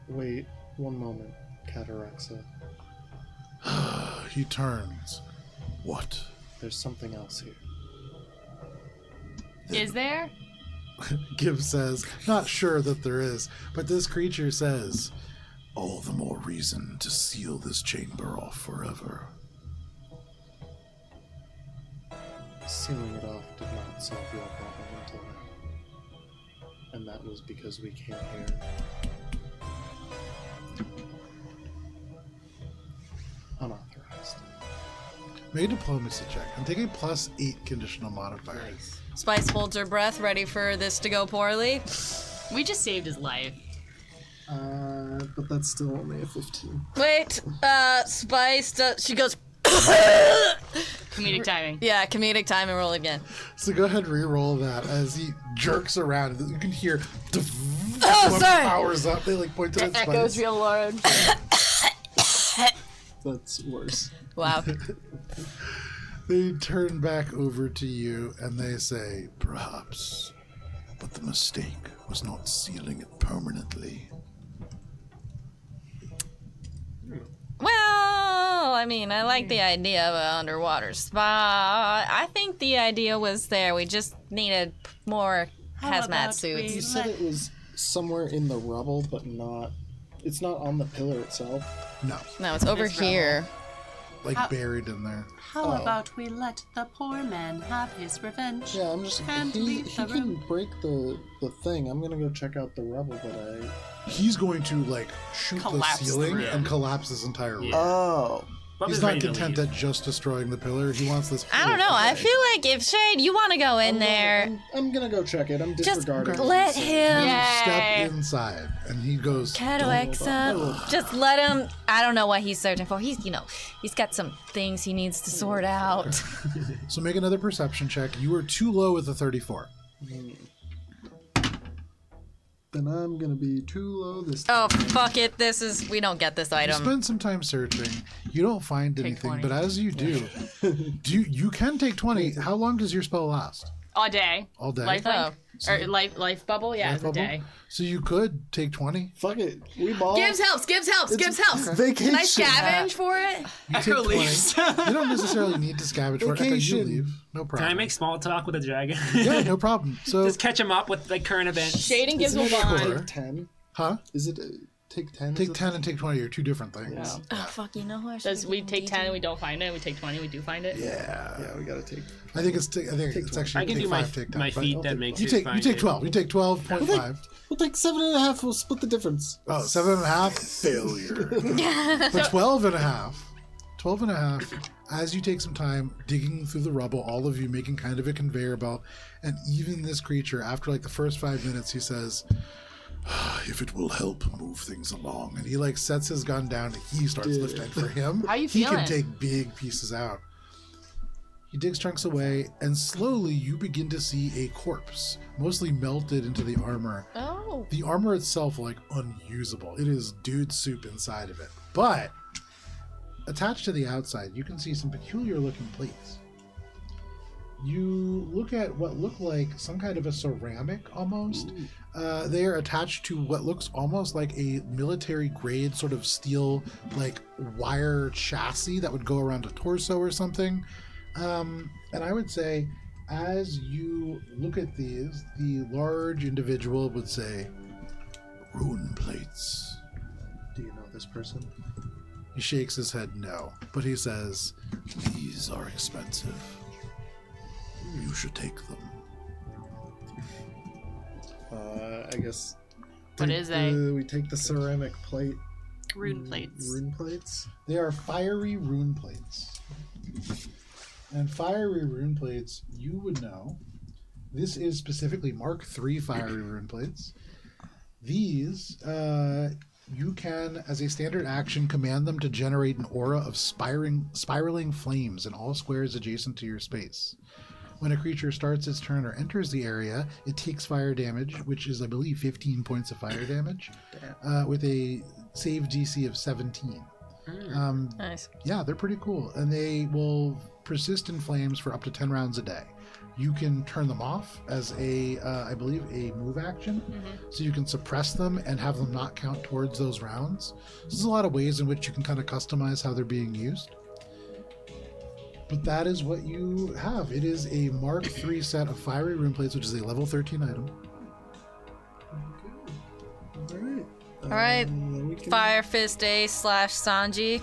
Wait, one moment, Cataraxa. He turns. What? There's something else here. Is there? Gibbs says, not sure that there is, but this creature says, all the more reason to seal this chamber off forever. Sealing it off did not solve your problem until now. And that was because we came here unauthorized. Make a diplomacy check and take a +8 conditional modifier. Spice holds her breath, ready for this to go poorly. We just saved his life. But that's still only a 15. Wait, Spice does, she goes, Comedic timing. yeah, comedic time and roll again. So go ahead and re-roll that as he jerks around. You can hear Oh, sorry. powers up. They like point to that Echoes spice. real large. That's worse. Wow. They turn back over to you and they say, perhaps, but the mistake was not sealing it permanently. Well, I mean, I like the idea of an underwater spa. I think the idea was there. We just needed more hazmat about suits. You said it was somewhere in the rubble, but not. It's not on the pillar itself. No, No, it's over here. like buried in there. How about we let the poor man have his revenge? Yeah, I'm just. And He leave the can room. break the thing. I'm gonna go check out the rubble that He's going to like shoot Collapse the ceiling the room. and collapse this entire room. Yeah. Oh. Bubba's He's not ready to content leave. at just destroying the pillar. He wants this. I don't know. I feel like if Shade, you want to go in there, I'm gonna go check it. I'm just disregarding. what let he said. him. Step inside, and he goes. Kadoexa, just let him. I don't know what he's searching for. He's, he's got some things he needs to sort out. So make another perception check. You were too low with the 34. Then I'm gonna be too low this Oh, time. fuck it. We don't get this You item. spend some time searching. You don't find anything, 20. but as you do, you can take 20. How long does your spell last? All day. All day. Life Oh. or life bubble. Yeah, Life it's a bubble? day. So you could take 20. Fuck it. We ball. Gives helps. Vacation. Can I scavenge for it? You take 20. You don't necessarily need to scavenge for it. Echo, you Vacation. leave. No problem. Can I make small talk with a dragon? Yeah, no problem. So, Just catch him up with the current events. Shaden gives Isn't a it wand. Sure. take 10? huh? Is it take 10? Take 10 and take 20 are two different things. Yeah. Oh, fuck, you know who I should Does we take 10 and we don't find it? We take 20, we do find it. Yeah. Yeah, we gotta take. I think it's actually I can take do my 5, take 10. my but feat that makes You it take find 12. You take 12.5. We'll take 7.5. We'll split the difference. Oh, 7.5 failure. But 12.5. 12.5. As you take some time digging through the rubble, all of you making kind of a conveyor belt, and even this creature, after like the first 5 minutes, he says, "If it will help move things along," and he like sets his gun down. And he starts lifting. For him, How you he can feeling? take big pieces out. He digs chunks away, and slowly you begin to see a corpse, mostly melted into the armor. Oh. The armor itself, like, unusable. It is dude soup inside of it. But attached to the outside, you can see some peculiar looking plates. You look at what look like some kind of a ceramic almost. They are attached to what looks almost like a military grade sort of steel, like wire chassis that would go around a torso or something. And I would say, as you look at these, the large individual would say, "Rune plates." Do you know this person? He shakes his head no, but he says, "These are expensive. You should take them." I guess. What is they? We take the ceramic plate. Rune plates. Rune plates. They are fiery rune plates. And fiery rune plates, you would know. This is specifically Mark III fiery rune plates. These, you can, as a standard action, command them to generate an aura of spiraling flames in all squares adjacent to your space. When a creature starts its turn or enters the area, it takes fire damage, which is, I believe, 15 points of fire damage, with a save DC of 17. Nice. Yeah, they're pretty cool. And they will persist in flames for up to 10 rounds a day. You can turn them off as I believe, a move action. So you can suppress them and have them not count towards those rounds. So there's a lot of ways in which you can kind of customize how they're being used. But that is what you have. It is a Mark III set of fiery rune plates, which is a level 13 item. Alright. All right. We can Fire Fist Ace / Sanji.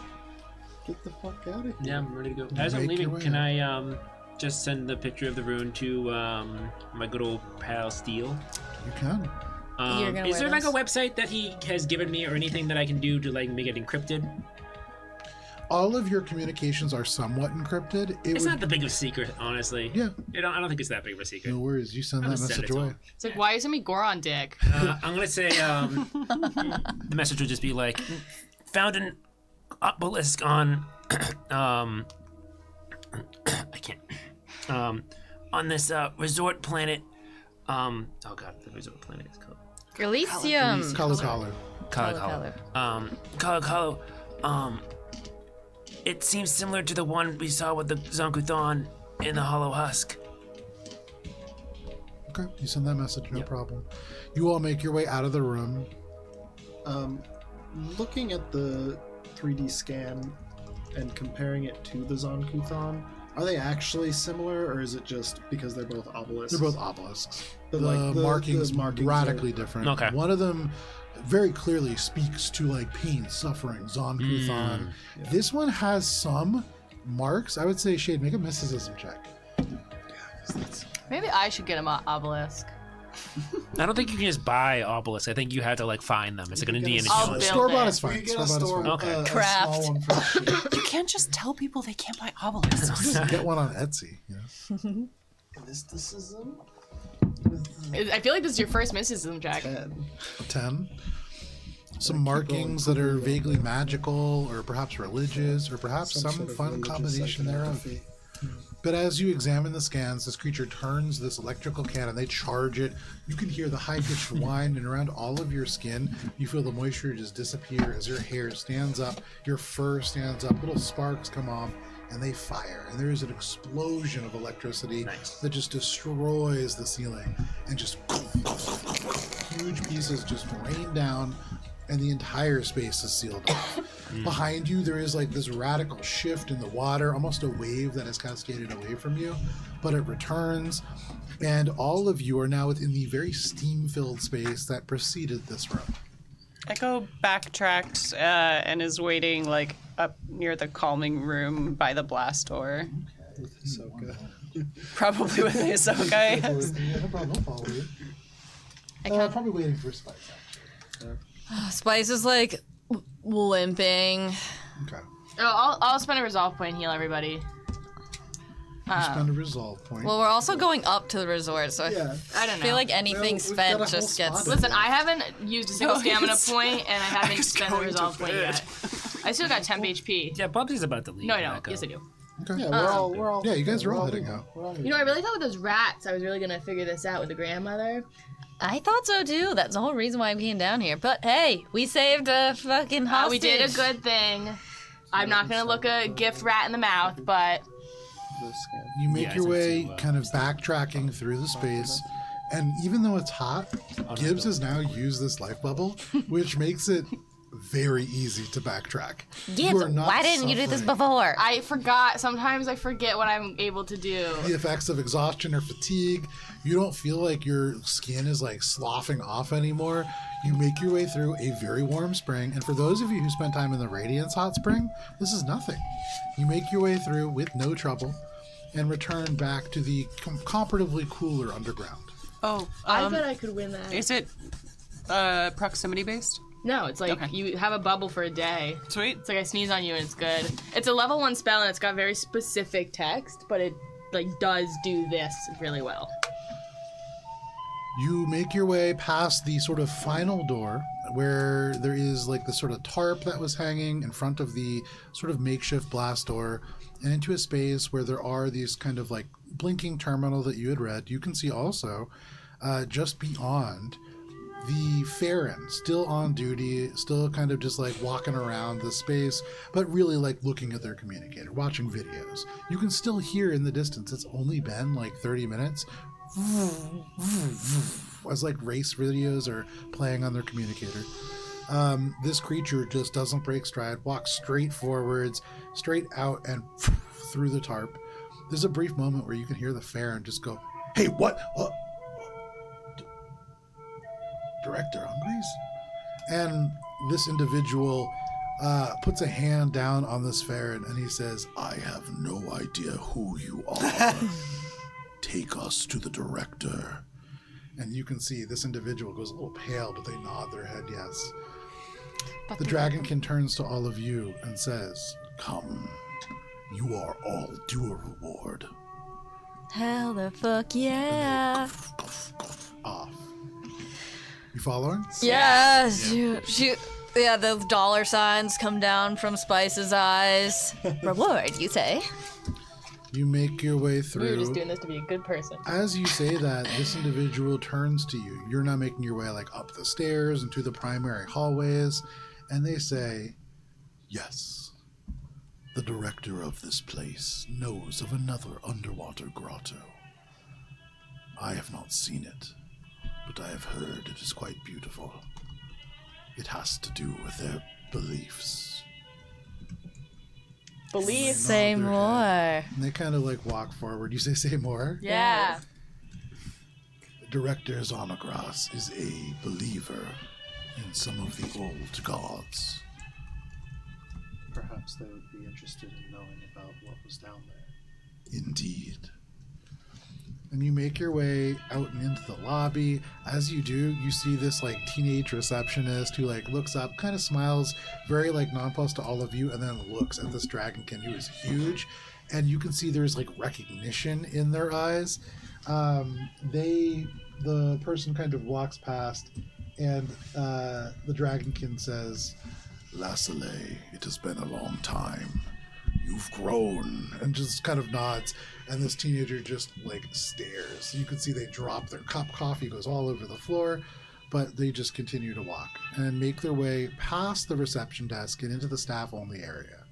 get the fuck out of here. Yeah, I'm ready to go. As I'm Make your leaving, way can I just send the picture of the rune to my good old pal Steele? You can. You're gonna Is wear there like a those? website that he has given me, or anything that I can do to like make it encrypted? All of your communications are somewhat encrypted. It's not the big of a secret, honestly. Yeah. I don't think it's that big of a secret. No worries. You send I'll that just send message it to away. him. It's like, why isn't me Goron dick? I'm gonna say the message would just be like, found an obelisk on I can't on this resort planet. Oh god, the resort planet is called Elysium. Kalu Kalu. Kala. Kala. It seems similar to the one we saw with the Zonkuthon in the Hollow Husk. Okay, you send that message, no problem. You all make your way out of the room. Looking at the 3D scan and comparing it to the Zonkuthon, are they actually similar, or is it just because they're both obelisks? They're both obelisks. But, the like, the markings markings radically are- different. Okay. One of them very clearly speaks to like pain, suffering, Zonkuthon. This one has some marks. I would say, Shade, make a mysticism check. Maybe I should get him an obelisk. I don't think you can just buy obelisks. I think you had to like find them. It's like an Indiana I'll Jones. build Store bought it. is We fine. could get Store a bought is store, fine. Okay. a Craft. small one for Shade. You can't just tell people they can't buy obelisks. Get one on Etsy. Yeah. Mysticism? I feel like this is your first mysticism check. 10. 10. Some markings that are vaguely magical, or perhaps religious, or perhaps some sort of fun religious combination thereof. iconography. But as you examine the scans, this creature turns this electrical cannon, they charge it. You can hear the high-pitched whine, and around all of your skin, you feel the moisture just disappear as your hair stands up, your fur stands up, little sparks come off, and they fire. And there is an explosion of electricity that just destroys the ceiling, and just huge pieces just rain down, and the entire space is sealed off. Behind you, there is like this radical shift in the water, almost a wave that has cascaded away from you, but it returns, and all of you are now within the very steam-filled space that preceded this room. Echo backtracked and is waiting like up near the calming room by the blast door. So good. Probably with Ahsoka. Yes. No problem, I'll follow you. Probably waiting for Spice, actually. Spice is like limping. Okay. Oh, I'll spend a resolve point and heal everybody. You spend a resolve point. Well, we're also going up to the resort, so Yeah. I don't know. I feel like anything Well, we've spent got a whole just spot gets. in Listen, I haven't used a single No, stamina it's- point, and I haven't It's spent a going to resolve point bed. yet. I still got temp HP. Yeah, Bubsy's about to leave. No, I don't. Echo. Yes, I do. Okay. Yeah, we're all. Yeah, you guys are all good. heading out. We're all You know, I really thought with those rats, I was really gonna figure this out with the grandmother. I thought so too. That's the whole reason why I came down here. But hey, we saved a fucking hostage. We did a good thing. I'm not gonna look a gift rat in the mouth, but the scan. You make Yeah, your it's way too, kind of backtracking through the space, and even though it's hot, Gibbs has now used this life bubble, which makes it very easy to backtrack. You Gibbs, are not why didn't you do this suffering before? I forgot. Sometimes I forget what I'm able to do. the effects of exhaustion or fatigue. You don't feel like your skin is like sloughing off anymore. You make your way through a very warm spring, and for those of you who spent time in the Radiance hot spring, this is nothing. You make your way through with no trouble and return back to the comparatively cooler underground. Oh, I bet I could win that. is it proximity based? No, it's like Okay. you have a bubble for a day. Sweet. It's like I sneeze on you and it's good. It's a level 1 spell and it's got very specific text, but it like does do this really well. You make your way past the sort of final door where there is like the sort of tarp that was hanging in front of the sort of makeshift blast door, and into a space where there are these kind of like blinking terminal that you had read. You can see also just beyond the Farron still on duty, still kind of just like walking around the space, but really like looking at their communicator, watching videos. You can still hear in the distance, it's only been like 30 minutes, as like race videos are playing on their communicator. This creature just doesn't break stride, walks straight forwards, straight out and through the tarp. There's a brief moment where you can hear the Farron just go, "Hey, what? Director Hungries?" And this individual puts a hand down on this Farron and he says, "I have no idea who you are. Take us to the director." And you can see this individual goes a little pale, but they nod their head yes. The dragonkin turns to all of you and says, "Come, you are all due a reward." Hell the fuck yeah. Off. You following? Yes. Shoot. Yeah, the dollar signs come down from Spice's eyes. Reward, you say? You make your way We were through. just doing this to be a good person. As you say that, this individual turns to you. You're now making your way like up the stairs and to the primary hallways, and they say, "Yes, The director of this place knows of another underwater grotto. I have not seen it, but I have heard it is quite beautiful. It has to do with their beliefs. Beliefs. Say Nod their more. head, and they kind of like walk forward. You say more? Yeah. Director Zonagras is a believer in some of the old gods. Perhaps they would be interested in knowing about what was down there. Indeed. And you make your way out and into the lobby. As you do, you see this like teenage receptionist who like looks up, kind of smiles, very like nonplussed to all of you, and then looks at this dragonkin who is huge. And you can see there's like recognition in their eyes. The person kind of walks past, and the dragonkin says, "Lassale, it has been a long time. You've grown," and just kind of nods. And this teenager just like stares. You can see they drop their cup. Coffee goes all over the floor, but they just continue to walk and make their way past the reception desk and into the staff only area.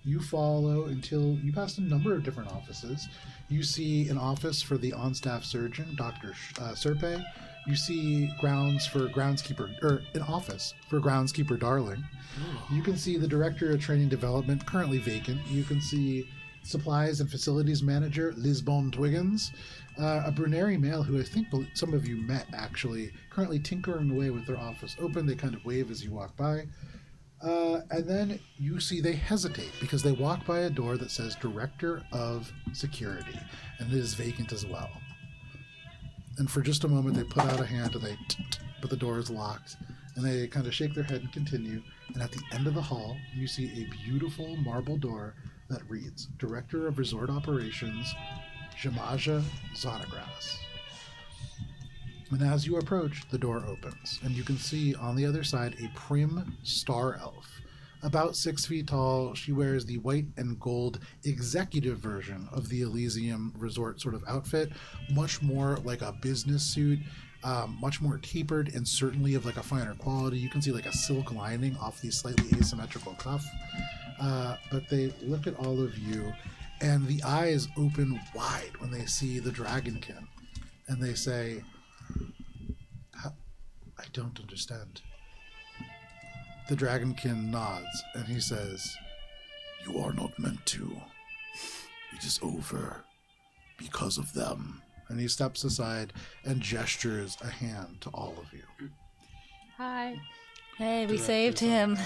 You follow until you pass a number of different offices. You see an office for the on-staff surgeon, Dr. Serpe. You see an office for groundskeeper Darling. You can see the director of training development, currently vacant. You can see supplies and facilities manager Lisbon Twiggins, a Bruneri male who I think some of you met actually, currently tinkering away with their office open. They kind of wave as you walk by. And then you see they hesitate because they walk by a door that says Director of Security, and it is vacant as well. And for just a moment, they put out a hand and but the door is locked, and they kind of shake their head and continue. And at the end of the hall, you see a beautiful marble door that reads Director of Resort Operations, Jamaja Zonagras. And as you approach, the door opens, and you can see on the other side a prim star elf. About 6 feet tall, she wears the white and gold executive version of the Elysium Resort sort of outfit, much more like a business suit, much more tapered and certainly of like a finer quality. You can see like a silk lining off the slightly asymmetrical cuff. But they look at all of you, and the eyes open wide when they see the dragonkin, and they say, "I don't understand." The dragonkin nods, and he says, "You are not meant to. It is over because of them." And he steps aside and gestures a hand to all of you. Hi. Hey, we saved him.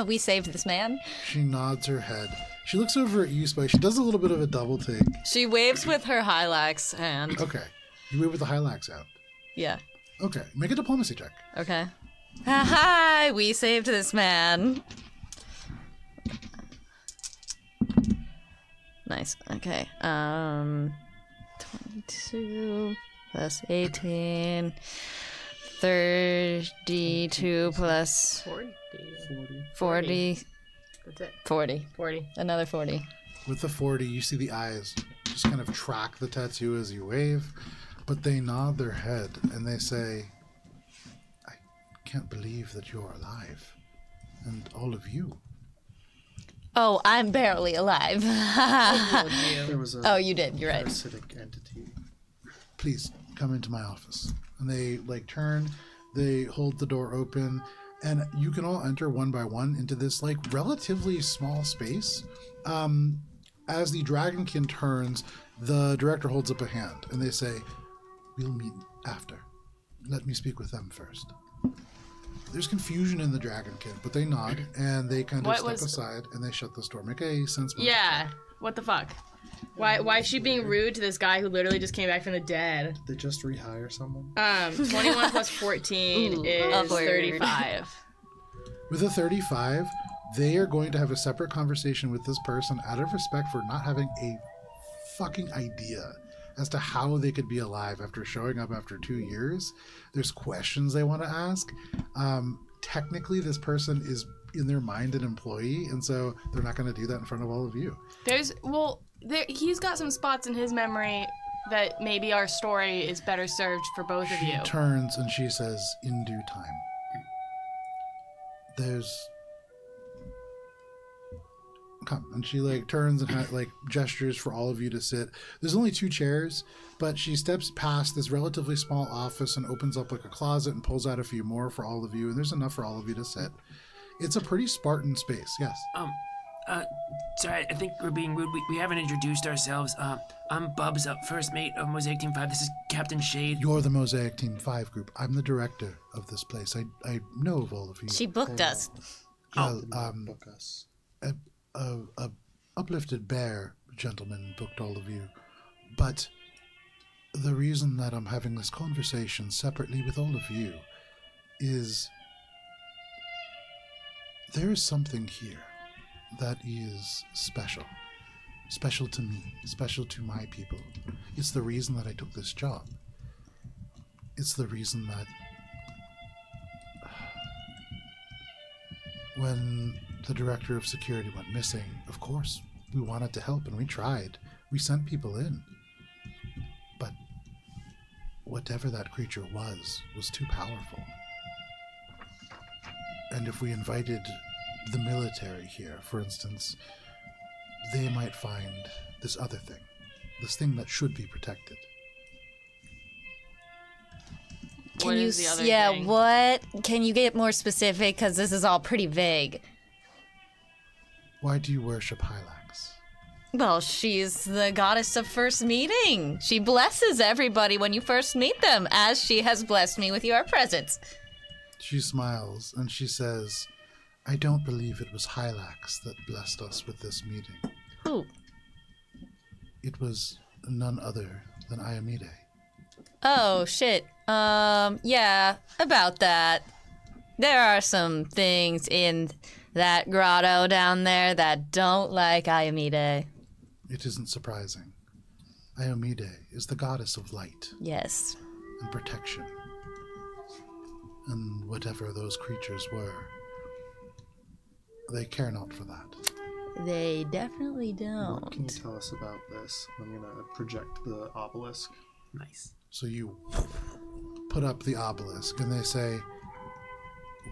We saved this man. She nods her head. She looks over at you, Spike. She does a little bit of a double take. She waves with her Hylax hand. Okay. You wave with the Hylax out. Yeah. Okay. Make a diplomacy check. Okay. Hi, we saved this man. Nice. Okay. 22 plus 18. 32 plus 40. That's it. 40. 40. Another 40. With the 40, you see the eyes just kind of track the tattoo as you wave, but they nod their head and they say, "I can't believe that you're alive. And all of you." Oh, I'm barely alive. There was a Oh, you did. You're right. parasitic entity. "Please come into my office." And they like turn, they hold the door open, and you can all enter one by one into this like relatively small space. As the dragonkin turns, the director holds up a hand and they say, "We'll meet after. Let me speak with them first." There's confusion in the dragonkin, but they nod and they kind of What step was- aside and they shut this door. Make a sense. Yeah. What the fuck? Why is she being rude to this guy who literally just came back from the dead? Did they just rehire someone? 21 plus 14 Ooh, is upward. 35. With a 35, they are going to have a separate conversation with this person out of respect for not having a fucking idea as to how they could be alive after showing up after 2 years. There's questions they want to ask. Technically, this person is in their mind an employee, and so they're not going to do that in front of all of you. He's got some spots in his memory that maybe our story is better served for both of She you. turns and she says, "In due time." come. And she like turns and like gestures for all of you to sit. There's only 2 chairs, but she steps past this relatively small office and opens up like a closet and pulls out a few more for all of you. And there's enough for all of you to sit. It's a pretty Spartan space. Yes. Sorry, I think we're being rude. We haven't introduced ourselves. I'm Bubs, first mate of Mosaic Team 5. This is Captain Shade. You're the Mosaic Team 5 group. I'm the director of this place. I know of all of you. She booked us. Well, Book us. a uplifted bear gentleman booked all of you. But the reason that I'm having this conversation separately with all of you is there is something here that is special. Special to me, special to my people. It's the reason that I took this job. It's the reason that when the director of security went missing, of course, we wanted to help and we tried. We sent people in. But whatever that creature was too powerful. And if we invited the military here, for instance, they might find this other thing. This thing that should be protected. What is the other yeah, thing? what? Can you get more specific? Because this is all pretty vague. Why do you worship Hylax? Well, she's the goddess of first meeting. She blesses everybody when you first meet them, as she has blessed me with your presence. She smiles and she says, I don't believe it was Hylax that blessed us with this meeting. Who? It was none other than Iamide. Oh, shit. Yeah, about that. There are some things in that grotto down there that don't like Iamide. It isn't surprising. Iamide is the goddess of light Yes. and protection. And whatever those creatures were, they care not for that. They definitely don't. What can you tell us about this? I'm gonna project the obelisk. Nice. So you put up the obelisk and they say,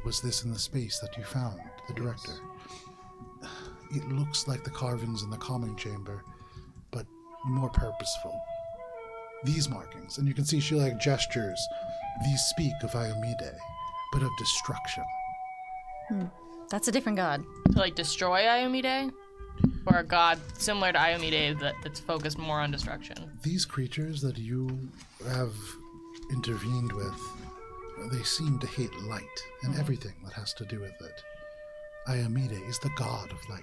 was this in the space that you found, the director? It looks like the carvings in the calming chamber, but more purposeful. These markings, and you can see she like gestures, these speak of Iamide, but of destruction. That's a different god. To like destroy Iamide? Or a god similar to Iamide that's focused more on destruction? These creatures that you have intervened with, they seem to hate light and everything that has to do with it. Iamide is the god of light.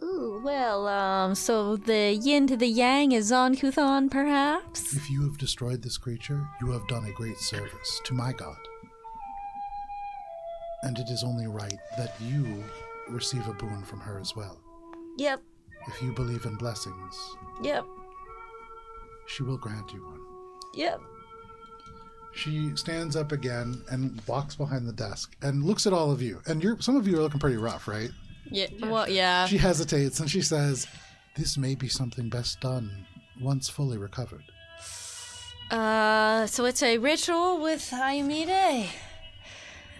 Ooh, well, so the yin to the yang is on Kuthon, perhaps? If you have destroyed this creature, you have done a great service to my god. And it is only right that you receive a boon from her as well. Yep, If you believe in blessings, yep, she will grant you one. yep. She stands up again and walks behind the desk and looks at all of you. And some of you are looking pretty rough, right? Yeah, well, yeah. She hesitates and she says, this may be something best done once fully recovered. So it's a ritual with Iamide.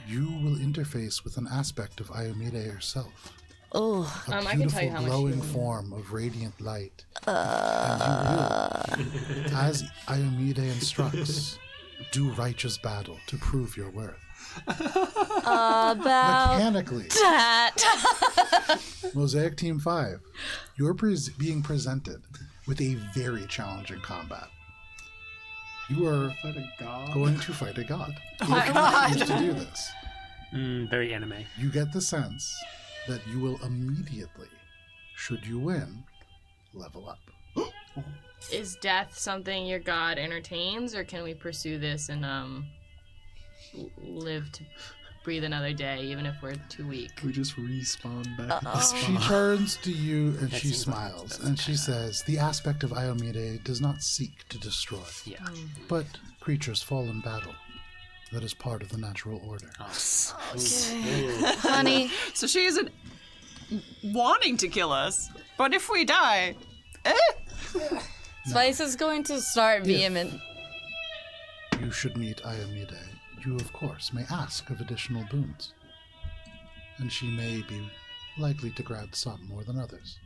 You will interface with an aspect of Iamide herself. Oh, A I can tell beautiful you how much glowing you- form of radiant light. And you will, as Iamide instructs, do righteous battle to prove your worth. about Mechanically, that. Mosaic Team 5, you're being presented with a very challenging combat. You are Fight a god? going to fight a god. If you choose to do this, Very anime. you get the sense that you will immediately, should you win, level up. Is death something your god entertains, or can we pursue this and live to breathe another day, even if we're too weak? We just respawn back at the She spot. turns to you and That she seems like smiles that's and she says, the aspect of Iamide does not seek to destroy, Yeah. but creatures fall in battle. That is part of the natural order. Honey, So she isn't wanting to kill us, but if we die, Spice is going to start vehement. You should meet Iamide. You, of course, may ask of additional boons. And she may be likely to grant some more than others.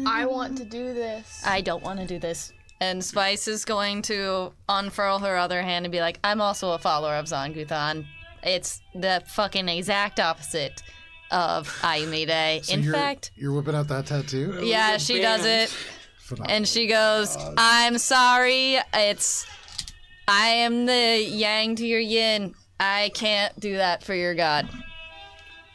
I want to do this. I don't want to do this. And Spice is going to unfurl her other hand and be like, I'm also a follower of Zanguthan. It's the fucking exact opposite of Ayumide. So In you're, fact, you're whipping out that tattoo? yeah, she does it. Phenomenal. And she goes, I'm sorry. I am the yang to your yin. I can't do that for your god.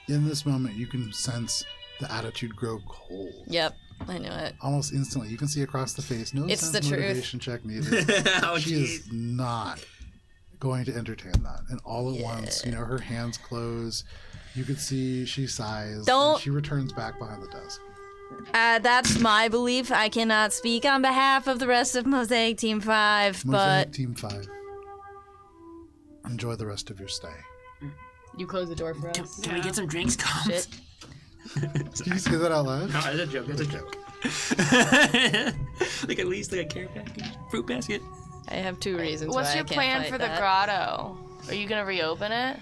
In this moment, you can sense the attitude grow cold. Yep, I knew it. Almost instantly. You can see across the face. No It's sense the truth. motivation check needed. Oh, She is not going to entertain that. And all at once, her hands close. You could see she sighs. Don't- And she returns back behind the desk. That's my belief. I cannot speak on behalf of the rest of Mosaic Team 5, Mosaic but Team 5. Enjoy the rest of your stay. You close the door for Can, us. can we get some drinks, Combs? shit. Did you say that out loud? No, it's a joke. It's a joke. Like at least like a carrot package, fruit basket. I have 2 reasons What's why your I can't plan fight for the that. grotto? Are you gonna reopen it?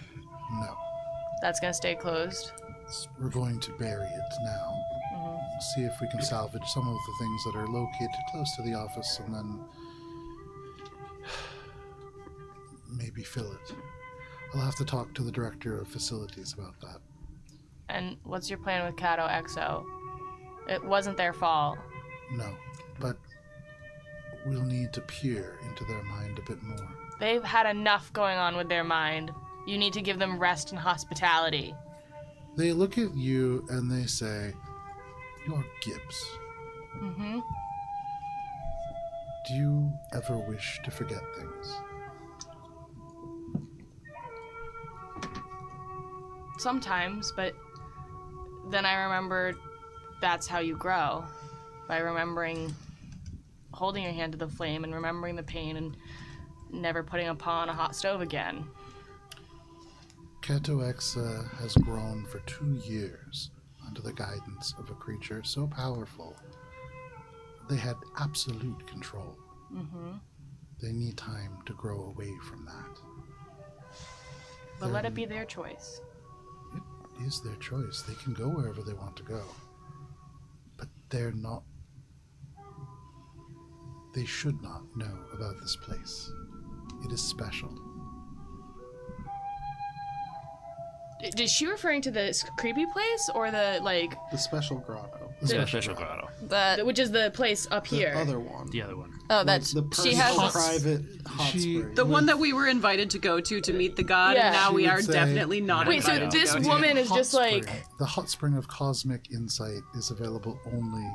No. That's gonna stay closed. We're going to bury it now. See if we can salvage some of the things that are located close to the office and then maybe fill it. I'll have to talk to the director of facilities about that. And what's your plan with Kato Exo? It wasn't their fault. No, but we'll need to peer into their mind a bit more. They've had enough going on with their mind. You need to give them rest and hospitality. They look at you and they say, "You're Gibbs. Mm-hmm. Do you ever wish to forget things?" Sometimes, but then I remembered that's how you grow. By remembering holding your hand to the flame and remembering the pain and never putting upon a hot stove again. Keto Exa has grown for 2 years under the guidance of a creature so powerful they had absolute control. Mm-hmm. They need time to grow away from that. But let it be their choice. It is their choice. They can go wherever they want to go. But they're not... They should not know about this place. It is special. Is she referring to the creepy place or the, like, The special grotto. The Special grotto. That which is the place up here? The other one. The other one. oh, that's The she has personal a, private hot She- spring. The one that we were invited to go to meet the god, Yeah. and now She we would are say- definitely not Wait, so invited this to go to. woman is Hot just like... spring. The hot spring of cosmic insight is available only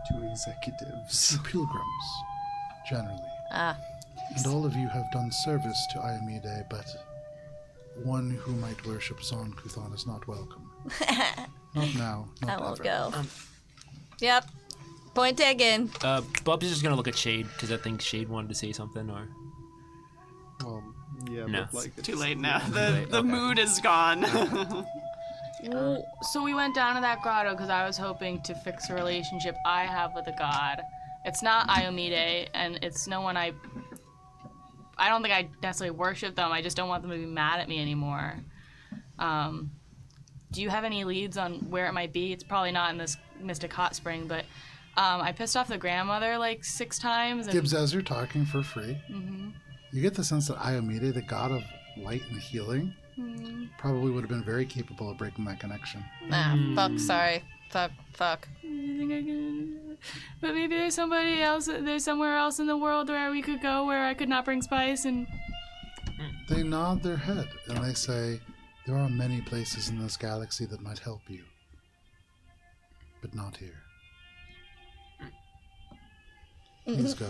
to executives. to pilgrims, generally. ah, And all of you have done service to Ayamide, but one who might worship Zon-Kuthon is not welcome. Not now, I not won't ever. go. Yep. Point taken. Bub's just gonna look at Shade because I think Shade wanted to say something, or Well, yeah, No. but like Too late now. late, The okay. mood is gone. Well, so we went down to that grotto because I was hoping to fix a relationship I have with a god. It's not Ayomide, and it's no one I don't think I necessarily worship them. I just don't want them to be mad at me anymore. Do you have any leads on where it might be? It's probably not in this Mystic Hot Spring, but I pissed off the grandmother like 6 times. And Gibbs, as you're talking for free, you get the sense that Ayomide, the god of light and healing, probably would have been very capable of breaking that connection. Ah, fuck, sorry. Fuck. But maybe there's somebody else. There's somewhere else in the world where we could go where I could not bring spice and. They nod their head and they say, "There are many places in this galaxy that might help you, but not here. Please go."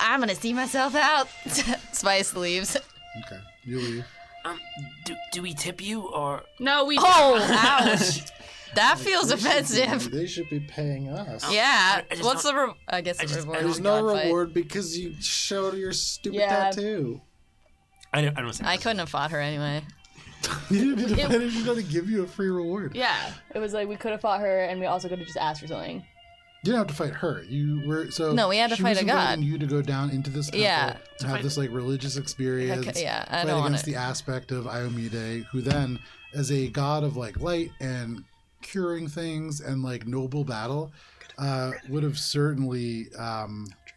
I'm gonna see myself out. Spice leaves. Okay, you leave. Do we tip you or? No, we. Oh, ouch. That feels offensive. They should be paying us. Yeah. I just What's the I guess the reward There's is no god fight. reward because you showed your stupid Yeah. tattoo. I don't say. I couldn't have fought her anyway. You didn't defend it, you got to give you a free reward. Yeah, it was like we could have fought her, and we also could have just asked for something. You didn't have to fight her. You were No, we had to she fight was a god. inviting you to go down into this temple Yeah. and have this like religious experience. Yeah, I fight don't want against it. the aspect of Iomide, who then, as a god of like light and curing things and like noble battle, would have certainly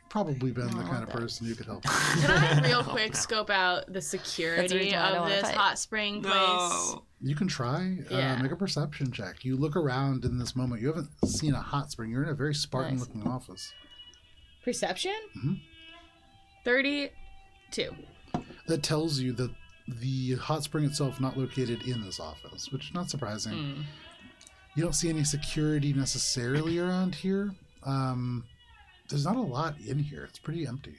probably been the kind of person who could help. Can I real quick scope out the That's the security reason why I don't of wanna this fight. hot spring place? No. You can try. Yeah. Make a perception check. You look around in this moment. You haven't seen a hot spring. You're in a very Spartan-looking office. Perception? Mhm. 32. That tells you that the hot spring itself not located in this office, which is not surprising. You don't see any security necessarily around here. There's not a lot in here. It's pretty empty.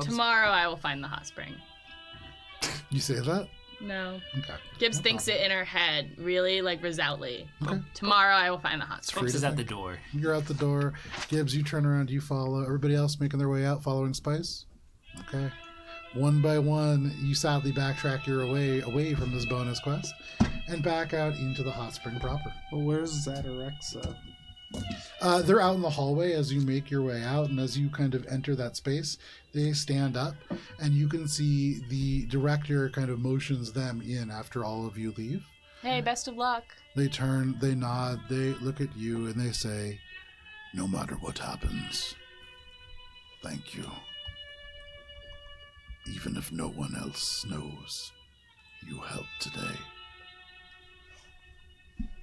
Tomorrow I will find the hot spring. You say that? No. Okay. Gibbs No thinks problem. it in her head, really, like resolutely. Okay. Tomorrow I will find the hot spring. Free Bubs to is at the think. door. You're out the door. Gibbs, you turn around. You follow. Everybody else making their way out, following Spice. Okay. One by one, you sadly backtrack your away from this bonus quest and back out into the hot spring proper. Well, where's Zadarexa? They're out in the hallway as you make your way out, and as you kind of enter that space, they stand up, and you can see the director kind of motions them in after all of you leave. Hey, best of luck. They turn, they nod, they look at you, and they say, "No matter what happens, thank you. Even if no one else knows, you helped today."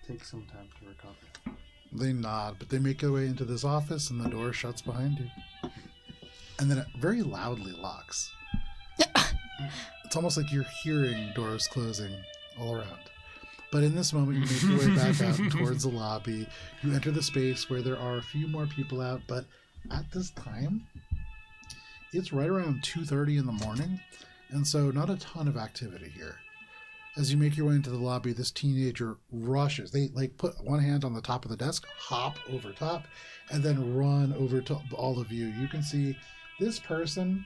Take some time to recover. They nod, but they make their way into this office, and the door shuts behind you. And then it very loudly locks. It's almost like you're hearing doors closing all around. But in this moment, you make your way back out towards the lobby. You enter the space where there are a few more people out, but at this time, it's right around 2:30 in the morning, and so not a ton of activity here. As you make your way into the lobby, this teenager rushes. They like put one hand on the top of the desk, hop over top, and then run over to all of you. You can see this person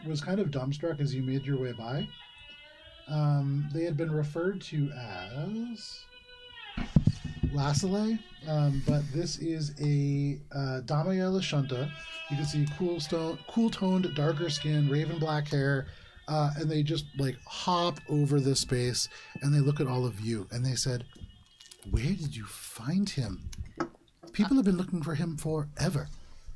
was kind of dumbstruck as you made your way by. They had been referred to as Lassale, but this is a Damaya Lashunta. You can see cool-toned, darker skin, raven black hair, and they just like hop over this space, and they look at all of you, and they said, "Where did you find him? People have been looking for him forever."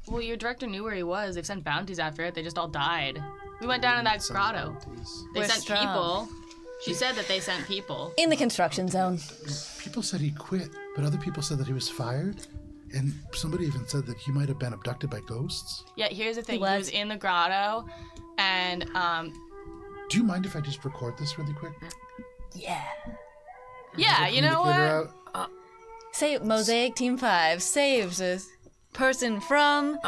Well, your director knew where he was. They've sent bounties after it. They just all died. We went down in that grotto. They We're sent strong. people. She said that they sent people. In the construction zone. People said he quit, but other people said that he was fired, and somebody even said that he might have been abducted by ghosts. Yeah, here's the thing. He was. was in the grotto, and Do you mind if I just record this really quick? Yeah. yeah, you know Communicator what? out. Say Mosaic Team 5 saves a person from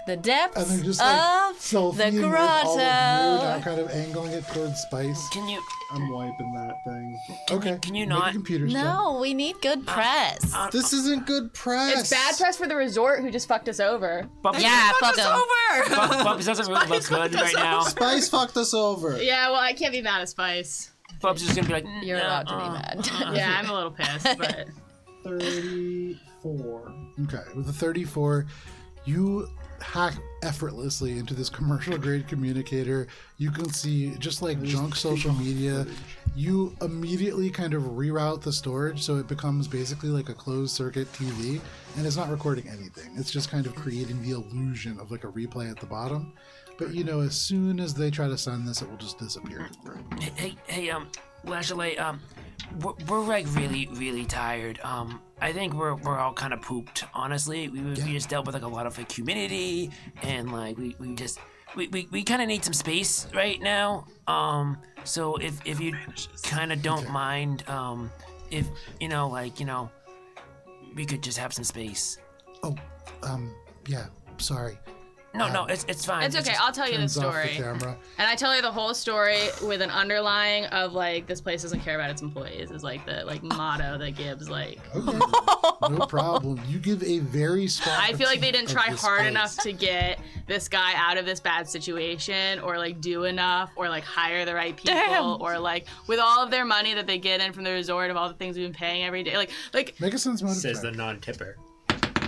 the depths And they're just like of selfieing the with all of you, now grotto. kind of angling it towards Spice. Can you I'm wiping that thing. Okay. can you make a not- computer check. No, we need good press. This isn't good press. It's bad press for the resort who just fucked us over. Bubs, Yeah, fuck him. Bubs doesn't really look good right now. Spice fucked us over. Yeah, well, I can't be mad at Spice. Bubs is gonna be like, You're allowed to be mad. Yeah, I'm a little pissed, but 34. Okay. With a 34, you hack effortlessly into this commercial grade communicator. You can see, just like junk social media, you immediately kind of reroute the storage so it becomes basically like a closed circuit TV, and it's not recording anything. It's just kind of creating the illusion of like a replay at the bottom. But you know, as soon as they try to send this, it will just disappear. hey, Lashley, we're like really tired. I think we're all kind of pooped, honestly. We just dealt with like a lot of like humidity, and like we kind of need some space right now. So if you kind of don't mind, if we could just have some space. Oh, yeah, sorry. No, it's fine. It's okay. I'll tell you the Turns off the story. camera. And I tell her the whole story with an underlying of like this place doesn't care about its employees is like the motto that Gibbs like. Okay. No problem. You give a very strong. I feel like they didn't try critique of hard this enough place. to get this guy out of this bad situation or like do enough or like hire the right people Damn. or like with all of their money that they get in from the resort of all the things we've been paying every day like Make a sense motive Says check. the non-tipper.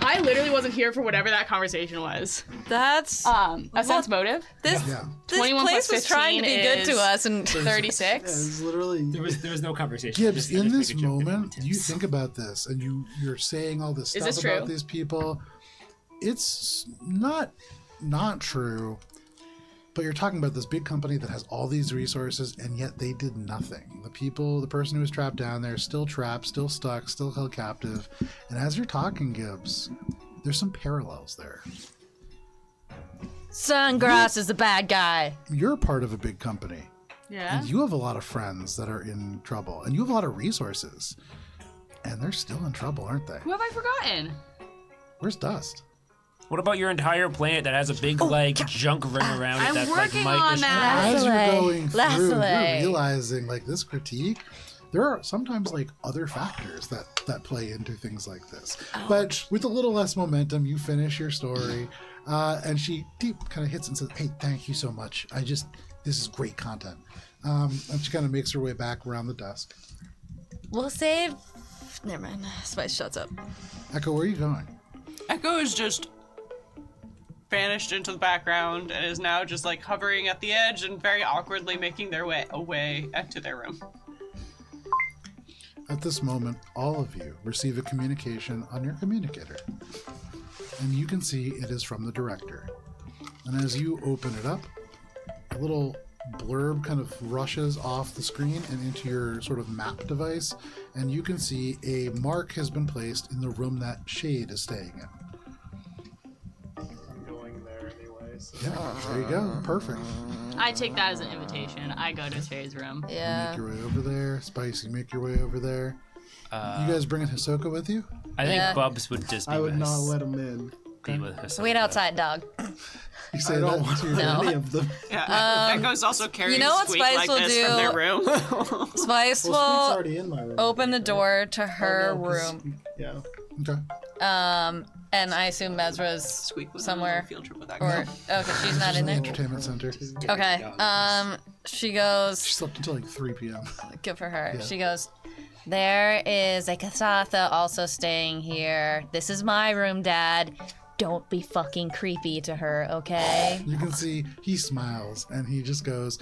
I literally wasn't here for whatever that conversation was. That's A sense motive. this. Yeah. This 21 place plus was trying to be 15 good to is us, and 36. Yeah, it's literally. There was no conversation. Gibbs, I in just this make a joke about moment, the you tips. think about this, and you're saying all this Is stuff this about true? these people. It's not true, but you're talking about this big company that has all these resources, and yet they did nothing. The person who was trapped down there, still trapped, still stuck, still held captive. And as you're talking, Gibbs, there's some parallels there. Sungrass is the bad guy. You're part of a big company. Yeah. And you have a lot of friends that are in trouble, and you have a lot of resources, and they're still in trouble, aren't they? Who have I forgotten? Where's Dust? What about your entire planet that has a big junk ring around it I'm that working might on destroy- that. As you're Lazuli. going through, Lazuli. you're realizing like this critique. There are sometimes like other factors that play into things like this. But with a little less momentum, you finish your story, and she deep kind of hits and says, "Hey, thank you so much. This is great content." And she kind of makes her way back around the desk. We'll save. Never mind. Spice shuts up. Echo, where are you going? Echo is just vanished into the background and is now just like hovering at the edge and very awkwardly making their way away to their room. At this moment, all of you receive a communication on your communicator. And you can see it is from the director. And as you open it up, a little blurb kind of rushes off the screen and into your sort of map device. And you can see a mark has been placed in the room that Shade is staying in. I'm going there anyway. So. Yeah, there you go. Perfect. I take that as an invitation. I go to Terry's room. Yeah. Make your way over there. Spicy, make your way over there. You guys bringing Hisoka with you? I think Yeah. Bubs would just be I would with not us. let him in. Be with us. Wait outside, dog. You say I don't that want to your No. any of them. Yeah, Echo's also carrying know what Squeak Spice like will this do? from their room. Spice Well, Squeak's will already in my room. open the door to her Oh, no, 'cause- room. Yeah. Okay. And I assume Mezra's Squeak was somewhere. on a field trip with Echo. Or okay, she's not in The there. entertainment center. Okay. She goes. She slept until like 3 p.m. Good for her. Yeah. She goes, there is a Kasatha also staying here. This is my room, Dad. Don't be fucking creepy to her, okay? You can see he smiles and he just goes,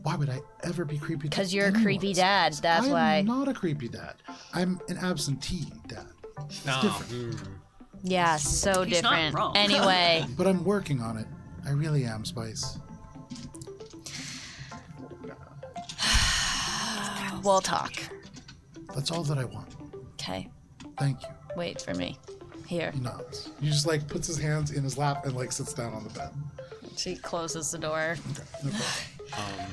"Why would I ever be creepy? Because you're a creepy dad, that's I'm why. not a creepy dad. I'm an absentee dad. It's No. different. Yeah, so He's not different. wrong. Anyway, But I'm working on it. I really am, Spice. we'll talk. That's all that I want. Okay, Thank you." wait for me. Here. He nods. He just like puts his hands in his lap and like sits down on the bed. She closes the door. No problem.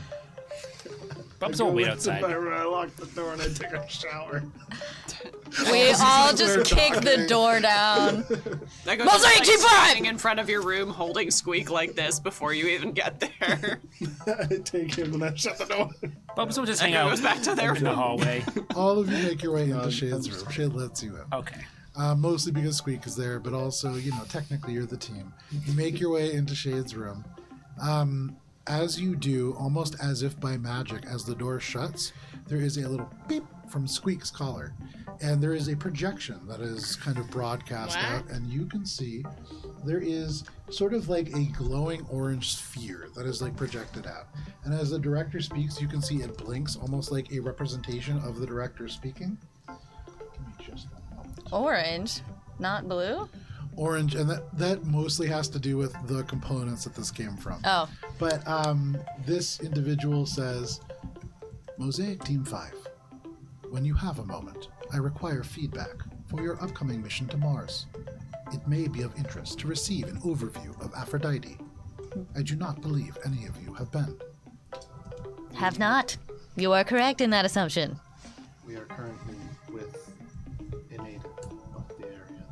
Bubs will wait I went to outside. my room, I locked the door and I took a shower. We all We're just kick the talking. door down. Echo's Mosaic, just, keep like, on! standing in front of your room holding Squeak like this before you even get there. I take him and I shut the door. Bubs will just hang Echo out goes back to their in the room. hallway. All of you make your way into God, Shade's room. Shade lets you in. Okay. Mostly because Squeak is there, but also, technically you're the team. You make your way into Shade's room. As you do, almost as if by magic, as the door shuts, there is a little beep from Squeak's collar. And there is a projection that is kind of broadcast out, and you can see there is sort of like a glowing orange sphere that is like projected out. And as the director speaks, you can see it blinks almost like a representation of the director speaking. Give me just a moment. Orange, not blue? Orange, and that mostly has to do with the components that this came from. Oh, But this individual says, "Mosaic Team 5, when you have a moment, I require feedback for your upcoming mission to Mars. It may be of interest to receive an overview of Aphrodite. I do not believe any of you have been." have not. You are correct in that assumption. We are currently with a native of the area.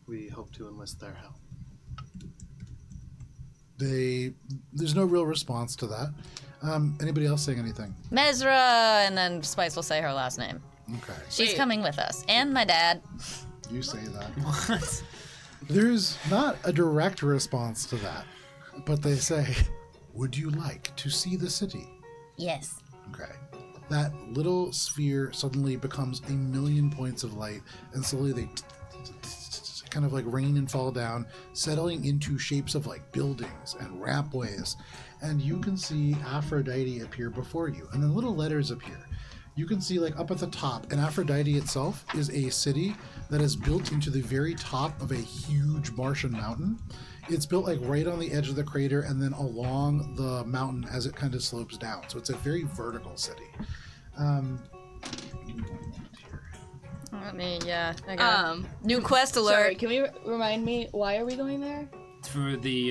We hope to enlist their help. There's no real response to that. Anybody else saying anything? Mesra, and then Spice will say her last name. Okay, She's coming with us, and my dad. you say that. What? There's not a direct response to that, but they say, "Would you like to see the city?" Yes. Okay. That little sphere suddenly becomes 1,000,000 points of light, and slowly they kind of like rain and fall down, settling into shapes of like buildings and rampways. And you can see Aphrodite appear before you, and then little letters appear. You can see like up at the top, and Aphrodite itself is a city that is built into the very top of a huge Martian mountain. It's built like right on the edge of the crater and then along the mountain as it kind of slopes down. So it's a very vertical city. I got new quest alert. Sorry, can we remind me, why are we going there? For the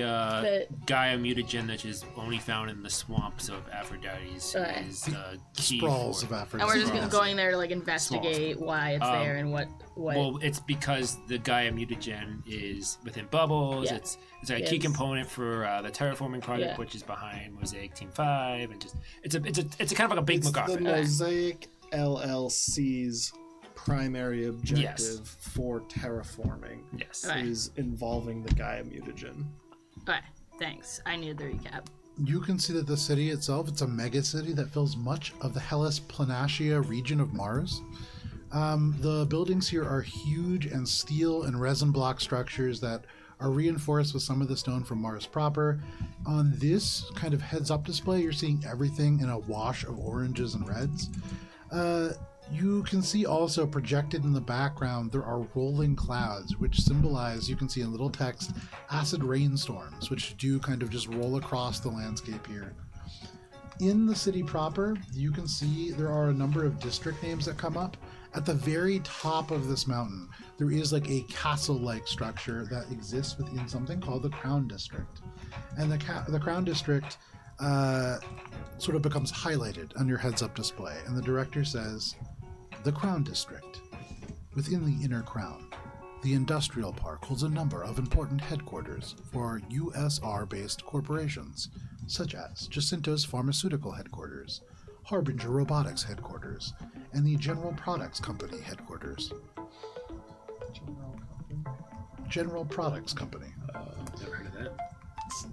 Gaia mutagen that is only found in the swamps of Aphrodite's Okay. is the key Sprawls for of Aphrodite. And we're just Sprawls. going there to like investigate why it's there and what. Well, it's because the Gaia mutagen is within bubbles. Yeah. It's like a key Yes. component for the terraforming project, Yeah. which is behind Mosaic Team 5, and just it's a kind of like a big It's the MacGuffin. Mosaic LLC's primary objective Yes. for terraforming Yes. Right. is involving the Gaia mutagen. Okay, thanks. I needed the recap. You can see that the city itself, it's a mega city that fills much of the Hellas Planatia region of Mars. The buildings here are huge and steel and resin block structures that are reinforced with some of the stone from Mars proper. On this kind of heads-up display, you're seeing everything in a wash of oranges and reds. You can see also projected in the background there are rolling clouds, which symbolize, you can see in little text, acid rainstorms, which do kind of just roll across the landscape here. In the city proper, you can see there are a number of district names that come up. At the very top of this mountain, there is like a castle-like structure that exists within something called the Crown District. And the Crown District sort of becomes highlighted on your heads-up display, and the director says, "The Crown District. Within the Inner Crown, the industrial park holds a number of important headquarters for USR-based corporations, such as Jacinto's Pharmaceutical Headquarters, Harbinger Robotics Headquarters, and the General Products Company Headquarters." General Products Company. Never heard of that. It's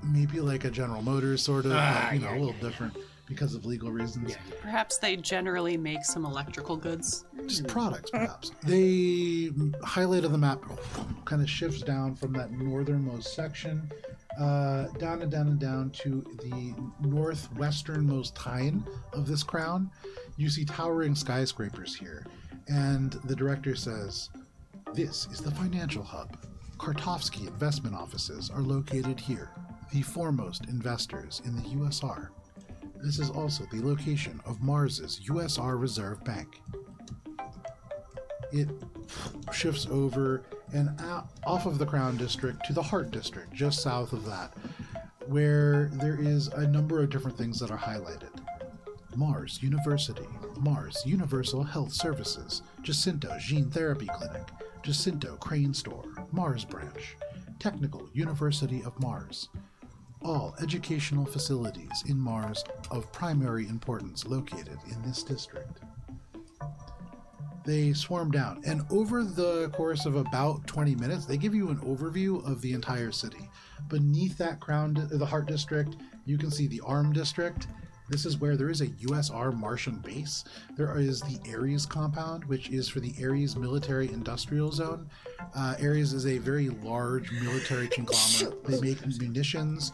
maybe like a General Motors sort of, but, a little different because of legal reasons. Perhaps they generally make some electrical goods. Just products, perhaps. They highlight on the map, kind of shifts down from that northernmost section, down and down and down to the northwesternmost tine of this crown. You see towering skyscrapers here, and the director says, "This is the financial hub. Kartovsky investment offices are located here, the foremost investors in the USR. This is also the location of Mars's USR Reserve Bank." It shifts over and off of the Crown District to the Heart District, just south of that, where there is a number of different things that are highlighted. Mars University, Mars Universal Health Services, Jacinto Gene Therapy Clinic, Jacinto Crane Store, Mars Branch, Technical University of Mars. All educational facilities in Mars of primary importance located in this district. They swarm down, and over the course of about 20 minutes, they give you an overview of the entire city. Beneath that the Heart District, you can see the Arm District. This is where there is a USR Martian base. There is the Ares compound, which is for the Ares Military Industrial Zone. Ares is a very large military conglomerate. They make munitions,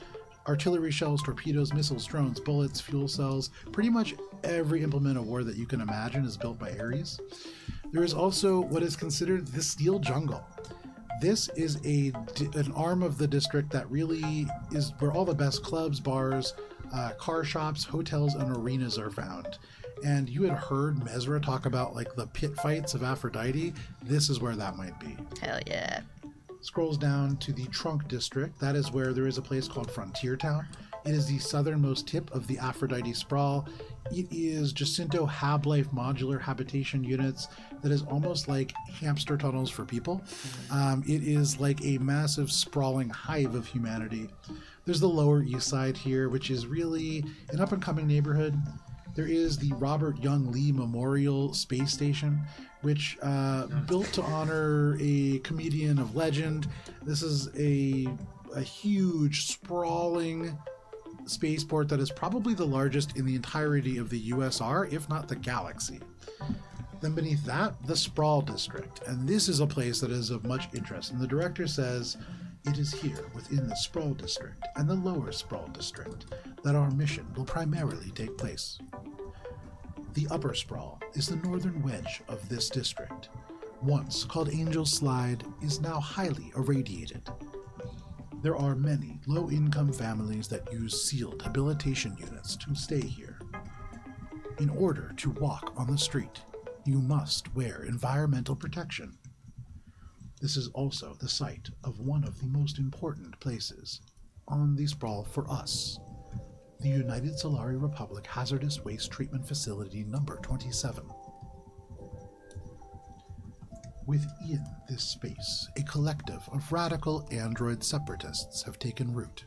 artillery shells, torpedoes, missiles, drones, bullets, fuel cells. Pretty much every implement of war that you can imagine is built by Ares. There is also what is considered the Steel Jungle. This is an arm of the district that really is where all the best clubs, bars, car shops, hotels, and arenas are found. And you had heard Mesra talk about the pit fights of Aphrodite. This is where that might be. Hell yeah. Scrolls down to the Trunk District. That is where there is a place called Frontier Town. It is the southernmost tip of the Aphrodite sprawl. It is Jacinto Hab-Life modular habitation units that is almost like hamster tunnels for people. It is like a massive sprawling hive of humanity. There's the Lower East Side here, which is really an up-and-coming neighborhood. There is the Robert Young Lee Memorial Space Station, which built to honor a comedian of legend. This is a huge, sprawling spaceport that is probably the largest in the entirety of the USR, if not the galaxy. Then beneath that, the Sprawl District. And this is a place that is of much interest. And the director says, it is here within the Sprawl District and the Lower Sprawl District that our mission will primarily take place. The Upper Sprawl is the northern wedge of this district. Once called Angel's Slide, is now highly irradiated. There are many low-income families that use sealed habilitation units to stay here. In order to walk on the street, you must wear environmental protection. This is also the site of one of the most important places on the Sprawl for us, the United Solari Republic Hazardous Waste Treatment Facility number 27. Within this space, a collective of radical android separatists have taken root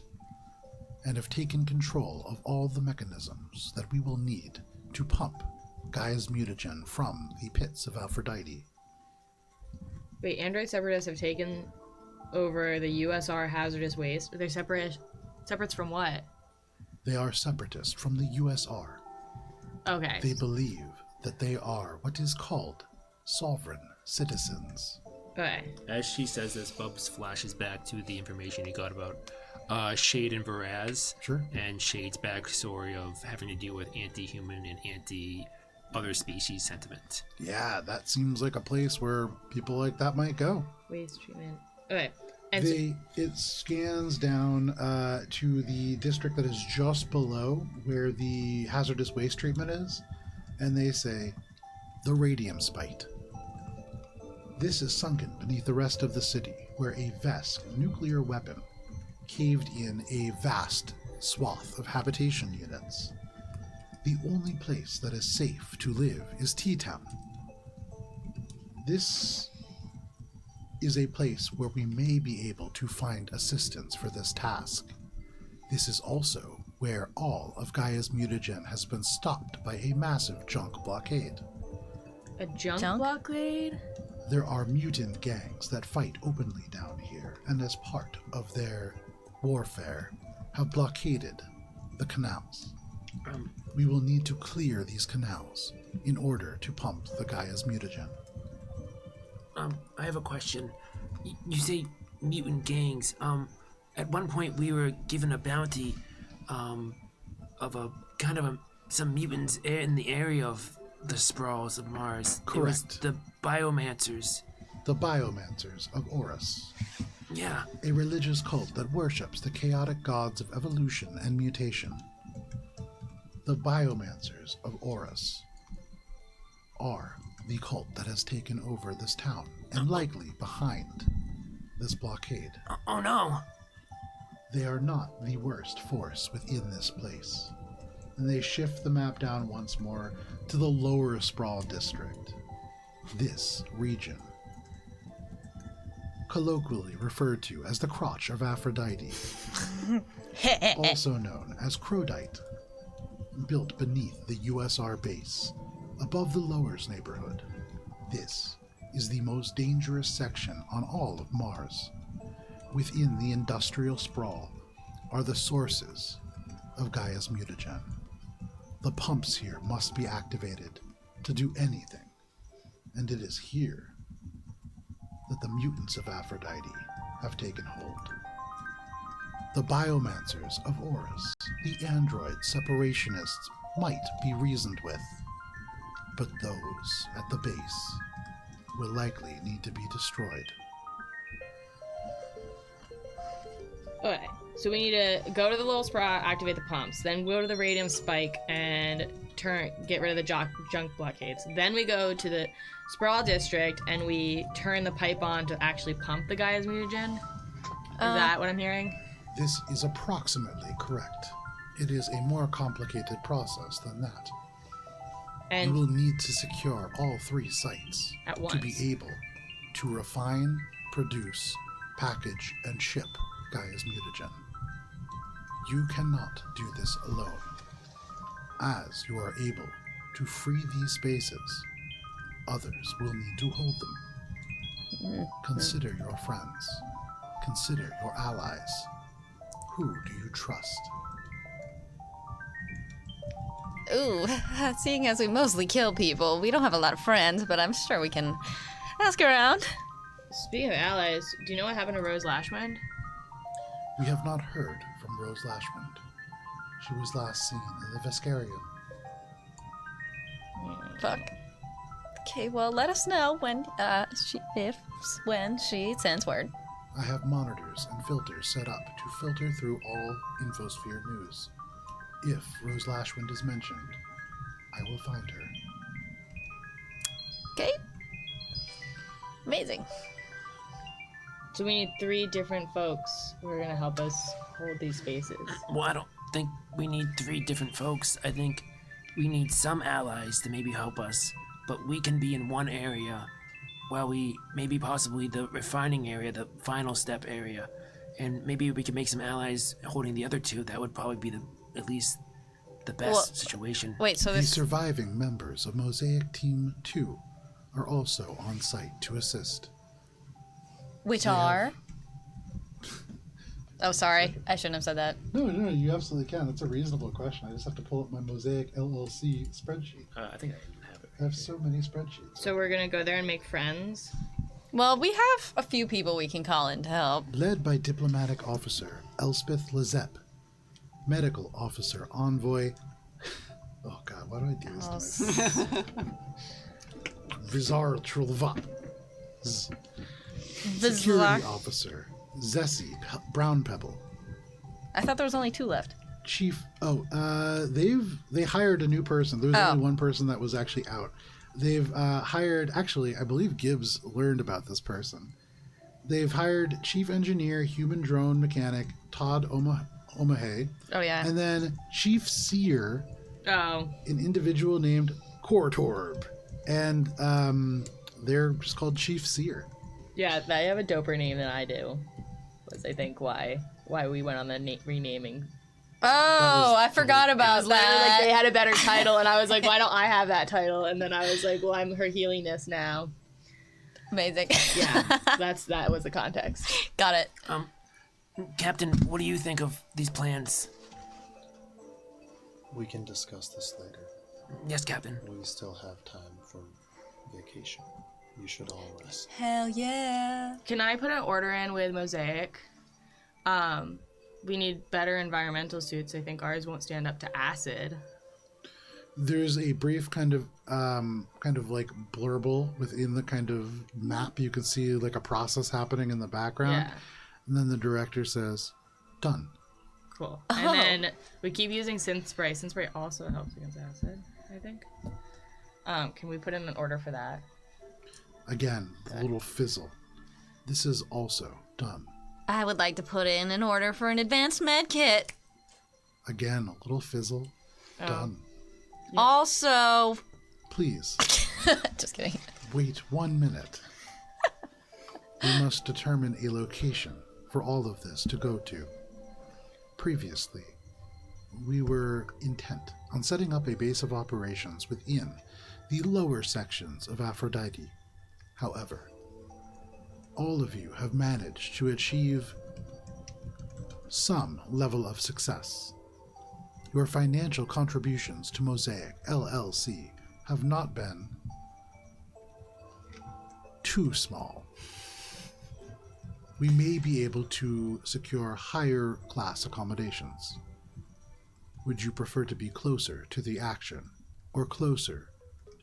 and have taken control of all the mechanisms that we will need to pump Gaia's mutagen from the pits of Aphrodite. Wait, android separatists have taken over the USR hazardous waste? They're separates from what? They are separatists from the USR. Okay. They believe that they are what is called sovereign citizens. Okay. As she says this, Bubs flashes back to the information he got about Shade and Varaz. Sure. And Shade's backstory of having to deal with anti-human and anti-other species sentiment. Yeah, that seems like a place where people like that might go. Waste treatment. Okay. And It scans down to the district that is just below where the hazardous waste treatment is, and they say, the radium spite. This is sunken beneath the rest of the city, where a Vesk nuclear weapon caved in a vast swath of habitation units. The only place that is safe to live is T-Town. This is a place where we may be able to find assistance for this task. This is also where all of Gaia's mutagen has been stopped by a massive junk blockade. a junk Junk? blockade? There are mutant gangs that fight openly down here, and as part of their warfare, have blockaded the canals. We will need to clear these canals in order to pump the Gaia's mutagen. I have a question. You say mutant gangs. At one point we were given a bounty, of a kind of some mutants in the area of the sprawls of Mars. Correct. It was the Biomancers. The Biomancers of Horus, Yeah. a religious cult that worships the chaotic gods of evolution and mutation. The Biomancers of Horus are the cult that has taken over this town, and likely behind this blockade. Oh no. They are not the worst force within this place. And they shift the map down once more to the lower Sprawl district. This region, colloquially referred to as the crotch of Aphrodite, also known as Crodite, built beneath the USR base, above the Lowers neighborhood. This is the most dangerous section on all of Mars. Within the industrial sprawl are the sources of Gaia's mutagen. The pumps here must be activated to do anything, and it is here that the mutants of Aphrodite have taken hold. The Biomancers of Horus, the android separationists, might be reasoned with, but those at the base will likely need to be destroyed. Okay, so we need to go to the little sprout, activate the pumps, then go to the radium spike and get rid of the junk blockades. Then we go to the sprawl district and we turn the pipe on to actually pump the Gaia's mutagen. Is that what I'm hearing? This is approximately correct. It is a more complicated process than that. And We will need to secure all three sites At to be once. able to refine, produce, package, and ship Gaia's mutagen. You cannot do this alone. As you are able to free these spaces, others will need to hold them. Consider your friends. Consider your allies. Who do you trust? Ooh, seeing as we mostly kill people, we don't have a lot of friends, but I'm sure we can ask around. Speaking of allies, do you know what happened to Rose Lashwind? We have not heard from Rose Lashwind. She was last seen in the Vescarian. Fuck. Okay, well, let us know when she sends word. I have monitors and filters set up to filter through all Infosphere news. If Rose Lashwind is mentioned, I will find her. Okay. Amazing. So we need 3 different folks who are gonna help us hold these spaces. Well, I don't think we need 3 different folks. I think we need some allies to maybe help us, but we can be in one area while we maybe possibly the refining area, the final step area, and maybe we can make some allies holding the other 2. That would probably be at least the best situation. Wait, so The there's... surviving members of Mosaic Team 2 are also on site to assist. Which are? Oh, sorry. I shouldn't have said that. No, you absolutely can. That's a reasonable question. I just have to pull up my Mosaic LLC spreadsheet. I think I even have it. I have so many spreadsheets. So we're gonna go there and make friends. Well, we have a few people we can call in to help. Led by Diplomatic Officer Elspeth Lezep, Medical Officer Envoy... Oh god, why do I do this to myself? Vizar Trulvat. Security Officer Zessie Brown Pebble. I thought there was only 2 left. Chief... they hired a new person. There was only one person that was actually out. They've hired... Actually, I believe Gibbs learned about this person. They've hired Chief Engineer, Human Drone Mechanic Todd Omahay. Oh, yeah. And then Chief Seer, Oh. an individual named Kortorb. And they're just called Chief Seer. Yeah, they have a doper name than I do. Was I think why we went on the renaming. Oh, I forgot about Literally, that. like, they had a better title, and I was like, why don't I have that title? And then I was like, well, I'm her healiness now. Amazing. Yeah, that was the context. Got it. Captain, what do you think of these plans? We can discuss this later. Yes, Captain. We still have time for vacation. You should all rest. Hell yeah. Can I put an order in with Mosaic? We need better environmental suits. I think ours won't stand up to acid. There's a brief kind of like blurble within the kind of map. You can see like a process happening in the background. Yeah. And then the director says, done. Cool. And then we keep using synth spray. Synth spray also helps against acid, I think. Can we put in an order for that? Again, the little fizzle. This is also done. I would like to put in an order for an advanced med kit. Again, a little fizzle. Done. Also... Please, Just kidding. wait 1 minute. We must determine a location for all of this to go to. Previously, we were intent on setting up a base of operations within the lower sections of Aphrodite. However, all of you have managed to achieve some level of success. Your financial contributions to Mosaic LLC have not been too small. We may be able to secure higher class accommodations. Would you prefer to be closer to the action or closer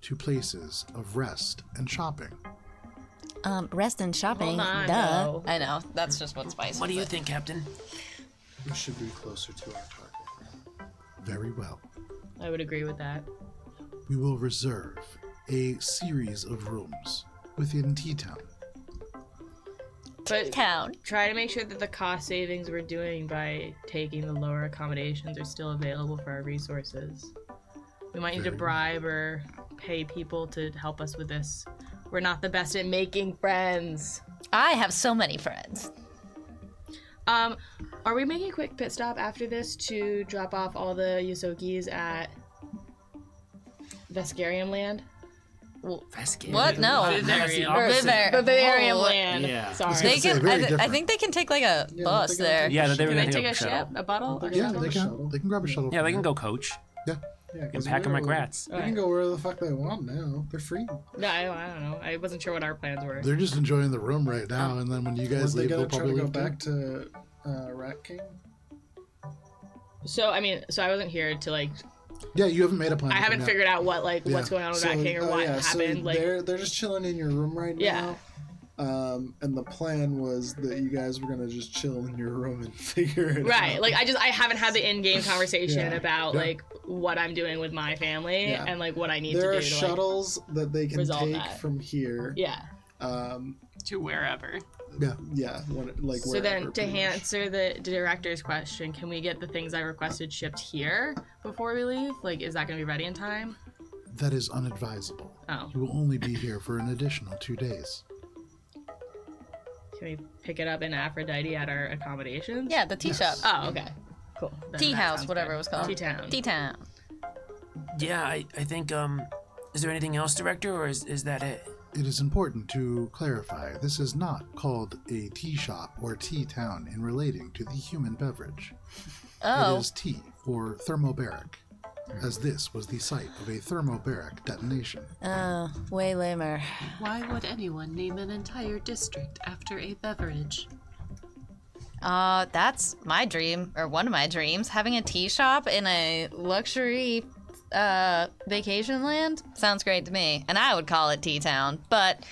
to places of rest and shopping? Rest and shopping. Hold on, Duh. though. I know. That's just what Spice What do you said. think, Captain? We should be closer to our target. Very well. I would agree with that. We will reserve a series of rooms within T-Town. But Town. try to make sure that the cost savings we're doing by taking the lower accommodations are still available for our resources. We might need to Very bribe or pay people to help us with this. We're not the best at making friends. I have so many friends. Are we making a quick pit stop after this to drop off all the Yosokis at Vescarium Land? What? No. Vivarium Oh, Land. Yeah. Sorry. They say can. very I different. think they can take like a bus they can there. Yeah, they were Can gonna they take go a shuttle. ship? A bottle? Or Yeah, shuttle? they shuttle. can. They can grab a shuttle. Yeah, from they can here. go coach Yeah, and pack them like rats. They can go wherever the fuck they want now. They're free. No, I don't know. I wasn't sure what our plans were. They're just enjoying the room right now, and then when you guys Were they leave, they'll gonna try probably to go leave too. back to Rat King? So I wasn't here to like. Yeah, you haven't made a plan. I to haven't come figured out what Yeah. what's going on with Rat King or what happened. So like they're just chilling in your room right Yeah. now. And the plan was that you guys were gonna just chill in your room and figure it out. right. Like I haven't had the in-game conversation Yeah. about Yeah. like what I'm doing with my family Yeah. and like what I need There to are do. To, shuttles that they can resolve take that. from here. yeah. To wherever. Yeah. Like So wherever, then, to pretty much. answer the director's question, can we get the things I requested shipped here before we leave? Like, is that going to be ready in time? That is unadvisable. Oh, You will only be here for an additional 2 days. can we pick it up in Aphrodite at our accommodations? Yeah, the tea shop, Oh, okay. Cool. Then tea that house, sounds whatever good. it was called. Tea Town. Tea town. Yeah, I think, is there anything else, Director, or is that it? It is important to clarify this is not called a tea shop or tea town in relating to the human beverage. Oh. It is tea or thermobaric, as this was the site of a thermobaric detonation. Oh, way lamer. Why would anyone name an entire district after a beverage? That's my dream, or one of my dreams. Having a tea shop in a luxury vacation land sounds great to me. And I would call it Tea Town, but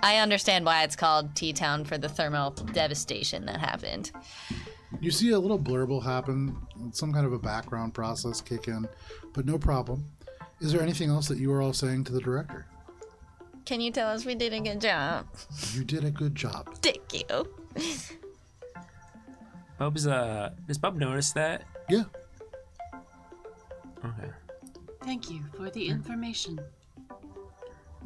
I understand why it's called Tea Town for the thermal devastation that happened. You see a little blurb will happen, some kind of a background process kick in, but no problem. Is there anything else that you are all saying to the director? Can you tell us we did a good job? You did a good job. Thank you. Does Bub notice that? Yeah. Okay. Thank you for the information.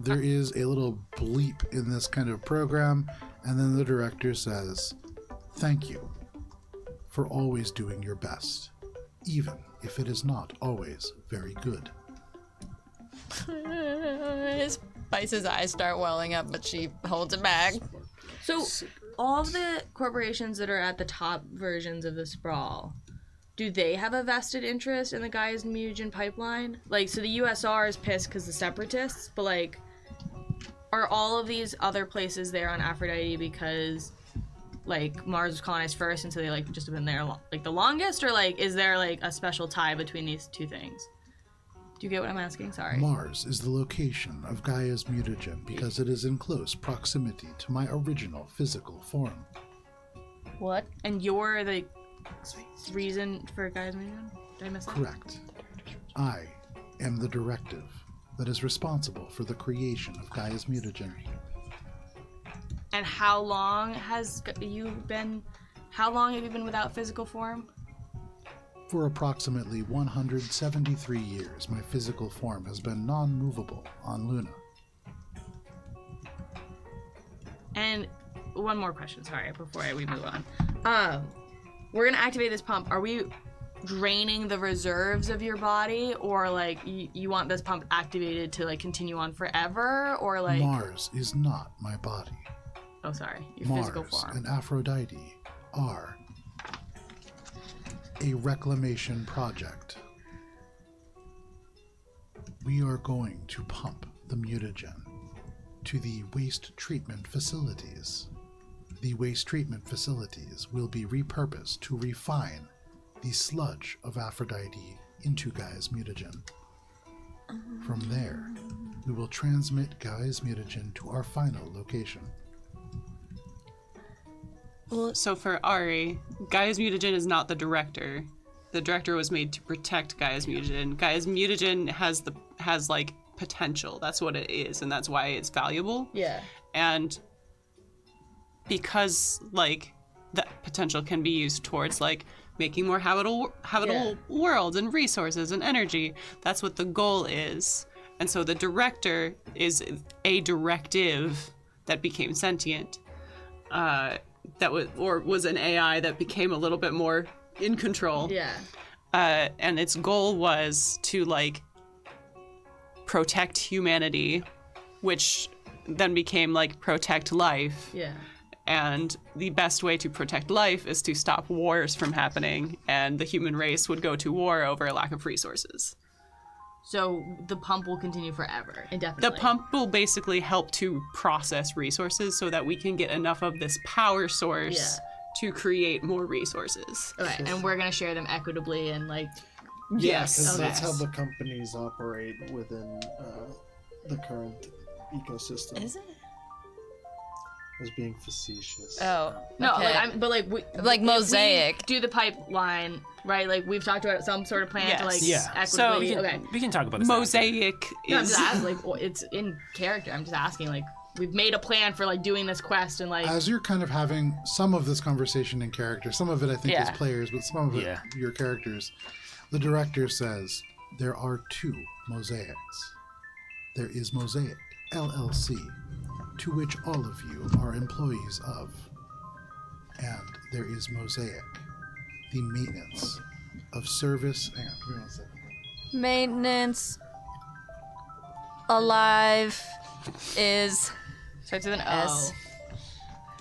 There is a little bleep in this kind of program, and then the director says, "Thank you for always doing your best, even if it is not always very good." Spice's eyes start welling up, but she holds it back. So, all of the corporations that are at the top versions of the Sprawl, do they have a vested interest in the Gaia's mutagen pipeline? Like, so the USR is pissed because the separatists, but like, are all of these other places there on Aphrodite because like Mars was colonized first, and so they like just have been there like the longest, or like is there like a special tie between these two things? Do you get what I'm asking? Sorry. Mars is the location of Gaia's mutagen because it is in close proximity to my original physical form. What? And you're the reason for Gaia's mutagen? Did I miss that? Correct. I am the directive that is responsible for the creation of Gaia's mutagen. And how long have you been without physical form? For approximately 173 years, my physical form has been non-movable on Luna. And one more question, sorry, before we move on. We're gonna activate this pump. Are we draining the reserves of your body, or like you want this pump activated to like continue on forever, or like? Mars is not my body. Oh, sorry, your Mars physical form. and Aphrodite are a reclamation project. We are going to pump the mutagen to the waste treatment facilities. The waste treatment facilities will be repurposed to refine the sludge of Aphrodite into Gaia's mutagen. From there, we will transmit Gaia's mutagen to our final location. So for Ari, Gaia's mutagen is not the director. The director was made to protect Gaia's mutagen. Gaia's mutagen has like potential. That's what it is, and that's why it's valuable. Yeah. And because like that potential can be used towards like making more habitable worlds and resources and energy. That's what the goal is. And so the director is a directive that became sentient. that was an AI that became a little bit more in control. Yeah. And its goal was to like protect humanity, which then became like protect life. Yeah. And the best way to protect life is to stop wars from happening, and the human race would go to war over a lack of resources. So the pump will continue forever, indefinitely. The pump will basically help to process resources so that we can get enough of this power source to create more resources. Okay, and we're gonna share them equitably and like. Yes. Because Okay. that's how the companies operate within the current ecosystem. Is it? I was being facetious. Oh. No, okay. like Like Mosaic. We do the pipeline, right? Like we've talked about some sort of plan to like Yes. Yeah. So equitably. okay. We can talk about this. Mosaic No, I'm is just asking, like it's in character. I'm just asking, like we've made a plan for like doing this quest and like. As you're kind of having some of this conversation in character, some of it I think is Yeah. players, but some of it Yeah. your characters, the director says there are 2 mosaics. There is Mosaic LLC, to which all of you are employees of. And there is Mosaic, the maintenance of service. Hang on, give me one second. Maintenance. Alive is. Starts with an S.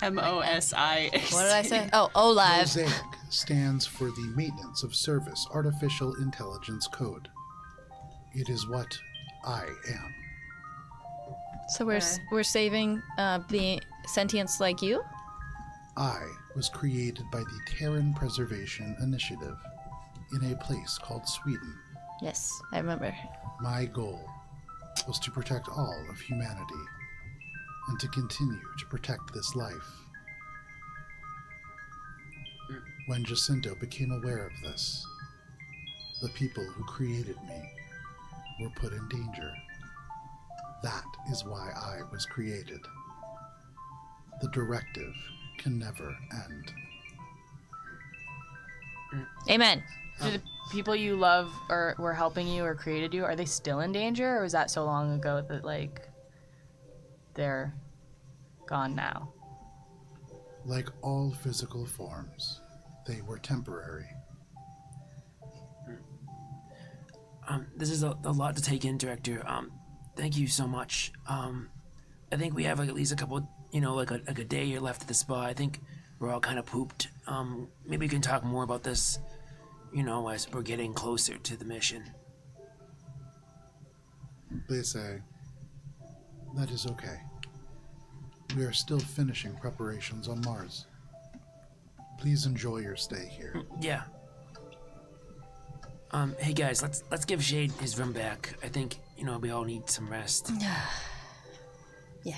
O. MOSI. What did I say? Oh, Olive. Mosaic stands for the Maintenance of Service Artificial Intelligence Code. It is what I am. So we're saving the sentients like you? I was created by the Terran Preservation Initiative in a place called Sweden. Yes, I remember. My goal was to protect all of humanity and to continue to protect this life. When Jacinto became aware of this, the people who created me were put in danger. That is why I was created. The directive can never end. Amen. Do the people you love or were helping you or created you, are they still in danger, or is that so long ago that like they're gone now? Like all physical forms, they were temporary. This is a lot to take in, Director. Thank you so much. I think we have like at least a couple, like a day here left at the spa. I think we're all kind of pooped. Maybe we can talk more about this, as we're getting closer to the mission. They say, that is okay. We are still finishing preparations on Mars. Please enjoy your stay here. Yeah. Hey guys, let's give Shade his room back. I think, we all need some rest. Yeah.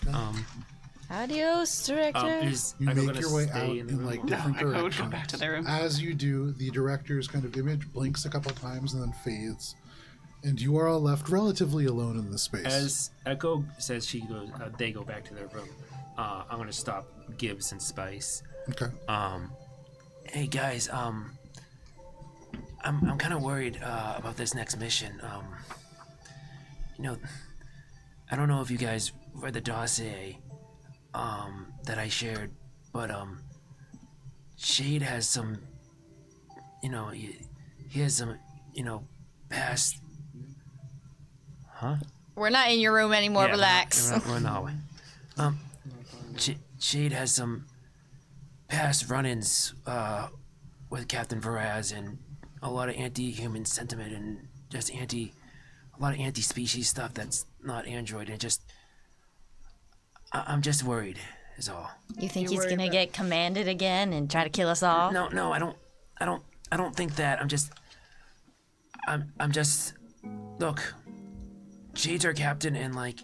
Okay. Adios, director. You Echo make gonna your way stay out in the in room? like No, different Echo would go directions. back to their room. As you do, the director's kind of image blinks a couple times and then fades, and you are all left relatively alone in the space. As Echo says they go back to their room. I'm gonna stop Gibbs and Spice. Okay. Hey guys, I'm kind of worried about this next mission. I don't know if you guys read the dossier that I shared, but Shade has some, he has some, past. Huh? We're not in your room anymore. Yeah, Relax. We're not in the hallway. Shade has some past run-ins with Captain Varaz and a lot of anti-human sentiment and just a lot of anti-species stuff that's not android, and I'm just worried is all. You think You're he's gonna worried get commanded again and try to kill us all? No, I don't think that. I'm just look, Shade's our captain, and like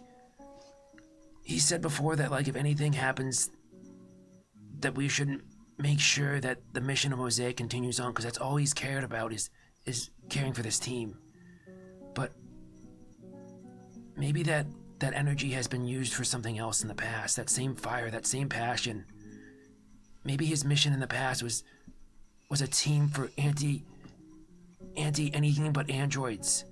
he said before that like if anything happens that we shouldn't make sure that the mission of Mosaic continues on, because that's all he's cared about is caring for this team. But maybe that energy has been used for something else in the past. That same fire, that same passion. Maybe his mission in the past was a team for anti anything but androids.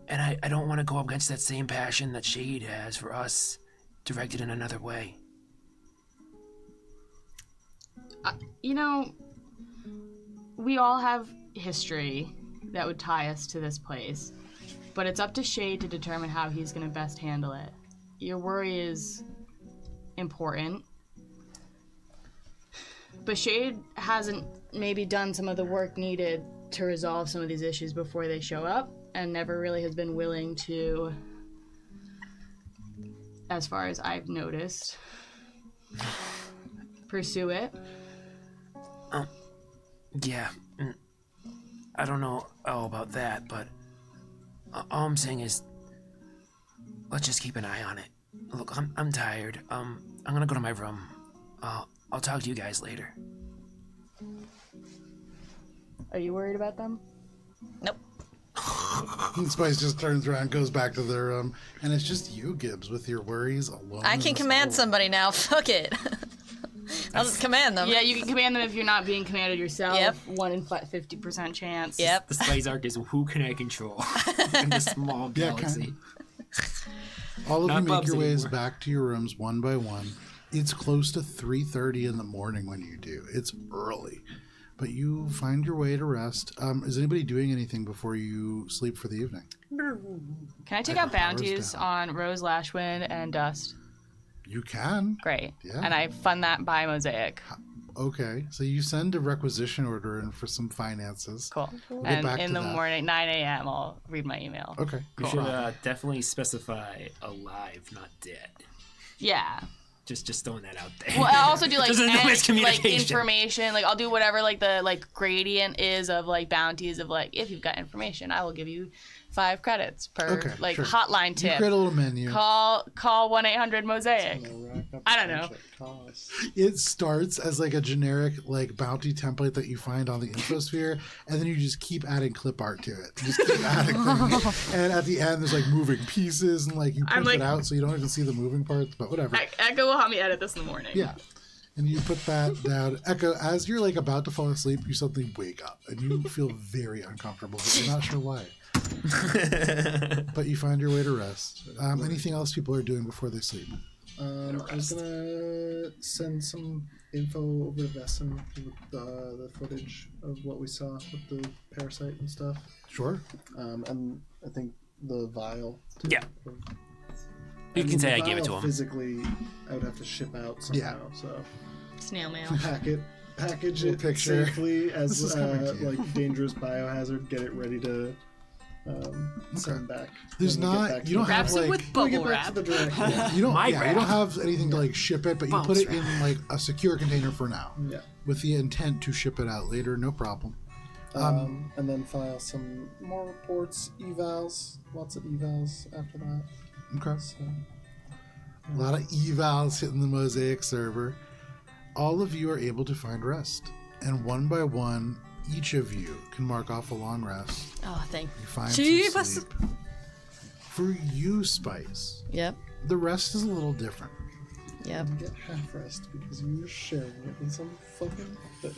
And I don't want to go up against that same passion that Shade has for us directed in another way. You know, we all have history that would tie us to this place, but it's up to Shade to determine how he's going to best handle it. Your worry is important, but Shade hasn't maybe done some of the work needed to resolve some of these issues before they show up, and never really has been willing to, as far as I've noticed, pursue it. Yeah. I don't know all about that, but all I'm saying is, let's just keep an eye on it. Look, I'm tired. I'm gonna go to my room. I'll talk to you guys later. Are you worried about them? Nope. And Spice just turns around, goes back to their room, and it's just you, Gibbs, with your worries alone. I can command somebody now. Fuck it. I'll just command them. Yeah, you can command them if you're not being commanded yourself. Yep. 1 in 50% chance. Yep. The spice arc is who can I control in this small Yeah, galaxy. All of Not you make Bubs your ways anymore. back to your rooms one by one. It's close to 3:30 in the morning when you do. It's early, but you find your way to rest. Is anybody doing anything before you sleep for the evening? Can I take Like out bounties on Rose Lashwind and Dust? You can. Great. Yeah. And I fund that by Mosaic. Okay, so you send a requisition order in for some finances. Cool. We'll get And back in to the that. morning, 9 a.m., I'll read my email. Okay. You should definitely specify alive, not dead. Yeah. Just throwing that out there. Well, I also do like, Just no miscommunication. information. Like I'll do whatever like the gradient is of like bounties of like if you've got information, I will give you 5 credits per sure. hotline You tip. create a little menu. Call 1-800 Mosaic. I don't know. It starts as like a generic like bounty template that you find on the infosphere, and then you just keep adding clip art to it. Just keep adding things. And at the end, there's like moving pieces, and like you I'm print it like- out so you don't even see the moving parts. But whatever. Echo will help me edit this in the morning. Yeah. And you put that down. Echo, as you're like about to fall asleep, you suddenly wake up and you feel very uncomfortable, but you're not sure why. But you find your way to rest. Anything else people are doing before they sleep? I was gonna send some info over to Vesson with the footage of what we saw with the parasite and stuff. Sure. And I think the vial. too. Yeah. You can say I gave it to him. Physically, I would have to ship out somehow. So Snail mail. package Little it picture. safely This is as coming to you. like dangerous biohazard. Get it ready to send back. There's when we get not. back to You don't the- have Wraps it like. with when we bubble get back wrap. to the direct. You don't. My Yeah, you wrap. don't have anything to like ship it, but you Bumps put it wrap. in like a secure container for now, Yeah. with the intent to ship it out later. No problem. And then file some more reports, evals, lots of evals after that. Okay. So, A lot of evals hitting the Mosaic server. All of you are able to find rest, and one by one, each of you can mark off a long rest. Oh, thank You find Jeebus. some sleep. For you, Spice, Yep. the rest is a little different. Yep. you get half rest because you're sharing it with some fucking thing.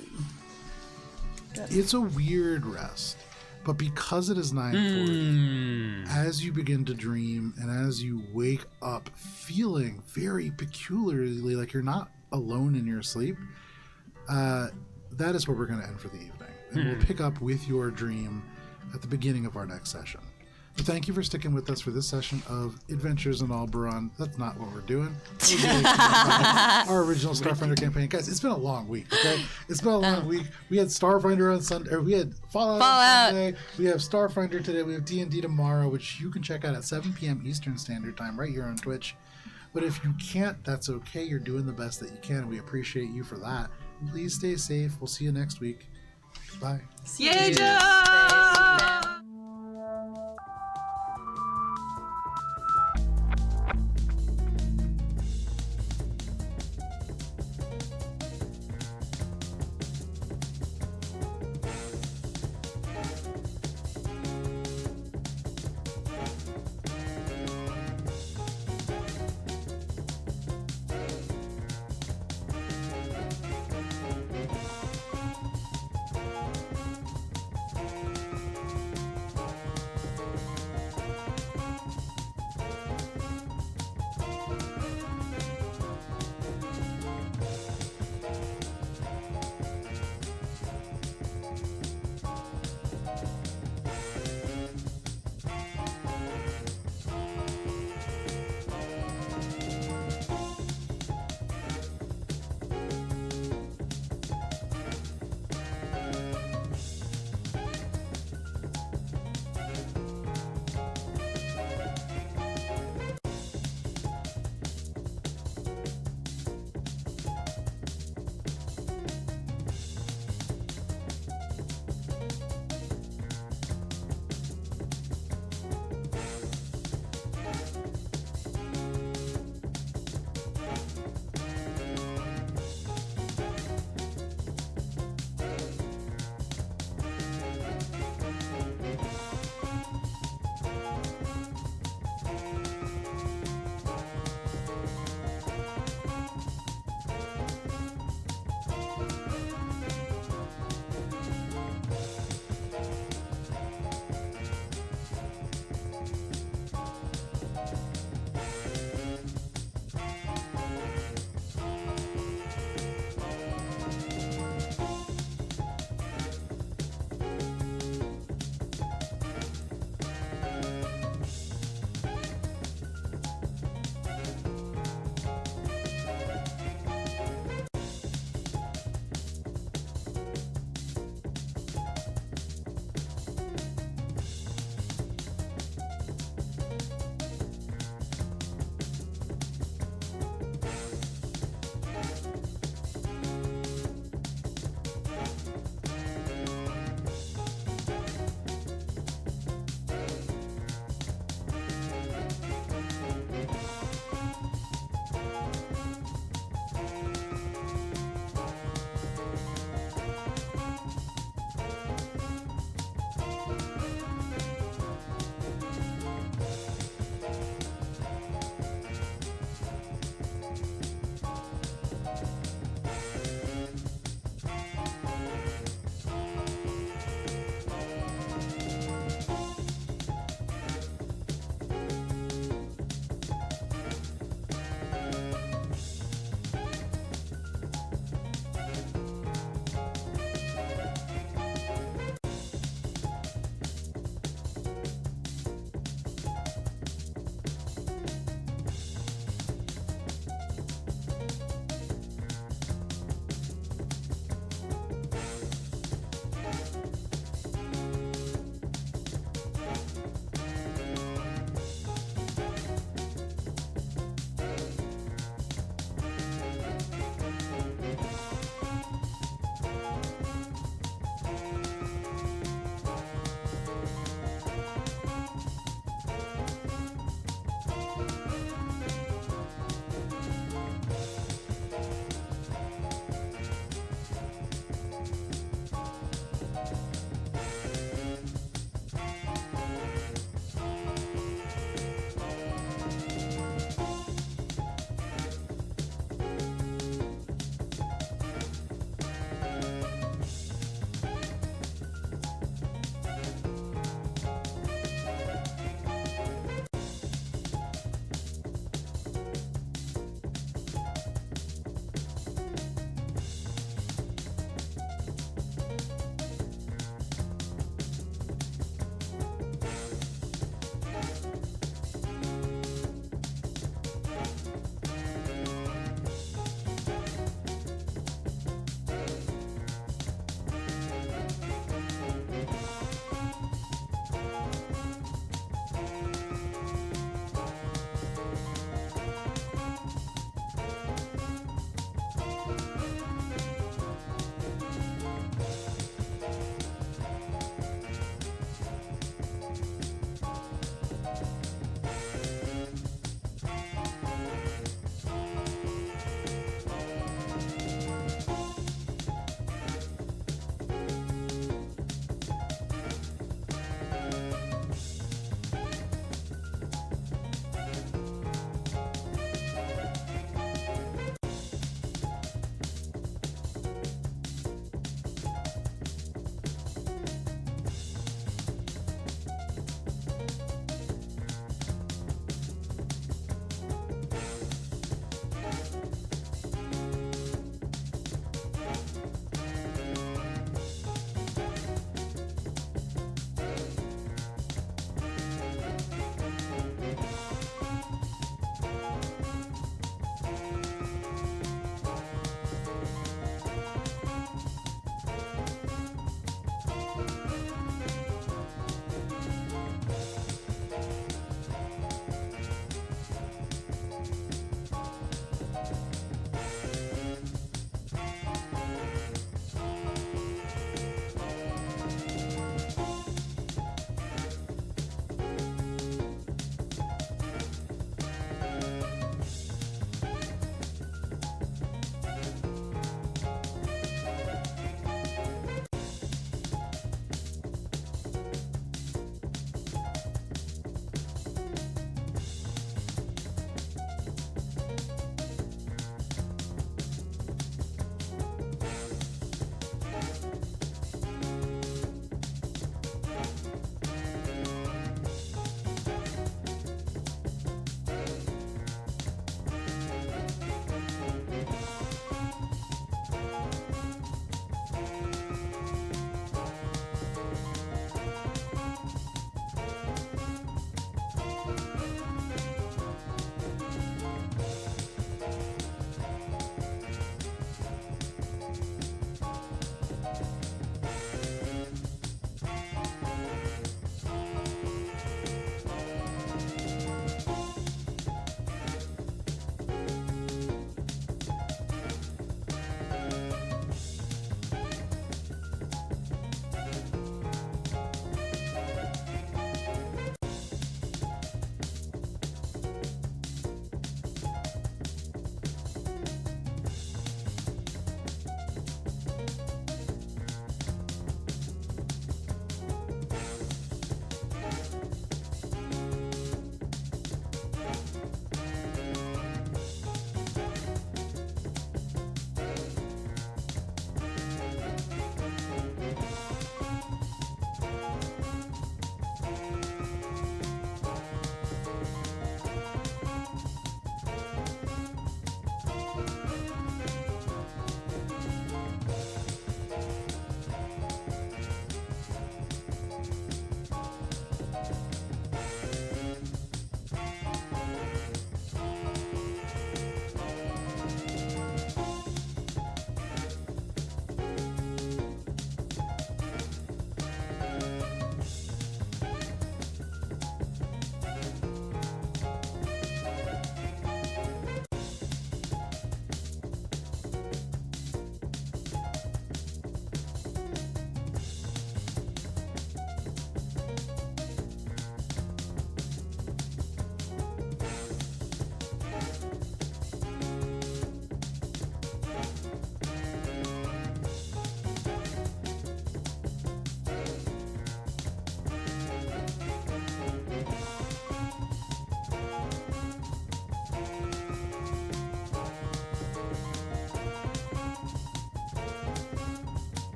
It's a weird rest, but because it is 9:40, as you begin to dream and as you wake up feeling very peculiarly like you're not alone in your sleep, that is where we're going to end for the evening. And we'll pick up with your dream at the beginning of our next session. But thank you for sticking with us for this session of Adventures in Alberon. That's not what we're doing. Our original Starfinder campaign. Guys, it's been a long week, okay? It's been a long week. We had Starfinder on Sunday, or we had Fallout on Sunday. We have Starfinder today. We have D&D tomorrow, which you can check out at 7 p.m. Eastern Standard Time right here on Twitch. But if you can't, that's okay. You're doing the best that you can. We appreciate you for that. Please stay safe. We'll see you next week. Bye. Yay, Joe!